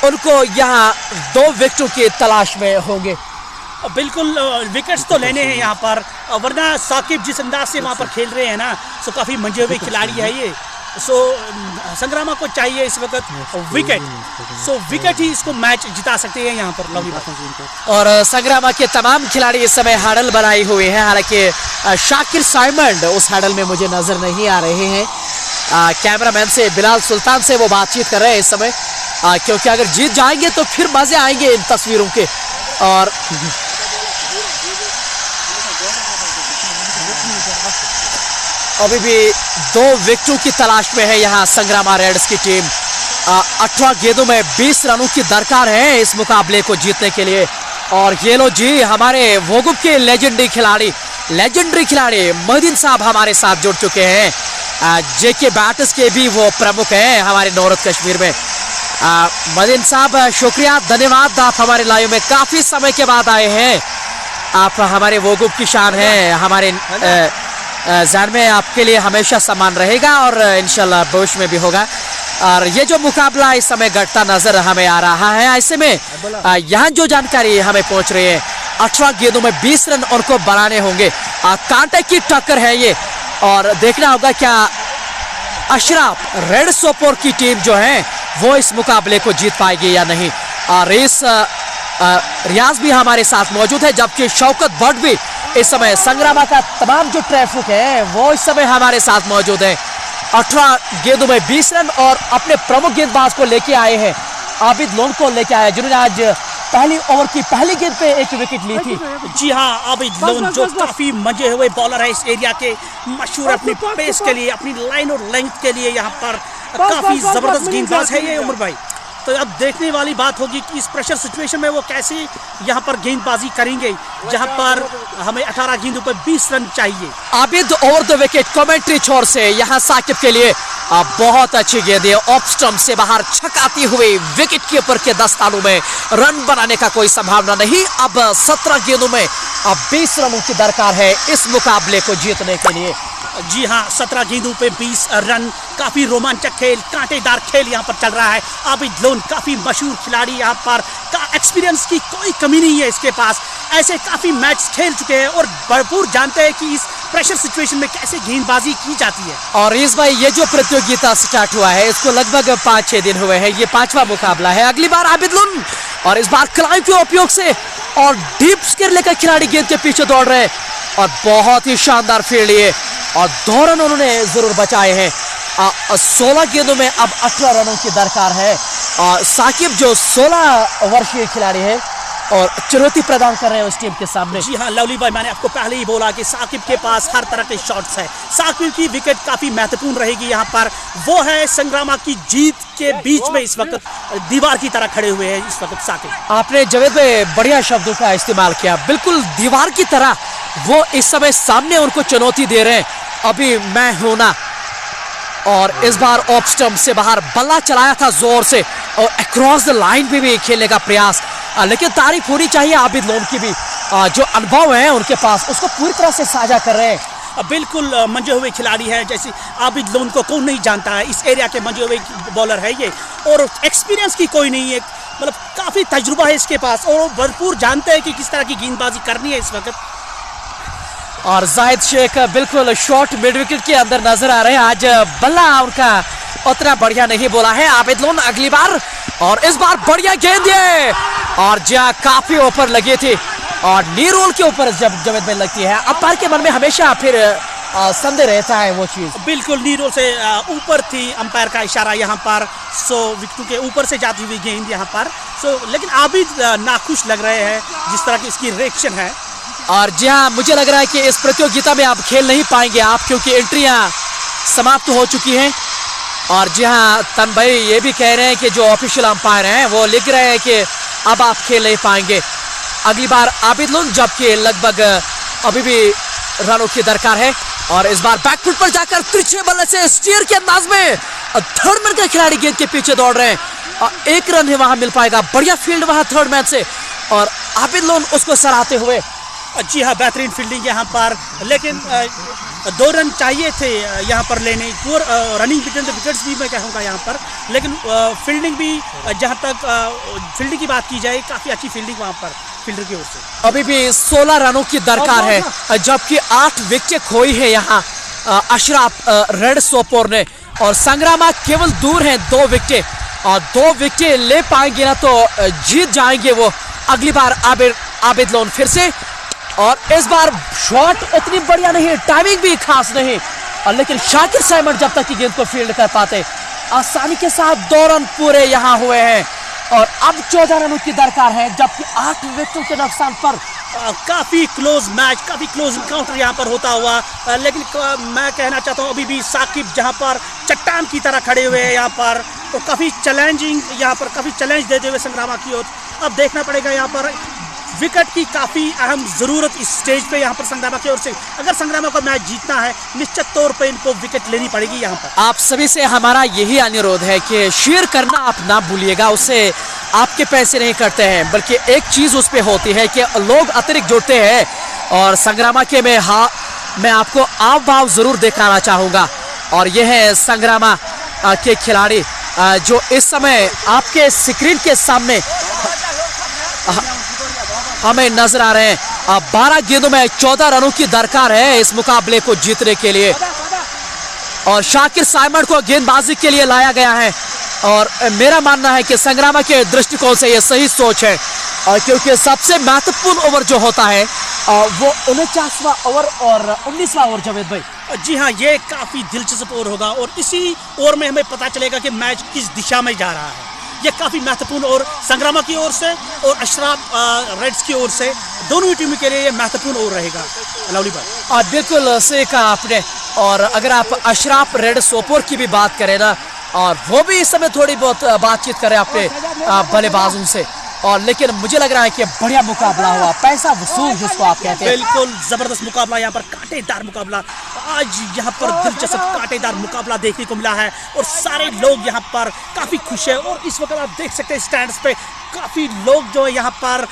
उनको यहाँ 2 विकेटों की तलाश में होंगे। बिल्कुल विकेट्स तो लेने हैं यहाँ पर, वरना साकिब जिस अंदाज से वहाँ पर खेल रहे हैं ना, सो काफ़ी मंजे हुए खिलाड़ी है ये। सो संग्रामा को चाहिए इस वक्त विकेट, सो विकेट ही इसको मैच जिता सकते हैं यहाँ पर लवली बात। और संग्रामा के तमाम खिलाड़ी इस समय हैडल बनाए हुए हैं, हालांकि शाकिर साइमन उस हैडल में मुझे नजर नहीं आ रहे हैं। कैमरामैन से बिलाल सुल्तान से वो बातचीत कर रहे हैं इस समय, क्योंकि अगर जीत जाएंगे तो फिर मजे आएंगे इन तस्वीरों के। और अभी भी 2 विकेटों की तलाश में है यहाँ संग्रामा रेड्स की टीम। 18 गेंदों में 20 रनों की दरकार है इस मुकाबले को जीतने के लिए। और ये लो जी, हमारे वोगुब के लेजेंडरी खिलाड़ी मदीन साहब हमारे साथ जुड़ चुके हैं। जेके बैटर्स के भी वो प्रमुख हैं हमारे नॉर्थ कश्मीर में। मदीन साहब शुक्रिया, धन्यवाद, आप हमारे लाइव में काफी समय के बाद आए हैं। आप हमारे वो गुप की शान हैं, हमारे जान में आपके लिए हमेशा सम्मान रहेगा और इंशाल्लाह भविष्य में भी होगा। और ये जो मुकाबला इस समय घटता नजर हमें आ रहा है, ऐसे में यहाँ जो जानकारी हमें पहुंच रही है 18 गेंदों में 20 रन उनको बनाने होंगे। कांटे की टक्कर है ये और देखना होगा क्या अशराफ रेड सोपोर की टीम जो है वो इस मुकाबले को जीत पाएगी या नहीं। और इस रियाज भी हमारे साथ मौजूद है, जबकि शौकत भट्ट भी इस समय संग्रामा का तमाम जो ट्रैफिक है वो इस समय हमारे साथ मौजूद है। 18 गेंदों में 20 रन और अपने प्रमुख गेंदबाज को लेके आए हैं, आबिद लोन को लेके आए, जिन्होंने आज पहली ओवर की पहली गेंद पे एक विकेट ली थी। जी हाँ, आबिद लोन जो काफी मंजे हुए बॉलर है इस एरिया के, मशहूर अपनी पेस के लिए, अपनी लाइन और लेंथ के लिए यहाँ पर काफी जबरदस्त गेंदबाज है ये उमर भाई। तो अब देखने वाली बात होगी कि इस प्रेशर सिचुएशन में वो कैसे यहाँ पर गेंदबाजी करेंगे, जहाँ पर हमें 18 गेंदों पर 20 रन चाहिए। Abid over the wicket commentary छोर से यहाँ साकिब के लिए बहुत अच्छी गेंद है, ऑफ स्टंप से बाहर छकाती हुई विकेट कीपर के दस्तानों में रन बनाने का कोई संभावना नहीं। अब 17 गेंदों में 20 रनों की दरकार है इस मुकाबले को जीतने के लिए। जी हाँ, 17 गेंदों पे 20 रन, काफी रोमांचक खेल, कांटेदार खेल यहाँ पर चल रहा है। आबिद लोन काफी मशहूर खिलाड़ी, यहाँ पर एक्सपीरियंस की कोई कमी नहीं है इसके पास, ऐसे काफी मैच खेल चुके हैं और भरपूर जानते हैं कि इस प्रेशर सिचुएशन में कैसे गेंदबाजी की जाती है। और इस भाई ये जो प्रतियोगिता स्टार्ट हुआ है इसको लगभग 5-6 दिन हुए हैं, ये 5वां मुकाबला है। अगली बार आबिद लोन और इस बार क्लाइव के उपयोग से और डीप स्केयर लेकर खिलाड़ी गेंद के पीछे दौड़ रहे हैं और बहुत ही शानदार फील्ड लिए और 2 रन उन्होंने जरूर बचाए हैं। 16 गेंदों में अब 18 रनों की दरकार है। साकिब जो 16 वर्षीय खिलाड़ी है और चुनौती प्रदान कर रहे हैं उस टीम के सामने। जी हाँ लवली भाई, मैंने आपको पहले ही बोला कि साकिब के पास हर तरह के शॉट्स है। साकिब की विकेट काफी महत्वपूर्ण रहेगी यहाँ पर, वो है संग्रामा की जीत के बीच में इस वक्त दीवार की तरह खड़े हुए हैं इस वक्त साकिब। आपने जवेद भाई बढ़िया शब्दों का इस्तेमाल किया, बिल्कुल दीवार की तरह वो इस समय सामने उनको चुनौती दे रहे हैं। अभी मैं हूं ना, और इस बार ऑफ स्टंप से बाहर बल्ला चलाया था जोर से और अक्रॉस द लाइन पे भी खेलने का प्रयास, लेकिन तारीफ होनी चाहिए आबिद लोन की भी, जो अनुभव है उनके पास उसको पूरी तरह से साझा कर रहे हैं। बिल्कुल मंजे हुए खिलाड़ी है, जैसे आबिद लोन को कौन नहीं जानता है, इस एरिया के मंजे हुए बॉलर है ये, और एक्सपीरियंस की कोई नहीं है, मतलब काफी तजुर्बा है इसके पास और भरपूर जानते हैं कि किस तरह की गेंदबाजी करनी है इस वक्त। और जाहिद शेख बिल्कुल शॉर्ट मिड विकेट के अंदर नजर आ रहे हैं, आज बल्ला उनका उतना बढ़िया नहीं बोला है आबिद लोन अगली बार, और इस बार बढ़िया गेंद है और जहाँ काफी ऊपर लगी थी और नी रोल के ऊपर जब जवेद में लगती है अंपायर के मन में हमेशा फिर संदेह रहता है वो चीज। बिल्कुल नी रोल से ऊपर थी अंपायर का इशारा यहाँ पर, सो विकेटों के ऊपर से जाती हुई गेंद यहाँ पर, सो लेकिन आबिद नाखुश लग रहे हैं जिस तरह की इसकी रिएक्शन है। और जी हाँ, मुझे लग रहा है कि इस प्रतियोगिता में आप खेल नहीं पाएंगे आप, क्योंकि एंट्रियां समाप्त हो चुकी हैं। और जी हाँ, तन भाई ये भी कह रहे हैं कि जो ऑफिशियल अंपायर हैं वो लिख रहे हैं कि अब आप खेल नहीं पाएंगे अगली बार आबिद लोन, जबकि लगभग अभी भी रनों की दरकार है। और इस बार बैकफुट पर जाकर तिरछे बल्ले से स्टीयर के अंदाज में थर्ड मैन का खिलाड़ी गेंद के पीछे दौड़ रहे हैं और 1 रन ही वहां मिल पाएगा, बढ़िया फील्ड वहां थर्ड मैन से और आबिद लोन उसको सराहते हुए। जी हाँ, बेहतरीन फील्डिंग यहाँ पर, लेकिन 2 रन चाहिए थे यहाँ पर लेने, पूर रनिंग बिटवीन द विकेट्स भी मैं कहूँगा यहाँ पर, लेकिन फील्डिंग भी जहाँ तक फील्डिंग की बात की जाए काफ़ी अच्छी फील्डिंग वहाँ पर फील्डर की ओर से। अभी भी 16 रनों की दरकार है, जबकि 8 विकेटें खोई है यहाँ अशराफ रेड सोपोर ने, और संग्रामा केवल दूर है 2 विकेटें और 2 विकेटें ले पाएंगे ना तो जीत जाएंगे वो अगली बार आबिद लोन फिर से। और इस बार शॉट उतनी बढ़िया नहीं, टाइमिंग भी खास नहीं, और लेकिन शाकिर साइमन जब तक की गेंद को फील्ड कर पाते आसानी के साथ 2 रन पूरे यहाँ हुए हैं और अब 14 रनों की दरकार है, जबकि 8 विकेटों के नुकसान पर काफी क्लोज मैच, काफी क्लोज इनकाउंटर यहाँ पर होता हुआ, लेकिन मैं कहना चाहता हूँ अभी भी साकिब जहाँ पर चट्टान की तरह खड़े हुए हैं यहाँ पर, तो काफी चैलेंजिंग यहाँ पर, काफी चैलेंज देते हुए संग्रामा की ओर। अब देखना पड़ेगा यहाँ पर विकेट की काफ़ी अहम ज़रूरत इस स्टेज पे यहाँ पर संग्रामा की ओर से। अगर संग्रामा को मैच जीतना है निश्चित तौर पे इनको विकेट लेनी पड़ेगी यहाँ पर। आप सभी से हमारा यही अनुरोध है कि शेयर करना आप ना भूलिएगा, उससे आपके पैसे नहीं कटते हैं, बल्कि एक चीज़ उस पर होती है कि लोग अतिरिक्त जुड़ते हैं। और संग्रामा के मैं आपको आव भाव ज़रूर दिखाना चाहूँगा, और यह है संग्रामा के खिलाड़ी जो इस समय आपके स्क्रीन के सामने हमें नजर आ रहे हैं। 12 गेंदों में 14 रनों की दरकार है इस मुकाबले को जीतने के लिए, और शाकिर साइमन को गेंदबाजी के लिए लाया गया है। और मेरा मानना है कि संग्रामा के दृष्टिकोण से यह सही सोच है, और क्योंकि सबसे महत्वपूर्ण ओवर जो होता है वो 49वां ओवर और 19वां ओवर। जावेद भाई, जी हाँ, ये काफ़ी दिलचस्प ओवर होगा, और इसी ओवर में हमें पता चलेगा कि मैच किस दिशा में जा रहा है। ये काफ़ी महत्वपूर्ण ओवर संग्रामा की ओर से और अशराफ रेड्स की ओर से, दोनों ही टीमों के लिए ये महत्वपूर्ण ओवर रहेगा। लवली भाई, बिल्कुल सही कहा आपने। और अगर आप अशराफ रेड सोपोर की भी बात करें ना, और वो भी इस समय थोड़ी बहुत बातचीत करें अपने बल्लेबाजों से, और लेकिन मुझे लग रहा है कि बढ़िया मुकाबला हुआ, पैसा वसूल जिसको आप कहते हैं। बिल्कुल जबरदस्त मुकाबला, यहाँ पर कांटेदार मुकाबला, आज यहाँ पर दिलचस्प कांटेदार मुकाबला देखने को मिला है, और सारे लोग यहाँ पर काफ़ी खुश है। और इस वक्त आप देख सकते हैं स्टैंड्स पे काफ़ी लोग जो है यहाँ पर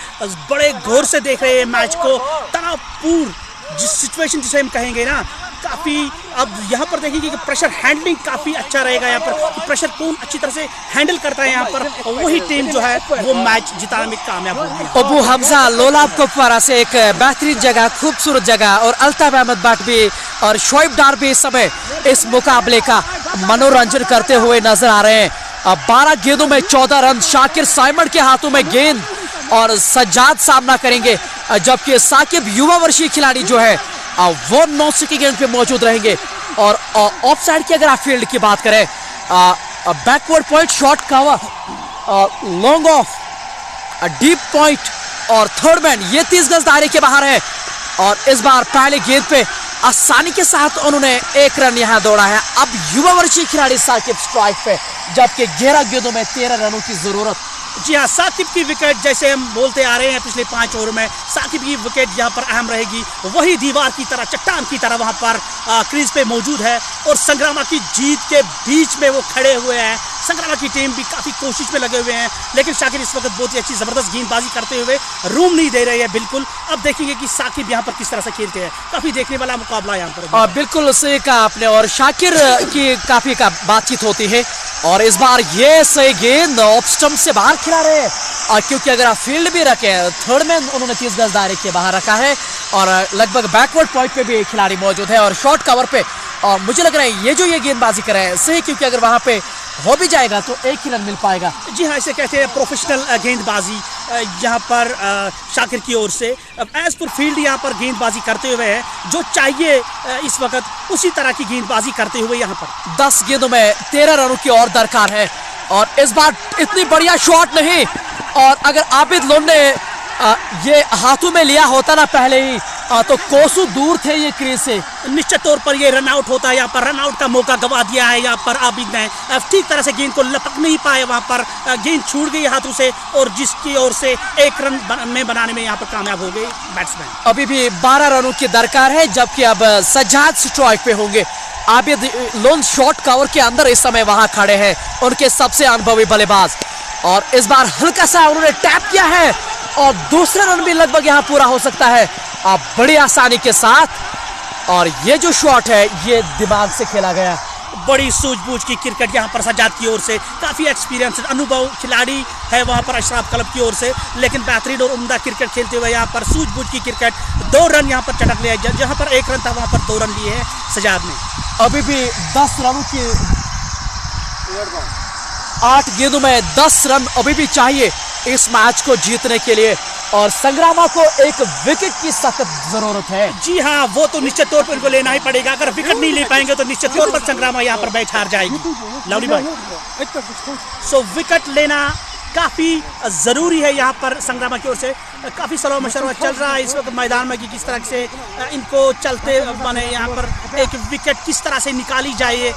बड़े गौर से देख रहे हैं मैच को। तनावपूर्ण जिस सिचुएशन जिसे हम कहेंगे ना, काफ़ी अब यहाँ पर देखेंगे कि प्रेशर हैंडलिंग काफ़ी अच्छा रहेगा यहाँ पर, कि प्रेशर कौन अच्छी तरह से हैंडल करता है यहाँ पर, और वही टीम जो है वो मैच जिताने में कामयाब होगी। अबू हमजा लोलाब कुपवारा से एक बेहतरीन जगह, खूबसूरत जगह, और अल्ताफ अहमद भट्ट भी और शोएब डार भी इस समय इस मुकाबले का मनोरंजन करते हुए नजर आ रहे हैं। 12 गेंदों में 14 रन शाकिर साइमन के हाथों में गेंद, और सज्जाद सामना करेंगे, जबकि साकिब युवा वर्षीय खिलाड़ी जो है वो 9 की गेंद पे मौजूद रहेंगे। और ऑफ साइड की अगर आप फील्ड की बात करें, backward point, short cover, long off, deep point और थर्ड मैन, ये 30 गज दायरे के बाहर है। और इस बार पहले गेंद पे आसानी के साथ उन्होंने 1 रन यहाँ दौड़ा है। अब युवा वर्षीय खिलाड़ी साकिब स्ट्राइक पे, जबकि 11 गेंदों में 13 रनों की जरूरत। जी हाँ, साकिब की विकेट, जैसे हम बोलते आ रहे हैं पिछले 5 ओवर में, साकिब की विकेट यहाँ पर अहम रहेगी। वही दीवार की तरह, चट्टान की तरह वहाँ पर क्रीज पे मौजूद है, और संग्रामा की जीत के बीच में वो खड़े हुए हैं। संग्रामा की टीम भी काफ़ी कोशिश में लगे हुए हैं, लेकिन शाकिर इस वक्त बहुत ही अच्छी ज़बरदस्त गेंदबाजी करते हुए रूम नहीं दे रहे हैं बिल्कुल। अब देखेंगे कि साकिब यहाँ पर किस तरह से खेलते हैं, काफ़ी देखने वाला मुकाबला यहाँ पर। बिल्कुल सही कहा आपने, और शाकिर की काफ़ी बातचीत होती है, और इस बार ये सही गेंद ऑफ स्टंप से बाहर खिला रहे हैं, और क्योंकि अगर आप फील्ड भी रखें, थर्ड में उन्होंने 30 गज दायरे के बाहर रखा है, और लगभग बैकवर्ड पॉइंट पे भी खिलाड़ी मौजूद है, और शॉर्ट कवर पे। और मुझे लग रहा है ये जो ये गेंदबाजी कर रहे हैं सही, क्योंकि अगर वहाँ पे हो भी जाएगा तो 1 ही रन मिल पाएगा। जी हाँ, इसे कहते हैं प्रोफेशनल गेंदबाजी यहाँ पर शाकिर की ओर से। एज पर फील्ड यहाँ पर गेंदबाजी करते हुए है, जो चाहिए इस वक्त उसी तरह की गेंदबाजी करते हुए यहाँ पर 10 गेंदों में 13 रनों की और दरकार है। और इस बार इतनी बढ़िया शॉट नहीं, और अगर आबिद लोन ने ये हाथों में लिया होता ना पहले ही, तो कोसों दूर थे ये क्रीज से, निश्चित तौर पर ये रन आउट होता है। यहाँ पर रन आउट का मौका गवा दिया है यहाँ पर आबिद ने, ठीक तरह से गेंद को लपक नहीं पाए, वहाँ पर गेंद छूट गई हाथों से, और जिसकी ओर से 1 रन बनाने में यहाँ पर कामयाब हो गए बैट्समैन। अभी भी 12 रनों की दरकार है, जबकि अब सज्जाद स्ट्राइक पे होंगे। आबिद लोन शॉर्ट कवर के अंदर इस समय वहां खड़े हैं, उनके सबसे अनुभवी बल्लेबाज, और इस बार हल्का सा उन्होंने टैप किया है, और दूसरा रन भी लगभग यहाँ पूरा हो सकता है बड़ी आसानी के साथ। और ये जो शॉट है ये दिमाग से खेला गया, बड़ी सूझबूझ की क्रिकेट यहाँ पर सज्जाद की ओर से, काफ़ी एक्सपीरियंस अनुभव खिलाड़ी है वहाँ पर अशराफ क्लब की ओर से, लेकिन बेहतरीन और उम्दा क्रिकेट खेलते हुए यहाँ पर सूझबूझ की क्रिकेट, 2 रन यहाँ पर चटक लिया, जहाँ पर 1 रन था वहाँ पर 2 रन लिए हैं सज्जाद ने। अभी भी 10 रनों की 8 गेंदों में 10 रन अभी भी चाहिए इस मैच को जीतने के लिए, और संग्रामा को 1 विकेट की सख्त जरूरत है। जी हाँ, वो तो निश्चित तौर पर इनको लेना ही पड़ेगा। अगर विकेट नहीं ले पाएंगे तो निश्चित तौर पर संग्रामा यहाँ पर मैच हार जाएगी। लवली भाई, सो विकेट लेना काफ़ी ज़रूरी है यहाँ पर संग्रामा की ओर से। काफ़ी सलाह मशवरा चल रहा है इस वक्त मैदान में कि किस तरह से इनको चलते माने यहाँ पर एक विकेट किस तरह से निकाली जाए।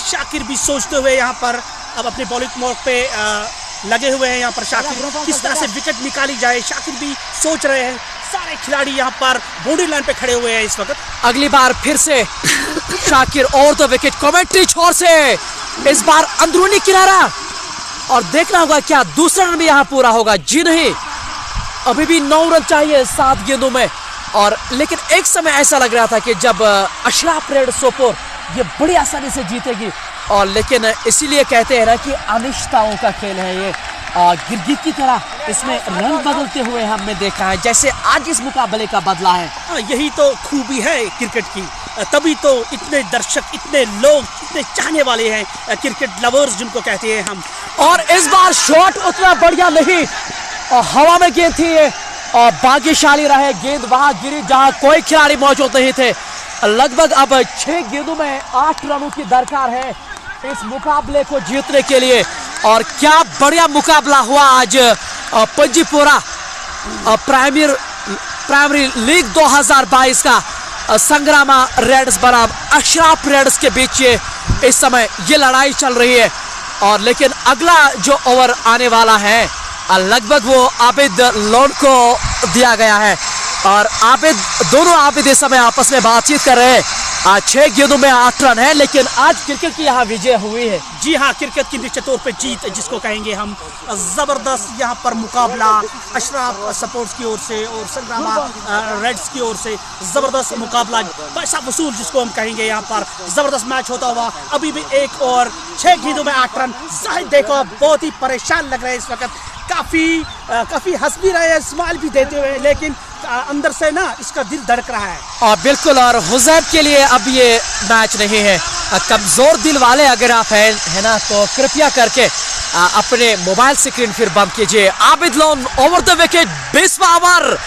शाकिर भी सोचते हुए यहाँ पर अब अपने बॉलिंग मोड पे लगे हुए हैं यहाँ पर शाकिर, किस तरह से विकेट निकाली जाए शाकिर भी सोच रहे हैं। सारे खिलाड़ी यहाँ पर बाउंड्री लाइन पे खड़े हुए हैं इस वक्त। अगली बार फिर से शाकिर और तो विकेट, कमेंट्री छोर से इस बार अंदरूनी किनारा, और देखना होगा क्या दूसरा रन भी यहाँ पूरा होगा। जी नहीं, अभी भी 9 रन चाहिए 7 गेंदों में। और लेकिन एक समय ऐसा लग रहा था कि जब अशराफ रेड सोपोर ये बड़ी आसानी से जीतेगी, और लेकिन इसीलिए कहते हैं ना कि अनिश्चितताओं का खेल है ये। गिरगिट की तरह इसमें रंग बदलते हुए हमने देखा है, जैसे आज इस मुकाबले का बदला है। यही तो खूबी है क्रिकेट की, तभी तो इतने दर्शक, इतने लोग, इतने चाहने वाले हैं क्रिकेट लवर्स जिनको कहते हैं हम। और इस बार शॉट उतना बढ़िया नहीं, और हवा में गेंद थी ये, और भाग्यशाली रहे, गेंद वहां गिरी जहां कोई खिलाड़ी मौजूद नहीं थे। लगभग अब 6 गेंदों में 8 रनों की दरकार है इस मुकाबले को जीतने के लिए। और क्या बढ़िया मुकाबला हुआ आज पंजीपुरा प्राइमरी लीग 2022 का संग्रामा रेड्स बनाम अशराफ रेड्स के बीच ये इस समय ये लड़ाई चल रही है। और लेकिन अगला जो ओवर आने वाला है लगभग वो आबिद लोन को दिया गया है, और दोनों आबिद इस समय आपस में बातचीत कर रहे हैं। 6 गेंदों में 8 रन है, लेकिन आज क्रिकेट की यहाँ विजय हुई है। जी हाँ, क्रिकेट की निश्चित तौर पे जीत जिसको कहेंगे हम। जबरदस्त यहाँ पर मुकाबला अशराफ सपोर्ट्स की ओर से और संग्रामा रेड्स की ओर से, जबरदस्त मुकाबला, पैसा वसूल जिसको हम कहेंगे। यहाँ पर जबरदस्त मैच होता हुआ अभी भी एक और 6 गेंदों में 8 रन। जाहिद देखो बहुत ही परेशान लग रहे हैं इस वक्त, काफी हंस भी रहे हैं, स्माइल भी देते हुए, लेकिन अंदर से ना इसका दिल धड़क रहा है। और बिल्कुल, और हुजैब के लिए अब ये मैच नहीं है। कमजोर दिल वाले अगर आप है ना, तो कृपया करके अपने मोबाइल स्क्रीन फिर बंद कीजिए। Abid Lone over the wicket, 20वां ओवर,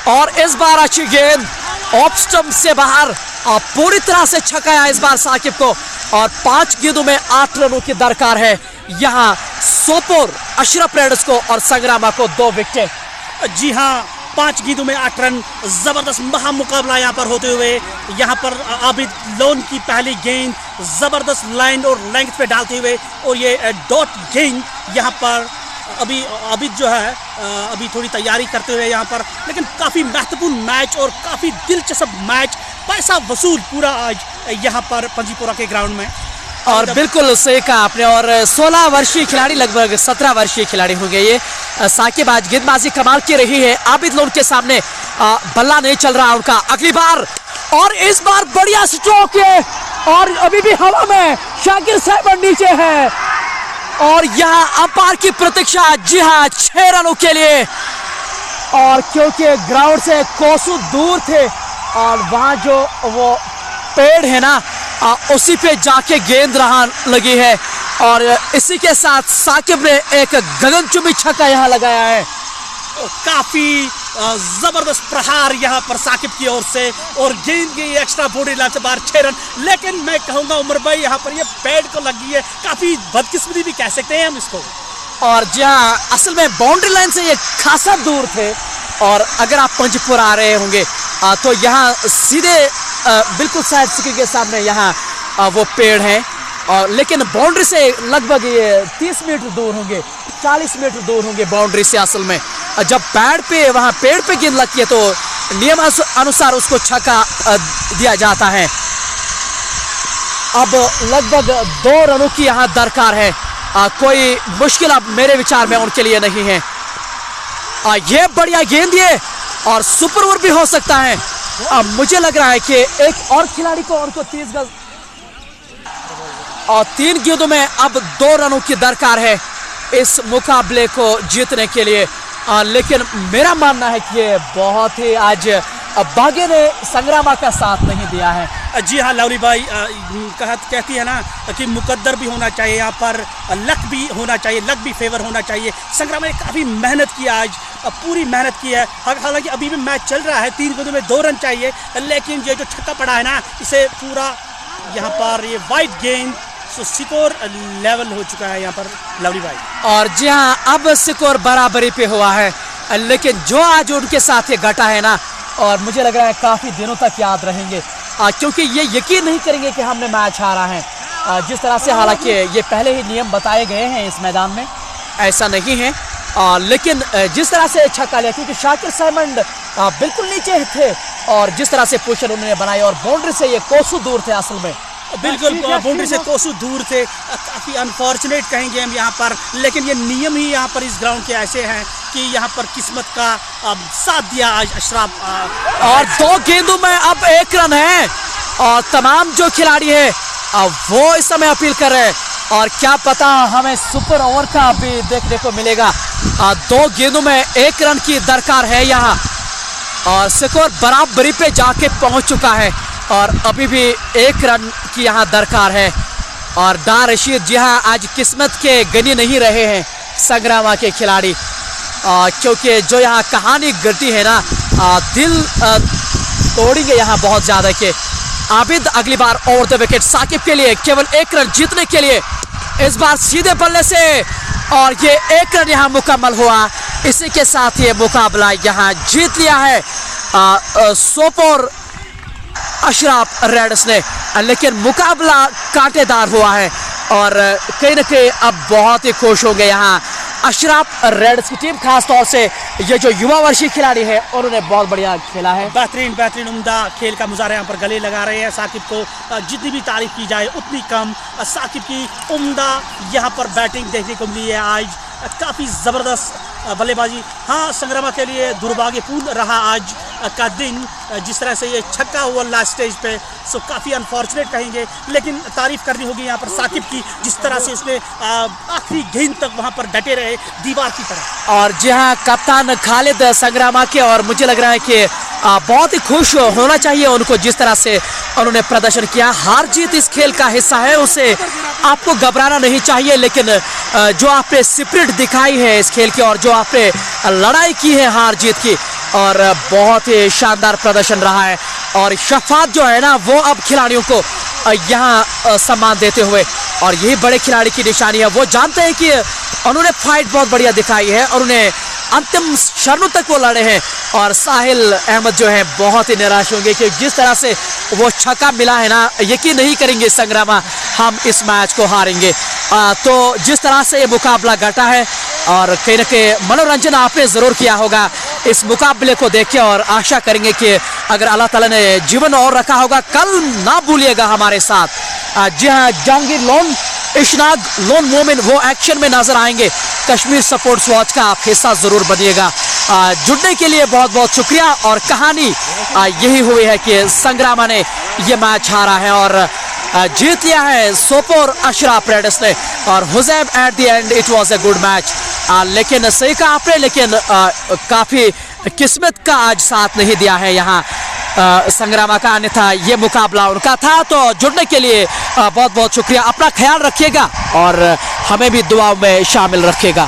और इस बार अच्छी गेंद ऑफ स्टंप से बाहर, पूरी तरह से छकाया इस बार साकिब को। और 5 गेंदों में 8 रनों की दरकार है यहाँ सोपोर अशरफ रेड्स को, और संग्रामा को 2 विकेट। जी हाँ, 5 गेंदों में 8 रन, जबरदस्त महा मुकाबला यहाँ पर होते हुए। यहाँ पर आबिद लोन की पहली गेंद जबरदस्त लाइन और लेंथ पे डालते हुए, और ये डॉट गेंद यहाँ पर अभी आबिद जो है अभी थोड़ी तैयारी करते हुए यहाँ पर, लेकिन काफ़ी महत्वपूर्ण मैच और काफ़ी दिलचस्प मैच, पैसा वसूल पूरा आज यहाँ पर पंजीपुरा के ग्राउंड में। और बिल्कुल सही कहा आपने। और 16 वर्षीय खिलाड़ी, लगभग 17 वर्षीय खिलाड़ी होंगे ये। साकिब आज गेंदबाजी कमाल की रही है। आबिद लोन के सामने बल्ला नहीं चल रहा उनका। अगली बार, और इस बार बढ़िया स्ट्रोक है, और अभी भी हवा में शाकिर साहब नीचे है, और यहाँ अंपायर की प्रतीक्षा। जी हाँ, 6 रनों के लिए, और क्योंकि ग्राउंड से कोसों दूर थे, और वहां जो वो पेड़ है ना, उसी पे जाके गेंद लगी है। और इसी के साथ साकिब ने एक गगनचुंबी छक्का यहाँ लगाया है। काफी जबरदस्त प्रहार यहाँ पर साकिब की ओर से, और गेंद की एक्स्ट्रा बॉडी लाइन से बाहर 6 रन। लेकिन मैं कहूँगा उमर भाई, यहाँ पर ये पैड को लगी है, काफी बदकिस्मती भी कह सकते हैं हम इसको। और जहाँ असल में बाउंड्री लाइन से ये खासा दूर थे, और अगर आप पंजपुर आ रहे होंगे तो यहाँ सीधे बिल्कुल साइड स्क्रीन के सामने यहाँ वो पेड़ हैं, और लेकिन बाउंड्री से लगभग ये 30 मीटर दूर होंगे, 40 मीटर दूर होंगे बाउंड्री से। असल में जब वहाँ पेड़ पे गेंद लगती है तो नियम अनुसार उसको छक्का दिया जाता है। अब लगभग 2 रनों की यहाँ दरकार है। कोई मुश्किल अब मेरे विचार में उनके लिए नहीं है। ये बढ़िया गेंद ये, और सुपर ओवर भी हो सकता है। अब मुझे लग रहा है कि एक और खिलाड़ी को उनको 30 गज, और 3 गेंदों में अब 2 रनों की दरकार है इस मुकाबले को जीतने के लिए। लेकिन मेरा मानना है कि ये बहुत ही आज भाग्य ने संग्रामा का साथ नहीं दिया है। जी हाँ लवली भाई, कहती है ना कि मुकद्दर भी होना चाहिए, यहाँ पर लक भी होना चाहिए, लक भी फेवर होना चाहिए। संग्रामा ने काफ़ी मेहनत की आज, पूरी मेहनत की है। हालांकि अभी भी मैच चल रहा है, 3 गेंदों में 2 रन चाहिए, लेकिन ये जो छक्का पड़ा है ना, इसे पूरा यहाँ पर ये वाइट गेंद स्कोर लेवल हो चुका है यहाँ पर लवली भाई। और जी हाँ, अब स्कोर बराबरी पे हुआ है, लेकिन जो आज उनके साथ ये घटा है ना, और मुझे लग रहा है काफ़ी दिनों तक याद रहेंगे, क्योंकि ये यकीन नहीं करेंगे कि हमने मैच हारा है। जिस तरह से, हालांकि ये पहले ही नियम बताए गए हैं इस मैदान में, ऐसा नहीं है। लेकिन जिस तरह से छक्का लिया, क्योंकि शाकिर साइमंड बिल्कुल नीचे थे और जिस तरह से पोजीशन उन्होंने बनाई और बाउंड्री से ये कोसों दूर थे असल में, बिल्कुल बाउंड्री से कोसों दूर थे। काफ़ी अनफॉर्चुनेट कहेंगे हम यहाँ पर, लेकिन ये नियम ही यहाँ पर इस ग्राउंड के ऐसे हैं कि यहाँ पर किस्मत का साथ दिया आज अशराफ। और 2 गेंदों में अब 1 रन है और तमाम जो खिलाड़ी है वो इस समय अपील कर रहे हैं और क्या पता हमें सुपर ओवर का भी देखने को मिलेगा। 2 गेंदों में 1 रन की दरकार है यहाँ और स्कोर बराबरी पे जाके पहुंच चुका है और अभी भी 1 रन की यहाँ दरकार है। और डा रशीद जी हाँ, आज किस्मत के गनी नहीं रहे हैं संग्रामा के खिलाड़ी, क्योंकि जो यहाँ कहानी घटी है ना, दिल तोड़ेंगे यहाँ बहुत ज़्यादा के। आबिद अगली बार ओवर द विकेट साकिब के लिए केवल 1 रन जीतने के लिए, इस बार सीधे बल्ले से और ये 1 रन यहाँ मुकम्मल हुआ। इसी के साथ ये मुकाबला यहाँ जीत लिया है सोपोर अशराफ रेड्स ने। लेकिन मुकाबला कांटेदार हुआ है और कहीं ना कहीं अब बहुत ही खुश होंगे यहाँ अशराफ रेड्स की टीम, खास तौर से ये जो युवा वर्षीय खिलाड़ी है उन्होंने बहुत बढ़िया खेला है। बेहतरीन उम्दा खेल का मुजाहरा यहाँ पर गले लगा रहे हैं साकिब को। जितनी भी तारीफ की जाए उतनी कम। साकिब की उम्दा यहाँ पर बैटिंग देखने को मिली है आज, काफ़ी ज़बरदस्त बल्लेबाजी। हाँ, संग्रामा के लिए दुर्भाग्यपूर्ण रहा आज का दिन, जिस तरह से ये छक्का हुआ लास्ट स्टेज पे, सो काफ़ी अनफॉर्चुनेट कहेंगे। लेकिन तारीफ करनी होगी यहाँ पर साकिब की, जिस तरह से उसने आखिरी गेंद तक वहाँ पर डटे रहे दीवार की तरह। और जी हाँ, कप्तान खालिद संग्रामा के, और मुझे लग रहा है कि बहुत ही खुश होना चाहिए उनको जिस तरह से उन्होंने प्रदर्शन किया। हार जीत इस खेल का हिस्सा है, उसे आपको घबराना नहीं चाहिए, लेकिन जो आपने स्पिरिट दिखाई है इस खेल की और जो आपने लड़ाई की है हार जीत की, और बहुत ही शानदार प्रदर्शन रहा है। और शफात जो है ना, वो अब खिलाड़ियों को यहाँ सम्मान देते हुए, और यही बड़े खिलाड़ी की निशानी है, वो जानते हैं कि उन्होंने फाइट बहुत बढ़िया दिखाई है और उन्हें अंतिम क्षणों तक वो लड़े हैं। और साहिल अहमद जो है बहुत ही निराश होंगे कि जिस तरह से वो छक्का मिला है ना, यकीन नहीं करेंगे संग्रामा हम इस मैच को हारेंगे। तो जिस तरह से ये मुकाबला घटा है, और कहीं ना कहीं मनोरंजन आपने ज़रूर किया होगा इस मुकाबले को देख के, और आशा करेंगे कि अगर अल्लाह ताला ने जीवन और रखा होगा कल ना भूलिएगा हमारे साथ। जी हाँ, जहांगीर लोन इशनाग लोन मोमिन वो एक्शन में नजर आएंगे। कश्मीर सपोर्ट्स वॉच का आप हिस्सा ज़रूर बनिएगा। जुड़ने के लिए बहुत बहुत शुक्रिया। और कहानी यही हुई है कि संग्रामा ने ये मैच हारा है और जीत लिया है सोपोर अशराफ रेड्स ने। और Huzaib at the end it was a good match, लेकिन सही कहा आपने, लेकिन काफ़ी किस्मत का आज साथ नहीं दिया है यहाँ संग्रामा का, अन्यथा ये मुकाबला उनका था। तो जुड़ने के लिए बहुत बहुत शुक्रिया। अपना ख्याल रखिएगा और हमें भी दुआओं में शामिल रखिएगा।